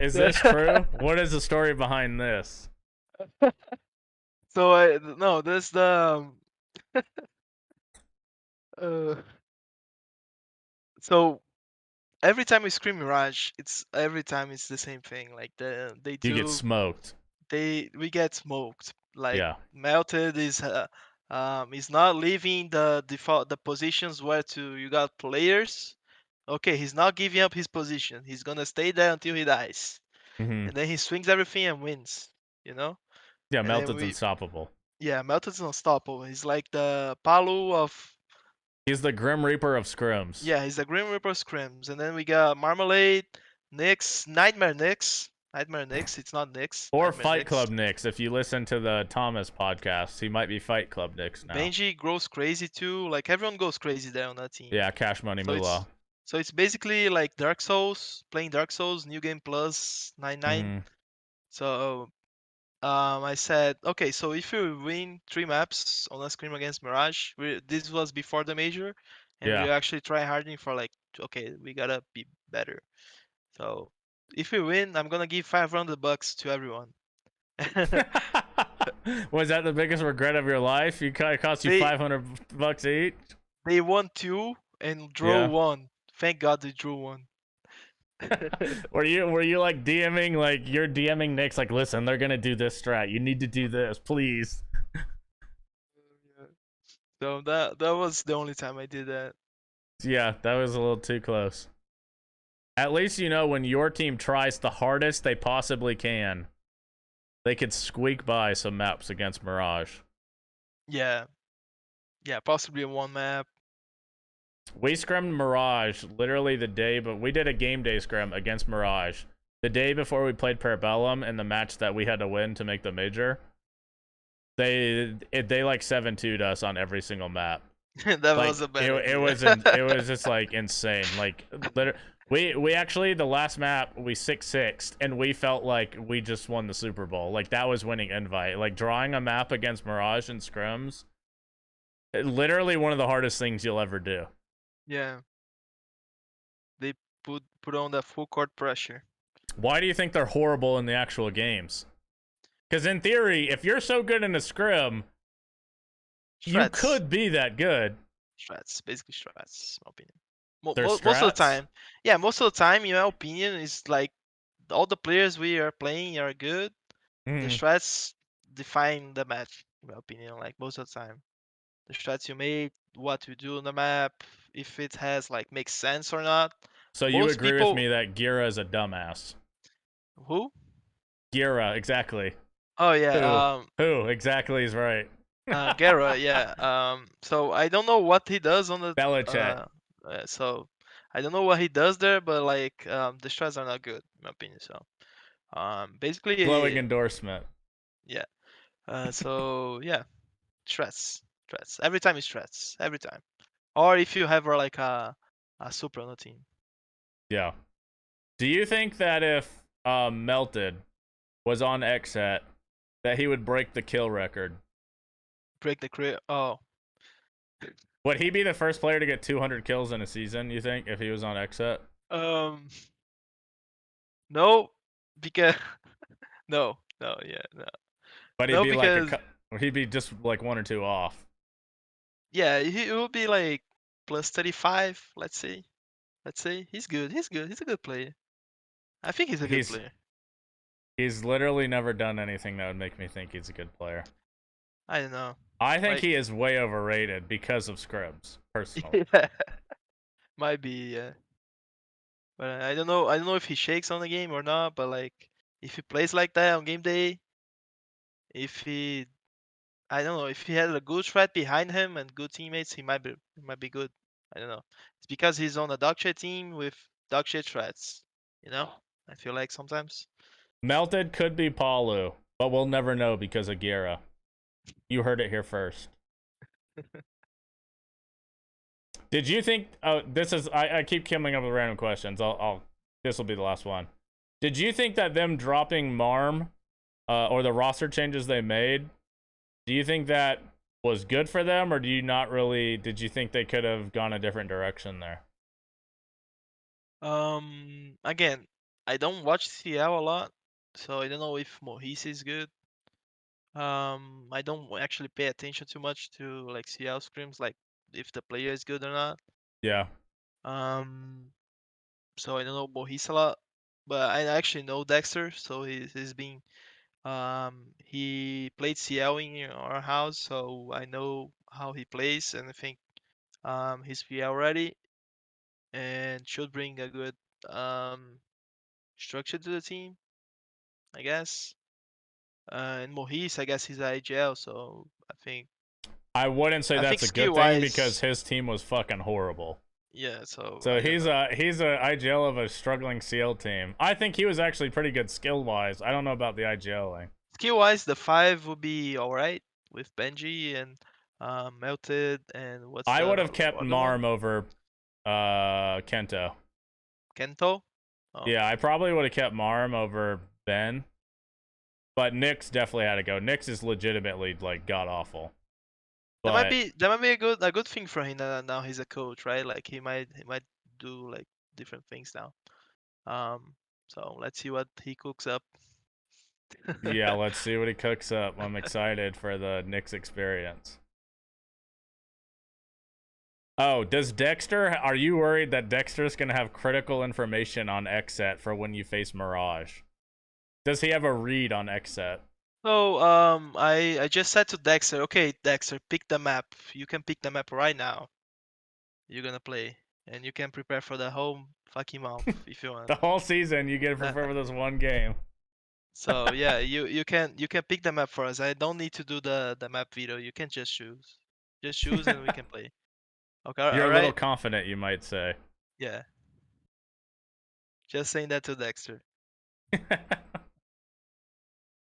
Is this true? What is the story behind this? So no, there's the so every time we scream Mirage, every time it's the same thing. Like You get smoked. We get smoked. Like Yeah. Melted is not leaving the default the positions where you got players. Okay, he's not giving up his position. He's gonna stay there until he dies, and then he swings everything and wins. You know. Yeah, And then Melted's unstoppable. Yeah, Melted's unstoppable. He's like the Palu of. He's the Grim Reaper of scrims. Yeah, he's the Grim Reaper scrims. And then we got Marmalade, Nyx, Nightmare Nyx. Nightmare Nyx, it's not Nyx. Or Nightmare Fight Nyx. Club Nyx. If you listen to the Thomas podcast, he might be Fight Club Nyx now. Benji goes crazy too. Like everyone goes crazy there on that team. Yeah, Cash Money Moolah. So it's basically like Dark Souls, playing Dark Souls, New Game Plus, 99. So I said, okay, so if you win 3 maps on a scrim against Mirage, this was before the major, and we actually try harding for like, okay, we gotta be better. So if we win, I'm gonna give $500 to everyone. Was that the biggest regret of your life? It cost you $500 each. They won 2 and drew 1. Thank God they drew 1. were you like DMing, like you're DMing Nyx like, listen, they're gonna do this strat, you need to do this, please? So that was the only time I did that. Yeah, that was a little too close. At least you know when your team tries the hardest they possibly can, they could squeak by some maps against Mirage. Yeah, possibly one map. We scrimmed Mirage literally the day, but we did a game day scrim against Mirage the day before we played Parabellum in the match that we had to win to make the major. They like 7-2'd us on every single map. That was a bad. It was just like insane. Like we actually the last map we 6-6'd and we felt like we just won the Super Bowl. Like that was winning invite. Like drawing a map against Mirage and scrims, literally one of the hardest things you'll ever do. Yeah. They put on the full court pressure. Why do you think they're horrible in the actual games? Because in theory, if you're so good in a scrim, you could be that good. Strats, basically strats, in my opinion. Most of the time. Yeah, most of the time, in my opinion, is like all the players we are playing are good. The strats define the match, in my opinion, like most of the time. The strats you make, what you do on the map, if it has like makes sense or not. So you agree with me that Gira is a dumbass? Who? Gira, exactly. Oh yeah. Who exactly is right? Guerra, yeah. So I don't know what he does on the Belichick. So I don't know what he does there, but like the strats are not good in my opinion. So Glowing basically, endorsement. yeah. So yeah, strats. Every time it's strats. Every time. Or if you have like a Supr on the team, Yeah. Do you think that if Melted was on XSET, that he would break the kill record? break the crit. Oh, Would he be the first player to get 200 kills in a season, you think, if he was on XSET? um, no, because no, yeah, But he'd no, be like because he'd be just like one or two off. yeah, it will be like plus 35. Let's say he's good. He's good. He's a good player. I think he's a good He's player. he's literally never done anything that would make me think he's a good player. I don't know. I think Like, he is way overrated because of Scribs, personally. yeah, might be. Yeah, but I don't know. I don't know if he shakes on the game or not. But like, if he plays like that on game day, if he, I don't know, if he had a good threat behind him and good teammates, he might be good. I don't know. It's because he's on a dog shit team with dog shit threats. You know, I feel like sometimes. Melted could be Palu, but we'll never know because of Gira. You heard it here first. Did you think? Oh, this is. I keep coming up with random questions. I'll. This will be the last one. Did you think that them dropping Marm, or the roster changes they made, do you think that was good for them, or do you not really? Did you think they could have gone a different direction there? Again, I don't watch CL a lot, so I don't know if Mohis is good. I don't actually pay attention too much to like CL scrims, like if the player is good or not. Yeah. Um, so I don't know Mohis a lot, but I actually know Dexter, so he's been he played CL in our house, so I know how he plays, and I think he's PL ready and should bring a good structure to the team, I guess. And Mohis, I guess he's IGL, so I wouldn't say I think that's a skill good thing because wise, his team was fucking horrible. yeah. So So I don't know. he's a IGL of a struggling CL team. I think he was actually pretty good skill wise. I don't know about the IGLing. Skill wise, the five would be all right with Benji and Melted and what's I the would have kept other one? Marm over Kento. Kento. Oh, Yeah, I probably would have kept Marm over Ben. But Nyx definitely had to go. Nyx is legitimately like god awful. that might But be that might be a good thing for him that now he's a coach, right? Like he might do like different things now. Um, so let's see what he cooks up. yeah, let's see what he cooks up. I'm excited for the Nyx experience. Oh, does Dexter? Are you worried that Dexter's gonna have critical information on XSET for when you face Mirage? Does he have a read on XSET? So I just said to Dexter, okay, Dexter, pick the map. You can pick the map right now. You're gonna play, and you can prepare for the whole fucking month if you want. The whole season you get to prepare for this one game. So yeah, you can pick the map for us. I don't need to do the map video. You can just choose, and we can play. Okay, You're all a little right. confident, you might say. Yeah, just saying that to Dexter.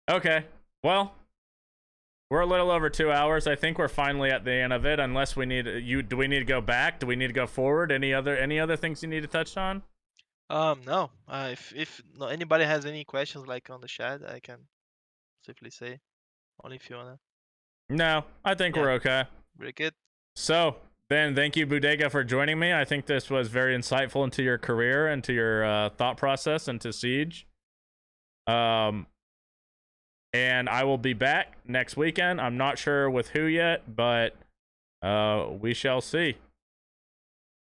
Okay. Well, we're a little over 2 hours. I think we're finally at the end of it. Unless we need you, do we need to go back? Do we need to go forward? Any other things you need to touch on? No. If no, anybody has any questions like on the chat, I can simply say. Only if you wanna. No, I think Yeah, we're okay. very good. So then, thank you, Budega, for joining me. I think this was very insightful into your career, into your thought process, into Siege. Um, and I will be back next weekend. I'm not sure with who yet, but we shall see.